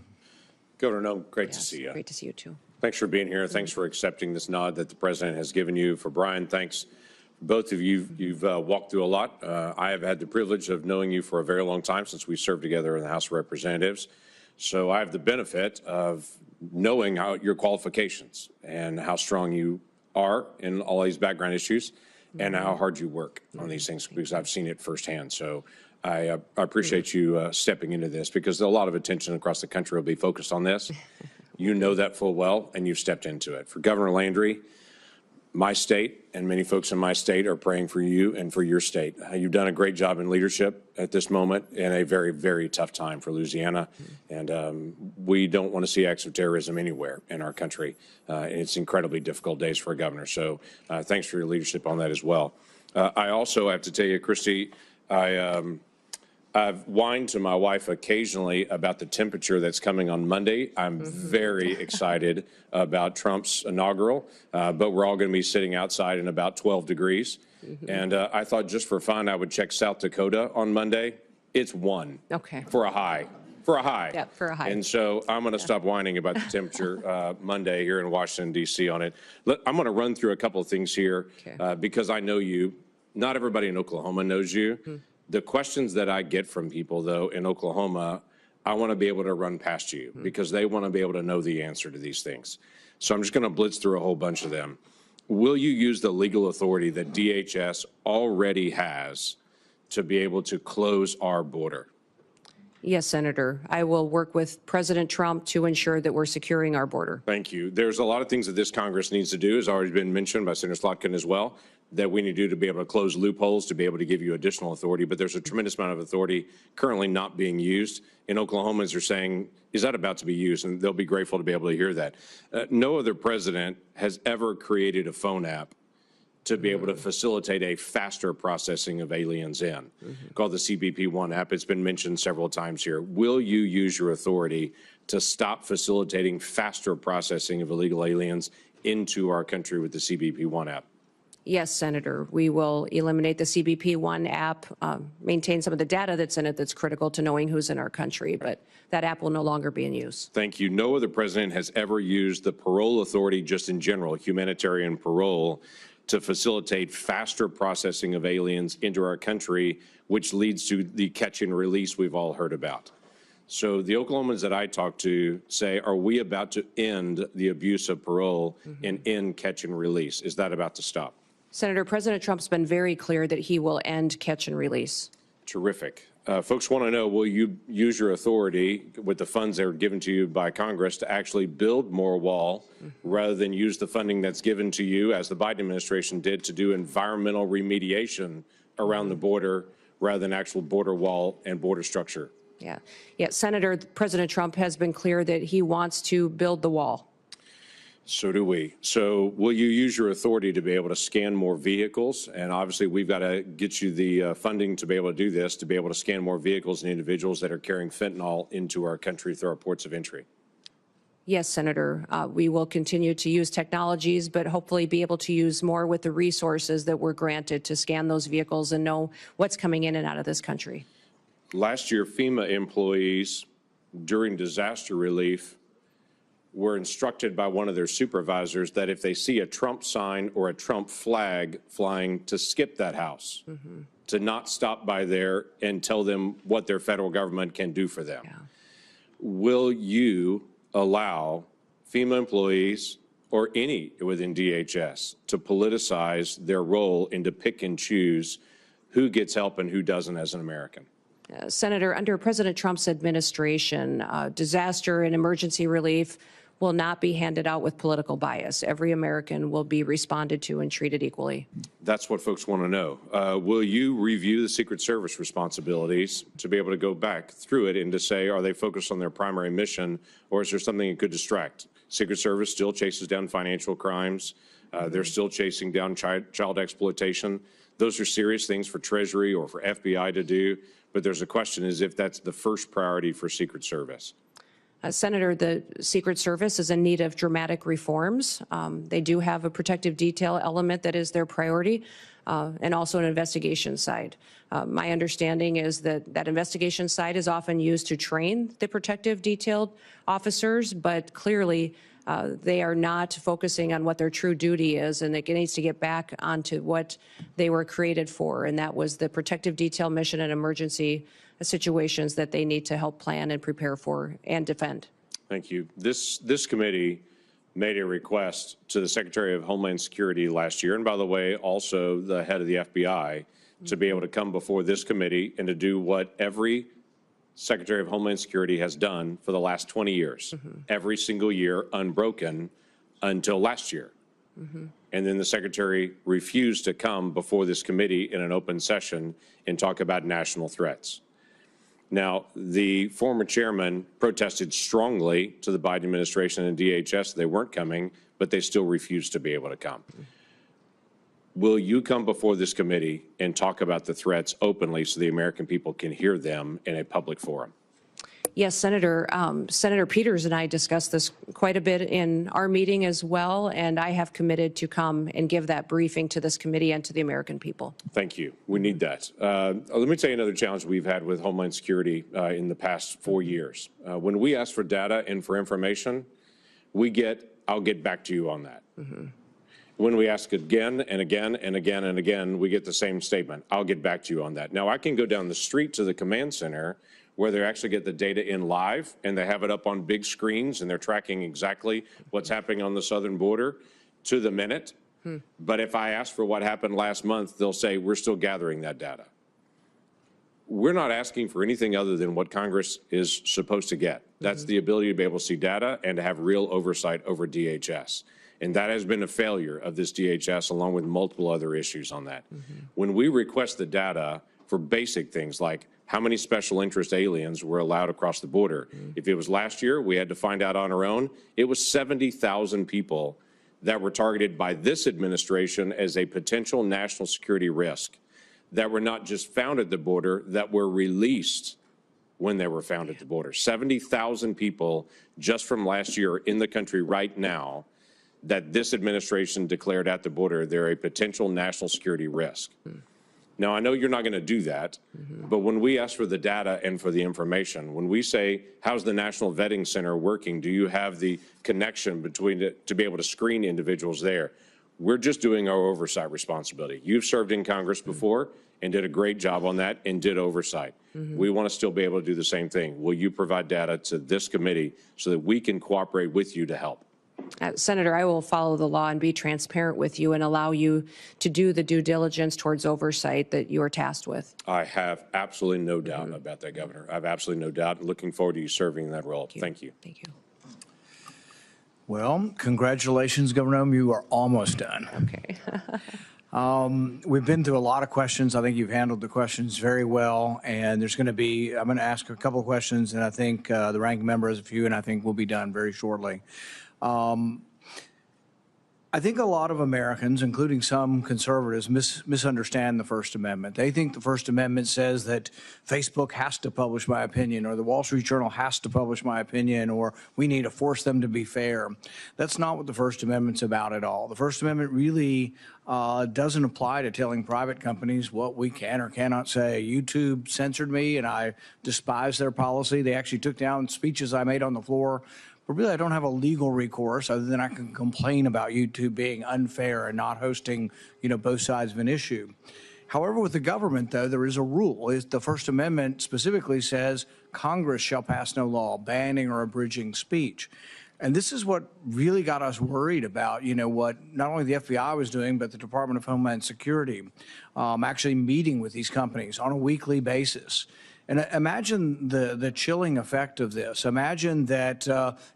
Governor Noem, great to see you. Great to see you, too. Thanks for being here. Thanks for accepting this nod that the president has given you. For Brian, thanks. Both of you, you've walked through a lot. I have had the privilege of knowing you for a very long time, since we served together in the House of Representatives. So I have the benefit of knowing your qualifications and how strong you are in all these background issues and how hard you work on these things, because I've seen it firsthand. So I appreciate you stepping into this, because a lot of attention across the country will be focused on this. You know that full well, and you've stepped into it. For Governor Landry, my state and many folks in my state are praying for you and for your state. You've done a great job in leadership at this moment in a very, very tough time for Louisiana. And we don't want to see acts of terrorism anywhere in our country. And it's incredibly difficult days for a governor. So thanks for your leadership on that as well. I also have to tell you, Kristi, I've whined to my wife occasionally about the temperature that's coming on Monday. I'm very excited about Trump's inaugural, but we're all going to be sitting outside in about 12 degrees. And I thought, just for fun, I would check South Dakota on Monday. It's 1 for a high. For a high. Yeah, for a high. And so I'm going to stop whining about the temperature Monday here in Washington, D.C. on it. I'm going to run through a couple of things here because I know you. Not everybody in Oklahoma knows you. The questions that I get from people, though, in Oklahoma, I want to be able to run past you because they want to be able to know the answer to these things. So I'm just going to blitz through a whole bunch of them. Will you use the legal authority that DHS already has to be able to close our border? Yes, Senator. I will work with President Trump to ensure that we're securing our border. Thank you. There's a lot of things that this Congress needs to do, has already been mentioned by Senator Slotkin as well, that we need to do to be able to close loopholes, to be able to give you additional authority. But there's a tremendous amount of authority currently not being used. And Oklahomans are saying, is that about to be used? And they'll be grateful to be able to hear that. No other president has ever created a phone app to be able to facilitate a faster processing of aliens in, called the CBP-1 app. It's been mentioned several times here. Will you use your authority to stop facilitating faster processing of illegal aliens into our country with the CBP-1 app? Yes, Senator. We will eliminate the CBP-1 app, maintain some of the data that's in it that's critical to knowing who's in our country, but that app will no longer be in use. Thank you. No other president has ever used the parole authority, just in general, humanitarian parole, to facilitate faster processing of aliens into our country, which leads to the catch and release we've all heard about. So the Oklahomans that I talk to say, are we about to end the abuse of parole and end catch and release? Is that about to stop? Senator, President Trump's been very clear that he will end catch and release. Terrific. Folks want to know, will you use your authority with the funds that are given to you by Congress to actually build more wall rather than use the funding that's given to you, as the Biden administration did, to do environmental remediation around the border rather than actual border wall and border structure? Yeah. Senator, President Trump has been clear that he wants to build the wall. So do we. So will you use your authority to be able to scan more vehicles? And obviously, we've got to get you the funding to be able to do this, to be able to scan more vehicles and individuals that are carrying fentanyl into our country through our ports of entry. Yes, Senator, we will continue to use technologies, but hopefully be able to use more with the resources that we're granted to scan those vehicles and know what's coming in and out of this country. Last year, FEMA employees during disaster relief were instructed by one of their supervisors that if they see a Trump sign or a Trump flag flying, to skip that house, to not stop by there and tell them what their federal government can do for them. Will you allow FEMA employees or any within DHS to politicize their role and to pick and choose who gets help and who doesn't as an American? Senator, under President Trump's administration, disaster and emergency relief will not be handed out with political bias. Every American will be responded to and treated equally. That's what folks want to know. Will you review the Secret Service responsibilities to be able to go back through it and to say, are they focused on their primary mission, or is there something that could distract? Secret Service still chases down financial crimes. They're still chasing down child exploitation. Those are serious things for Treasury or for FBI to do. But there's a question is if that's the first priority for Secret Service. Senator, the Secret Service is in need of dramatic reforms. They do have a protective detail element that is their priority, and also an investigation side. My understanding is that that investigation side is often used to train the protective detailed officers, but clearly they are not focusing on what their true duty is, and it needs to get back onto what they were created for, and that was the protective detail mission and emergency situations that they need to help plan and prepare for and defend. Thank you. This committee made a request to the Secretary of Homeland Security last year, and by the way, also the head of the FBI, to be able to come before this committee and to do what every Secretary of Homeland Security has done for the last 20 years, every single year, unbroken, until last year. And then the Secretary refused to come before this committee in an open session and talk about national threats. Now, the former chairman protested strongly to the Biden administration and DHS. They weren't coming, but they still refused to be able to come. Will you come before this committee and talk about the threats openly so the American people can hear them in a public forum? Yes, Senator. Senator Peters and I discussed this quite a bit in our meeting as well, and I have committed to come and give that briefing to this committee and to the American people. Thank you. We need that. Let me tell you another challenge we've had with Homeland Security in the past 4 years. When we ask for data and for information, we get, I'll get back to you on that. When we ask again and again and again and again, we get the same statement, I'll get back to you on that. Now, I can go down the street to the command center where they actually get the data in live and they have it up on big screens and they're tracking exactly what's happening on the southern border to the minute. But if I ask for what happened last month, they'll say, we're still gathering that data. We're not asking for anything other than what Congress is supposed to get. That's the ability to be able to see data and to have real oversight over DHS. And that has been a failure of this DHS, along with multiple other issues on that. When we request the data for basic things like how many special interest aliens were allowed across the border. If it was last year, we had to find out on our own. It was 70,000 people that were targeted by this administration as a potential national security risk that were not just found at the border, that were released when they were found at the border. 70,000 people just from last year in the country right now that this administration declared at the border they're a potential national security risk. Now, I know you're not going to do that, but when we ask for the data and for the information, when we say, how's the National Vetting Center working? Do you have the connection between it to be able to screen individuals there? We're just doing our oversight responsibility. You've served in Congress before and did a great job on that and did oversight. We want to still be able to do the same thing. Will you provide data to this committee so that we can cooperate with you to help? Senator, I will follow the law and be transparent with you and allow you to do the due diligence towards oversight that you are tasked with. I have absolutely no doubt about that, Governor. I have absolutely no doubt. Looking forward to you serving in that role. Thank you. Thank you. Well, congratulations, Governor Noem. You are almost done. Okay. We've been through a lot of questions. I think you've handled the questions very well. And I'm going to ask a couple of questions, and I think the ranking member has a few, and I think we'll be done very shortly. I think a lot of Americans, including some conservatives, misunderstand the First Amendment. They think the First Amendment says that Facebook has to publish my opinion, or the Wall Street Journal has to publish my opinion, or we need to force them to be fair. That's not what the First Amendment's about at all. The First Amendment really doesn't apply to telling private companies what we can or cannot say. YouTube censored me, and I despise their policy. They actually took down speeches I made on the floor. But really, I don't have a legal recourse other than I can complain about YouTube being unfair and not hosting, both sides of an issue. However, with the government, though, there is a rule. The First Amendment specifically says Congress shall pass no law banning or abridging speech. And this is what really got us worried about, what not only the FBI was doing, but the Department of Homeland Security, actually meeting with these companies on a weekly basis. And imagine the chilling effect of this. Imagine that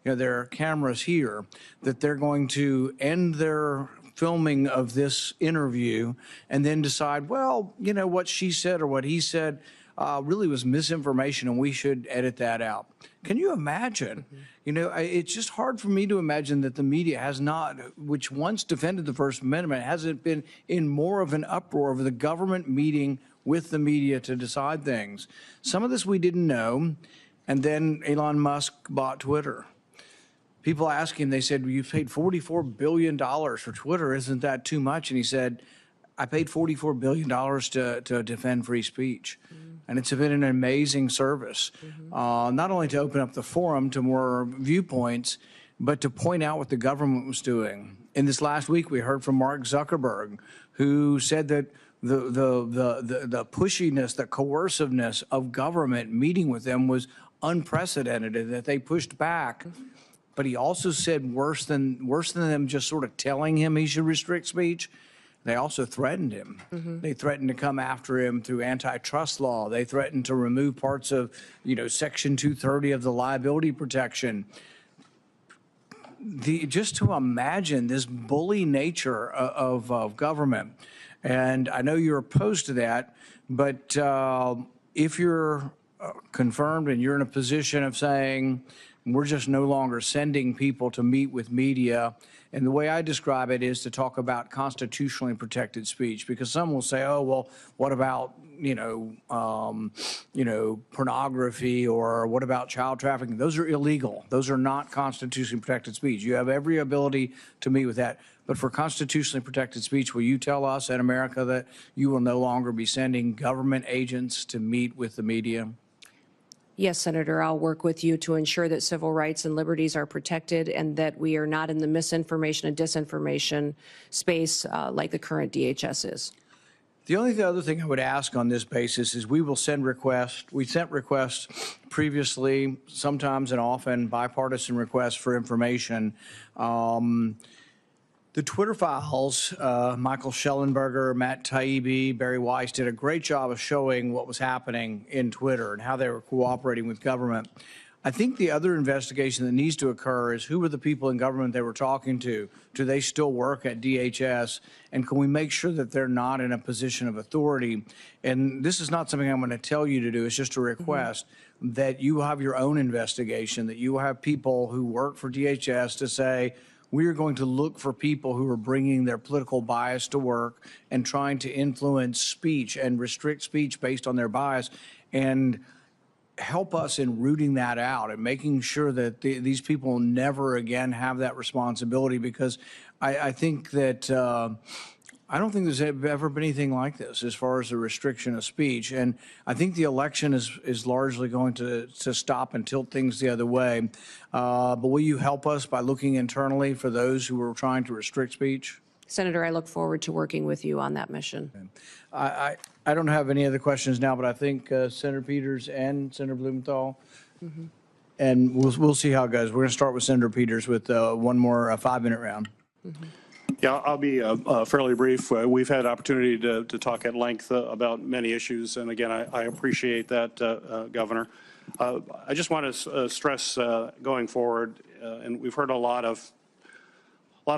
there are cameras here, that they're going to end their filming of this interview and then decide, well, what she said or what he said really was misinformation and we should edit that out. Can you imagine? It's just hard for me to imagine that the media has not, which once defended the First Amendment, hasn't been in more of an uproar over the government meeting with the media to decide things. Some of this we didn't know, and then Elon Musk bought Twitter. People asked him, they said, well, you paid $44 billion for Twitter, isn't that too much? And he said, I paid $44 billion to defend free speech. And it's been an amazing service, not only to open up the forum to more viewpoints, but to point out what the government was doing. In this last week, we heard from Mark Zuckerberg, who said that the pushiness, the coerciveness of government meeting with them was unprecedented, and that they pushed back. But he also said worse than them just sort of telling him he should restrict speech, they also threatened him. They threatened to come after him through antitrust law. They threatened to remove parts of, Section 230 of the liability protection. Just to imagine this bully nature of government. And I know you're opposed to that, but if you're confirmed and you're in a position of saying, we're just no longer sending people to meet with media, and the way I describe it is to talk about constitutionally protected speech, because some will say, oh, well, what about, pornography, or what about child trafficking? Those are illegal. Those are not constitutionally protected speech. You have every ability to meet with that. But for constitutionally protected speech, will you tell us in America that you will no longer be sending government agents to meet with the media? Yes, Senator, I'll work with you to ensure that civil rights and liberties are protected and that we are not in the misinformation and disinformation space like the current DHS is. The only other thing I would ask on this basis is we will send requests. We sent requests previously, sometimes and often bipartisan requests for information. The Twitter files, Michael Schellenberger, Matt Taibbi, Barry Weiss did a great job of showing what was happening in Twitter and how they were cooperating with government. I think the other investigation that needs to occur is who were the people in government they were talking to? Do they still work at DHS? And can we make sure that they're not in a position of authority? And this is not something I'm going to tell you to do. It's just a request that you have your own investigation, that you have people who work for DHS to say, we are going to look for people who are bringing their political bias to work and trying to influence speech and restrict speech based on their bias, and help us in rooting that out and making sure that these people never again have that responsibility, because I think that I don't think there's ever been anything like this as far as the restriction of speech. And I think the election is largely going to stop and tilt things the other way. But will you help us by looking internally for those who are trying to restrict speech? Senator, I look forward to working with you on that mission. I don't have any other questions now, but I think Senator Peters and Senator Blumenthal. And we'll see how it goes. We're going to start with Senator Peters with one more 5-minute round. Yeah, I'll be fairly brief. We've had opportunity to talk at length about many issues, and again, I appreciate that, Governor. I just want to stress going forward, and we've heard a lot of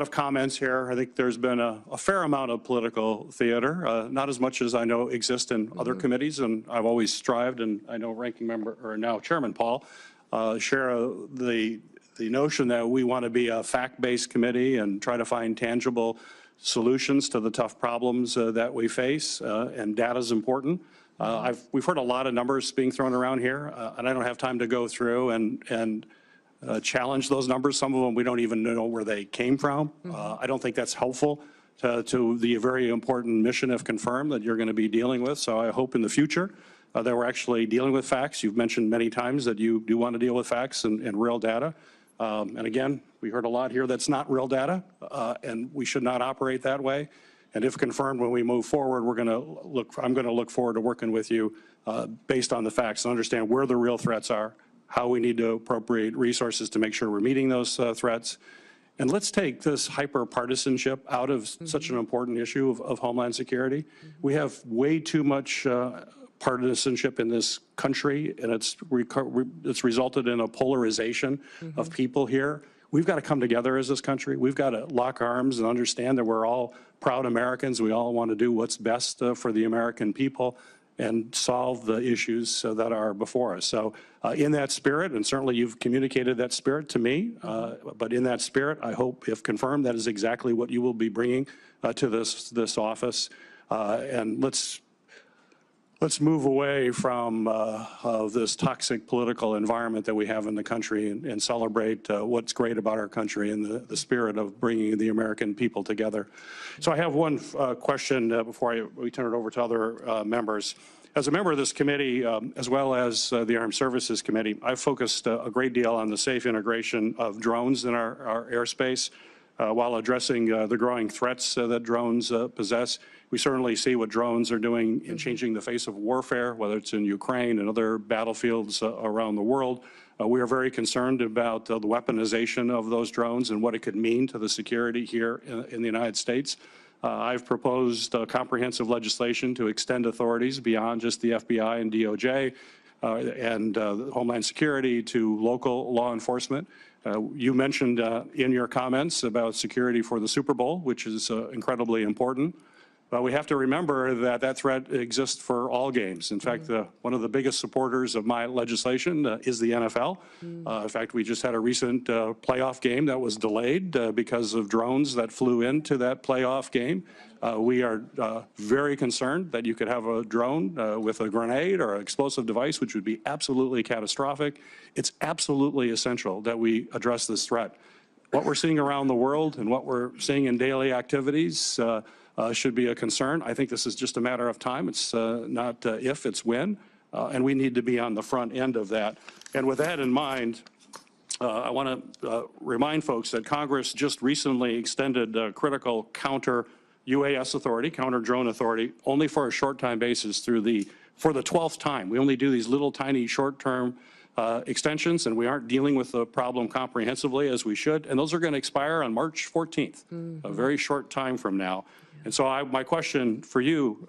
comments here. I think there's been a fair amount of political theater, not as much as I know exists in other committees, and I've always strived, and I know Ranking Member, or now Chairman Paul, share the notion that we want to be a fact-based committee and try to find tangible solutions to the tough problems that we face, and data is important. We've heard a lot of numbers being thrown around here, and I don't have time to go through and challenge those numbers. Some of them we don't even know where they came from. I don't think that's helpful to the very important mission, if confirmed, that you're going to be dealing with. So I hope in the future that we're actually dealing with facts. You've mentioned many times that you do want to deal with facts and real data. And again, we heard a lot here that's not real data, and we should not operate that way. And if confirmed, when we move forward, I'm going to look forward to working with you based on the facts and understand where the real threats are, how we need to appropriate resources to make sure we're meeting those threats. And let's take this hyper-partisanship out of such an important issue of Homeland Security. We have way too much partisanship in this country, and it's resulted in a polarization of people here. We've got to come together as this country. We've got to lock arms and understand that we're all proud Americans. We all want to do what's best for the American people and solve the issues that are before us. So in that spirit, and certainly you've communicated that spirit to me, but in that spirit, I hope, if confirmed, that is exactly what you will be bringing to this office. And let's move away from of this toxic political environment that we have in the country and celebrate what's great about our country and the spirit of bringing the American people together. So I have one question before we turn it over to other members. As a member of this committee, as well as the Armed Services Committee, I've focused a great deal on the safe integration of drones in our airspace while addressing the growing threats that drones possess. We certainly see what drones are doing in changing the face of warfare, whether it's in Ukraine and other battlefields around the world. We are very concerned about the weaponization of those drones and what it could mean to the security here in the United States. I've proposed comprehensive legislation to extend authorities beyond just the FBI and DOJ and Homeland Security to local law enforcement. You mentioned in your comments about security for the Super Bowl, which is incredibly important. But we have to remember that that threat exists for all games. In fact, one of the biggest supporters of my legislation is the NFL. In fact, we just had a recent playoff game that was delayed because of drones that flew into that playoff game. We are very concerned that you could have a drone with a grenade or an explosive device, which would be absolutely catastrophic. It's absolutely essential that we address this threat. What we're seeing around the world and what we're seeing in daily activities should be a concern. I think this is just a matter of time. It's not if, it's when, and we need to be on the front end of that. And with that in mind, I want to remind folks that Congress just recently extended critical counter-UAS authority, counter-drone authority, only for a short-time basis for the 12th time. We only do these little tiny short-term extensions, and we aren't dealing with the problem comprehensively as we should. And those are going to expire on March 14th, a very short time from now. And so my question for you,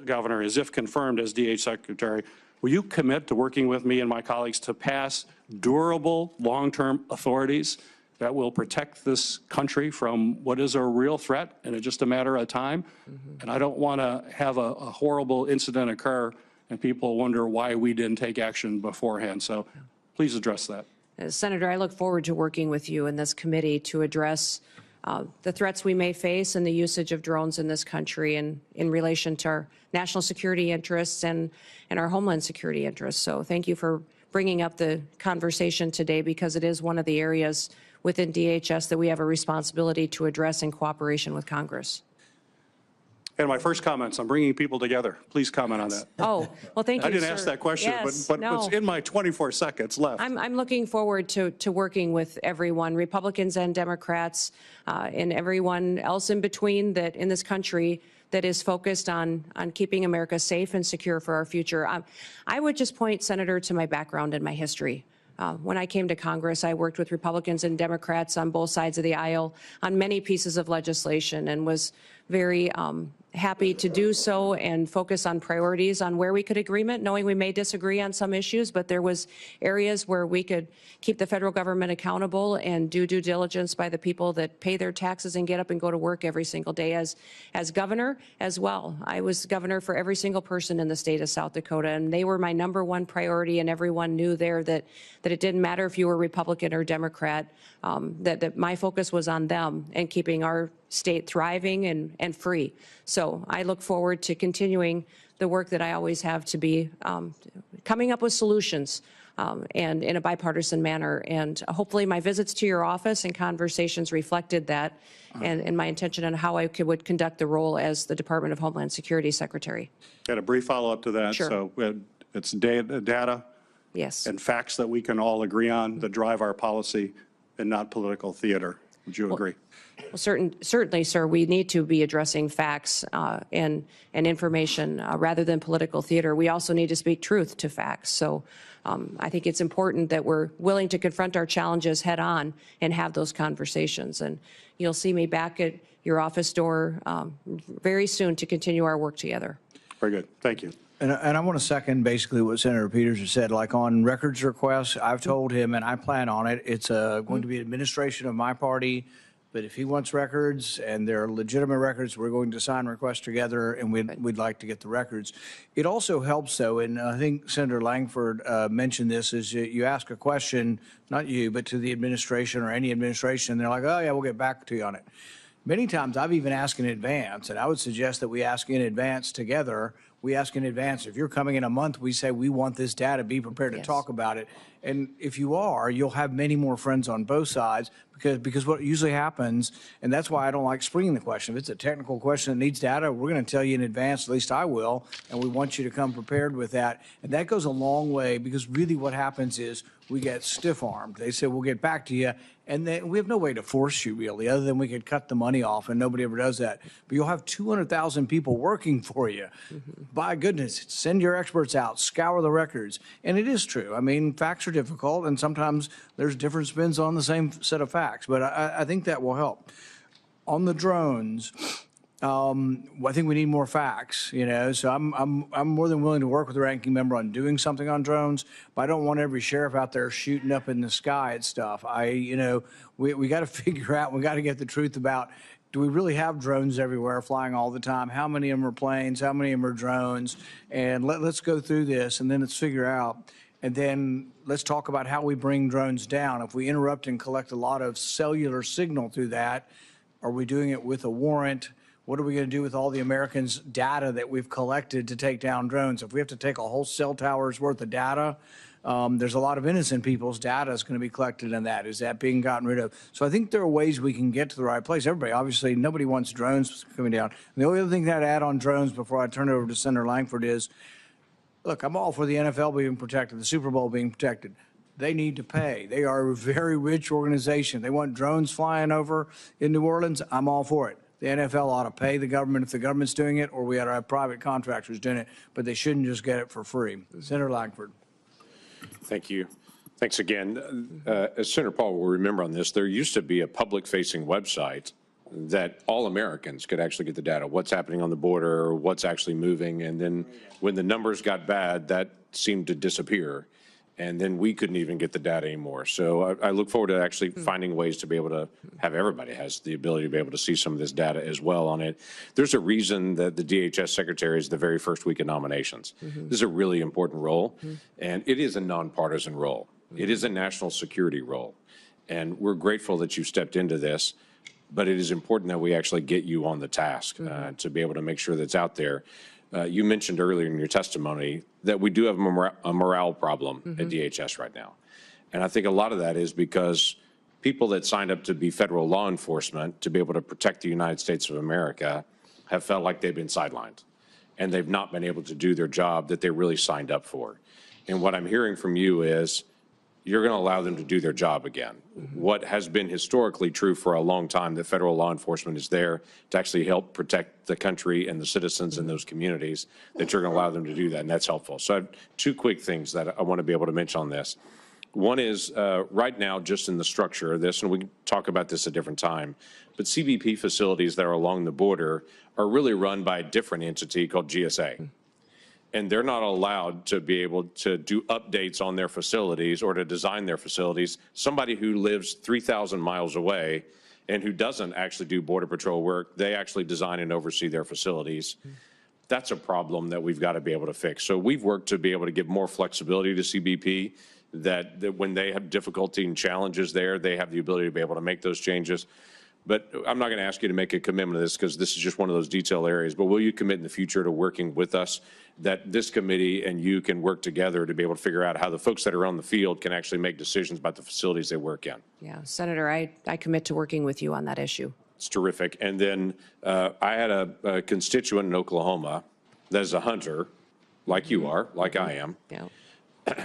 Governor, is if confirmed as DH Secretary, will you commit to working with me and my colleagues to pass durable, long-term authorities that will protect this country from what is a real threat and it's just a matter of time? And I don't want to have a horrible incident occur and people wonder why we didn't take action beforehand. So please address that. Senator, I look forward to working with you in this committee to address the threats we may face and the usage of drones in this country and in relation to our national security interests and our homeland security interests. So thank you for bringing up the conversation today, because it is one of the areas within DHS that we have a responsibility to address in cooperation with Congress. And my first comments, I'm bringing people together. Please comment on that. Oh, well, thank you, I didn't sir. ask that question, yes, but no. it's in my 24 seconds left. I'm looking forward to working with everyone, Republicans and Democrats, and everyone else in between that in this country that is focused on keeping America safe and secure for our future. I would just point, Senator, to my background and my history. When I came to Congress, I worked with Republicans and Democrats on both sides of the aisle on many pieces of legislation and was very happy to do so and focus on priorities on where we could agreement, knowing we may disagree on some issues, but there was areas where we could keep the federal government accountable and do due diligence by the people that pay their taxes and get up and go to work every single day. As governor as well, I was governor for every single person in the state of South Dakota, and they were my #1 priority, and everyone knew there that it didn't matter if you were Republican or Democrat, that my focus was on them and keeping our state thriving and free. So I look forward to continuing the work that I always have to be coming up with solutions and in a bipartisan manner. And hopefully my visits to your office and conversations reflected that and my intention on how I would conduct the role as the Department of Homeland Security Secretary. Got a brief follow-up to that. Sure. So it's data Yes. and facts that we can all agree on that drive our policy and not political theater. Would you agree? Well, certainly, sir, we need to be addressing facts and information rather than political theater. We also need to speak truth to facts. So I think it's important that we're willing to confront our challenges head on and have those conversations. And you'll see me back at your office door very soon to continue our work together. Very good. Thank you. And I want to second basically what Senator Peters has said. Like on records requests, I've told him, and I plan on it, it's going to be administration of my party. But if he wants records and they're legitimate records, we're going to sign requests together, and we'd like to get the records. It also helps, though, and I think Senator Langford mentioned this, is you ask a question, not you, but to the administration or any administration, and they're like, oh, yeah, we'll get back to you on it. Many times I've even asked in advance, and I would suggest that we ask in advance together. We ask in advance. If you're coming in a month, we say we want this data, be prepared to talk about it. And if you are, you'll have many more friends on both sides because what usually happens, and that's why I don't like springing the question. If it's a technical question that needs data, we're going to tell you in advance, at least I will, and we want you to come prepared with that. And that goes a long way because really what happens is we get stiff-armed. They say, we'll get back to you, and then we have no way to force you really, other than we could cut the money off, and nobody ever does that. But you'll have 200,000 people working for you. By goodness, send your experts out, scour the records. And it is true. I mean, facts are difficult, and sometimes there's different spins on the same set of facts, but I think that will help. On the drones, I think we need more facts, so I'm more than willing to work with the ranking member on doing something on drones, but I don't want every sheriff out there shooting up in the sky at stuff. We got to figure out, we got to get the truth about, do we really have drones everywhere flying all the time? How many of them are planes? How many of them are drones? And let's go through this, and then let's figure out. And then let's talk about how we bring drones down. If we interrupt and collect a lot of cellular signal through that, are we doing it with a warrant? What are we going to do with all the Americans' data that we've collected to take down drones? If we have to take a whole cell tower's worth of data, there's a lot of innocent people's data is going to be collected in that. Is that being gotten rid of? So I think there are ways we can get to the right place. Everybody, obviously, nobody wants drones coming down. And the only other thing that I'd add on drones before I turn it over to Senator Langford is, look, I'm all for the NFL being protected, the Super Bowl being protected. They need to pay. They are a very rich organization. They want drones flying over in New Orleans. I'm all for it. The NFL ought to pay the government if the government's doing it, or we ought to have private contractors doing it, but they shouldn't just get it for free. Senator Langford. Thank you. Thanks again. As Senator Paul will remember on this, there used to be a public-facing website that all Americans could actually get the data, what's happening on the border, what's actually moving, and then when the numbers got bad, that seemed to disappear, and then we couldn't even get the data anymore. So I look forward to actually finding ways to be able to have everybody has the ability to be able to see some of this data as well on it. There's a reason that the DHS Secretary is the very first week of nominations. This is a really important role, and it is a nonpartisan role. It is a national security role, and we're grateful that you stepped into this. But it is important that we actually get you on the task to be able to make sure that's out there. You mentioned earlier in your testimony that we do have a morale problem at DHS right now. And I think a lot of that is because people that signed up to be federal law enforcement to be able to protect the United States of America have felt like they've been sidelined and they've not been able to do their job that they really signed up for. And what I'm hearing from you is you're going to allow them to do their job again. What has been historically true for a long time, that federal law enforcement is there to actually help protect the country and the citizens in those communities, that you're going to allow them to do that, and that's helpful. So I have two quick things that I want to be able to mention on this. One is right now, just in the structure of this, and we can talk about this at a different time, but CBP facilities that are along the border are really run by a different entity called GSA. And they're not allowed to be able to do updates on their facilities or to design their facilities. Somebody who lives 3,000 miles away and who doesn't actually do Border Patrol work, they actually design and oversee their facilities. That's a problem that we've got to be able to fix. So we've worked to be able to give more flexibility to CBP, that when they have difficulty and challenges there, they have the ability to be able to make those changes. But I'm not going to ask you to make a commitment to this because this is just one of those detail areas. But will you commit in the future to working with us, that this committee and you can work together to be able to figure out how the folks that are on the field can actually make decisions about the facilities they work in? Yeah, Senator, I commit to working with you on that issue. It's terrific. And then I had a constituent in Oklahoma that is a hunter, like you are, like I am. Yeah.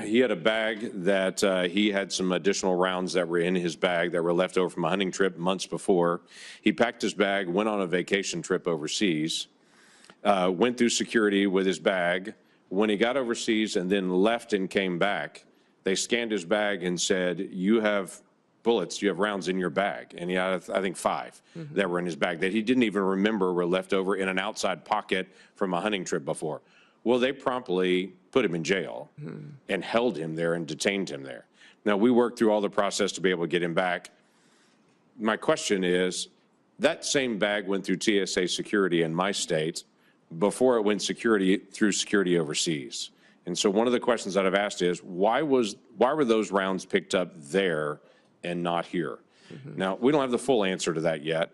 He had a bag that he had some additional rounds that were in his bag that were left over from a hunting trip months before. He packed his bag, went on a vacation trip overseas, went through security with his bag. When he got overseas and then left and came back, they scanned his bag and said, you have bullets, you have rounds in your bag. And he had, I think, 5 that were in his bag that he didn't even remember were left over in an outside pocket from a hunting trip before. Well, they promptly put him in jail and held him there and detained him there. Now, we worked through all the process to be able to get him back. My question is, that same bag went through TSA security in my state before it went through security overseas. And so one of the questions that I've asked is, why were those rounds picked up there and not here? Now, we don't have the full answer to that yet,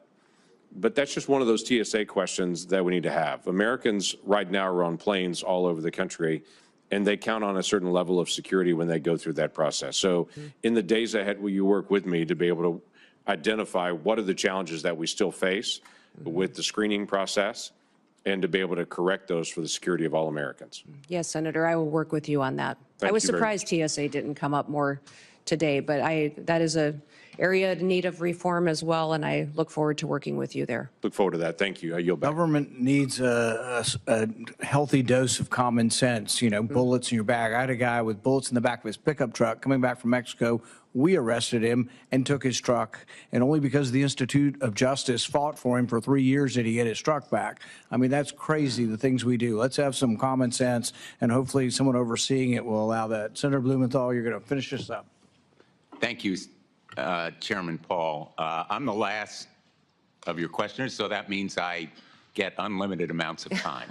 but that's just one of those TSA questions that we need to have. Americans right now are on planes all over the country, and they count on a certain level of security when they go through that process. So in the days ahead, will you work with me to be able to identify what are the challenges that we still face with the screening process and to be able to correct those for the security of all Americans? Yes, Senator, I will work with you on that. Thank I was you very surprised TSA didn't come up more today, but that is a area in need of reform as well, and I look forward to working with you there. Look forward to that. Thank you. I yield back. Government needs a healthy dose of common sense, you know, bullets in your bag. I had a guy with bullets in the back of his pickup truck coming back from Mexico. We arrested him and took his truck, and only because the Institute of Justice fought for him for 3 years did he get his truck back. I mean, that's crazy, the things we do. Let's have some common sense, and hopefully someone overseeing it will allow that. Senator Blumenthal, you're going to finish this up. Thank you, Chairman Paul. I'm the last of your questioners, so that means I get unlimited amounts of time.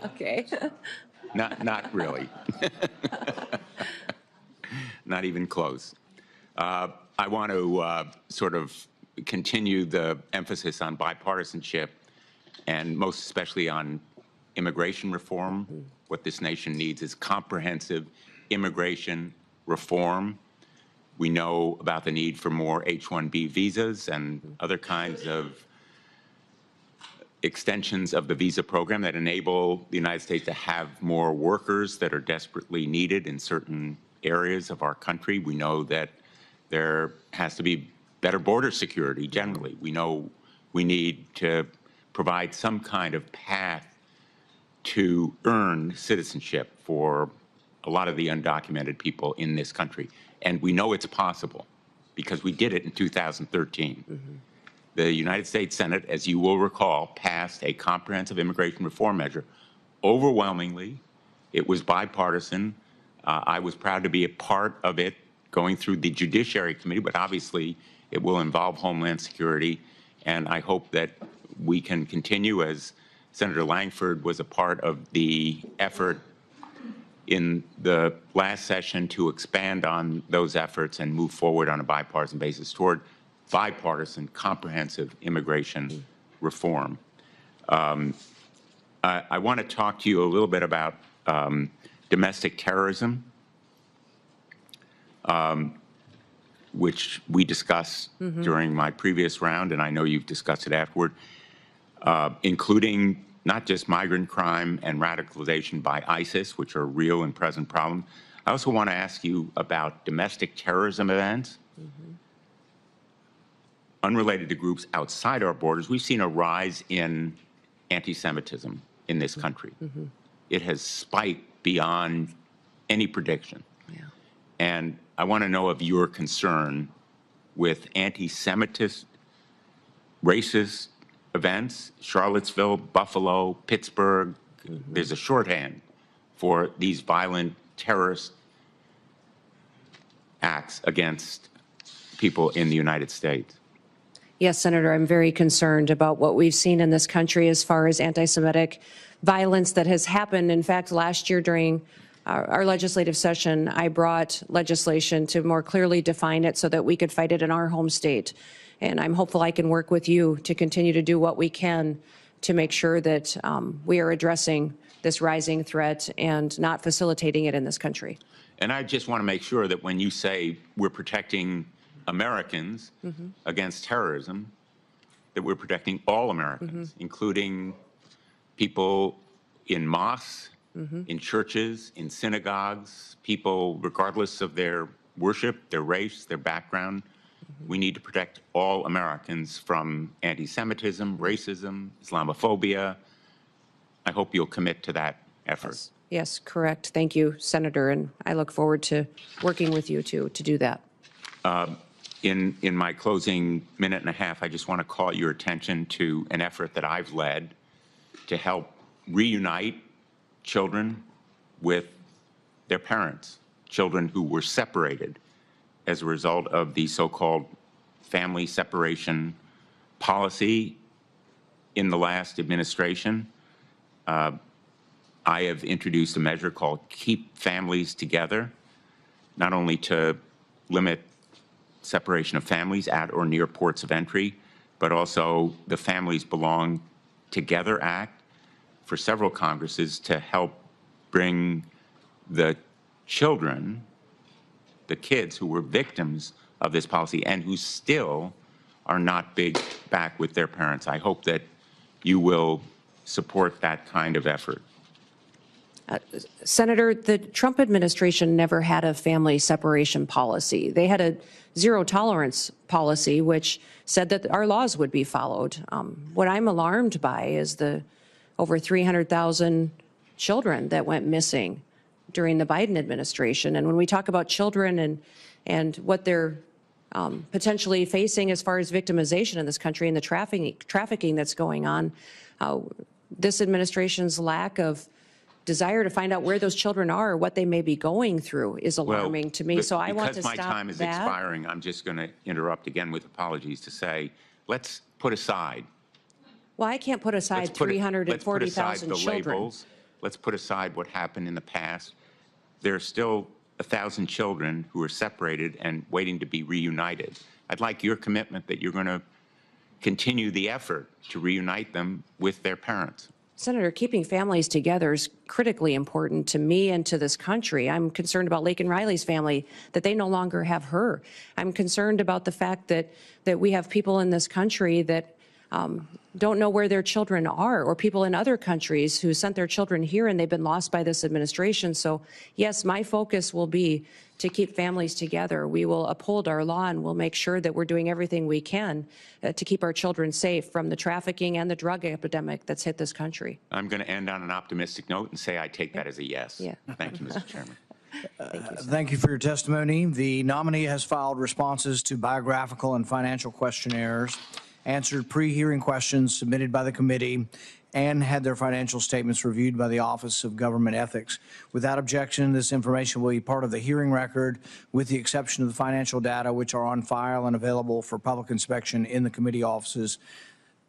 Okay. Not really. Not even close. I want to sort of continue the emphasis on bipartisanship and most especially on immigration reform. What this nation needs is comprehensive immigration reform. We know about the need for more H-1B visas and other kinds of extensions of the visa program that enable the United States to have more workers that are desperately needed in certain areas of our country. We know that there has to be better border security generally. We know we need to provide some kind of path to earn citizenship for a lot of the undocumented people in this country. And we know it's possible because we did it in 2013. The United States Senate, as you will recall, passed a comprehensive immigration reform measure. Overwhelmingly, it was bipartisan. I was proud to be a part of it going through the Judiciary Committee, but obviously it will involve Homeland Security. And I hope that we can continue, as Senator Langford was a part of the effort in the last session, to expand on those efforts and move forward on a bipartisan basis toward bipartisan, comprehensive immigration reform. I want to talk to you a little bit about domestic terrorism, which we discussed during my previous round, and I know you've discussed it afterward, including not just migrant crime and radicalization by ISIS, which are real and present problems. I also want to ask you about domestic terrorism events unrelated to groups outside our borders. We've seen a rise in anti-Semitism in this country. It has spiked beyond any prediction. And I want to know of your concern with anti-Semitist, racist events, Charlottesville, Buffalo, Pittsburgh. There's a shorthand for these violent terrorist acts against people in the United States. Yes, Senator, I'm very concerned about what we've seen in this country as far as anti-Semitic violence that has happened. In fact, last year during our legislative session, I brought legislation to more clearly define it so that we could fight it in our home state. And I'm hopeful I can work with you to continue to do what we can to make sure that we are addressing this rising threat and not facilitating it in this country. And I just want to make sure that when you say we're protecting Americans against terrorism, that we're protecting all Americans, including people in mosques, in churches, in synagogues, people regardless of their worship, their race, their background. We need to protect all Americans from anti-Semitism, racism, Islamophobia. I hope you'll commit to that effort. Yes, correct. Thank you, Senator, and I look forward to working with you to do that. In my closing minute and a half, I just want to call your attention to an effort that I've led to help reunite children with their parents, children who were separated as a result of the so-called family separation policy in the last administration. I have introduced a measure called Keep Families Together, not only to limit separation of families at or near ports of entry, but also the Families Belong Together Act for several Congresses to help bring the children, the kids who were victims of this policy and who still are not back with their parents. I hope that you will support that kind of effort. Senator, the Trump administration never had a family separation policy. They had a zero tolerance policy, which said that our laws would be followed. What I'm alarmed by is the over 300,000 children that went missing during the Biden administration. And when we talk about children and what they're potentially facing as far as victimization in this country and the trafficking that's going on, this administration's lack of desire to find out where those children are or what they may be going through is alarming to me. So I want to stop that. Because my time is expiring, I'm just going to interrupt again with apologies to say, let's put aside. Well, I can't put aside 340,000 children. Let's put aside what happened in the past. There are still 1,000 children who are separated and waiting to be reunited. I'd like your commitment that you're going to continue the effort to reunite them with their parents. Senator, keeping families together is critically important to me and to this country. I'm concerned about Laken Riley's family, that they no longer have her. I'm concerned about the fact that we have people in this country that don't know where their children are, or people in other countries who sent their children here and they've been lost by this administration. So yes, my focus will be to keep families together. We will uphold our law and we'll make sure that we're doing everything we can to keep our children safe from the trafficking and the drug epidemic that's hit this country. I'm going to end on an optimistic note and say I take that as a yes. Yeah. Thank you, Mr. Chairman. Thank you for your testimony. The nominee has filed responses to biographical and financial questionnaires, answered pre-hearing questions submitted by the committee, and had their financial statements reviewed by the Office of Government Ethics. Without objection, this information will be part of the hearing record, with the exception of the financial data, which are on file and available for public inspection in the committee offices.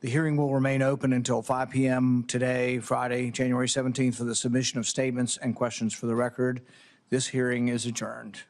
The hearing will remain open until 5 p.m. today, Friday, January 17th, for the submission of statements and questions for the record. This hearing is adjourned.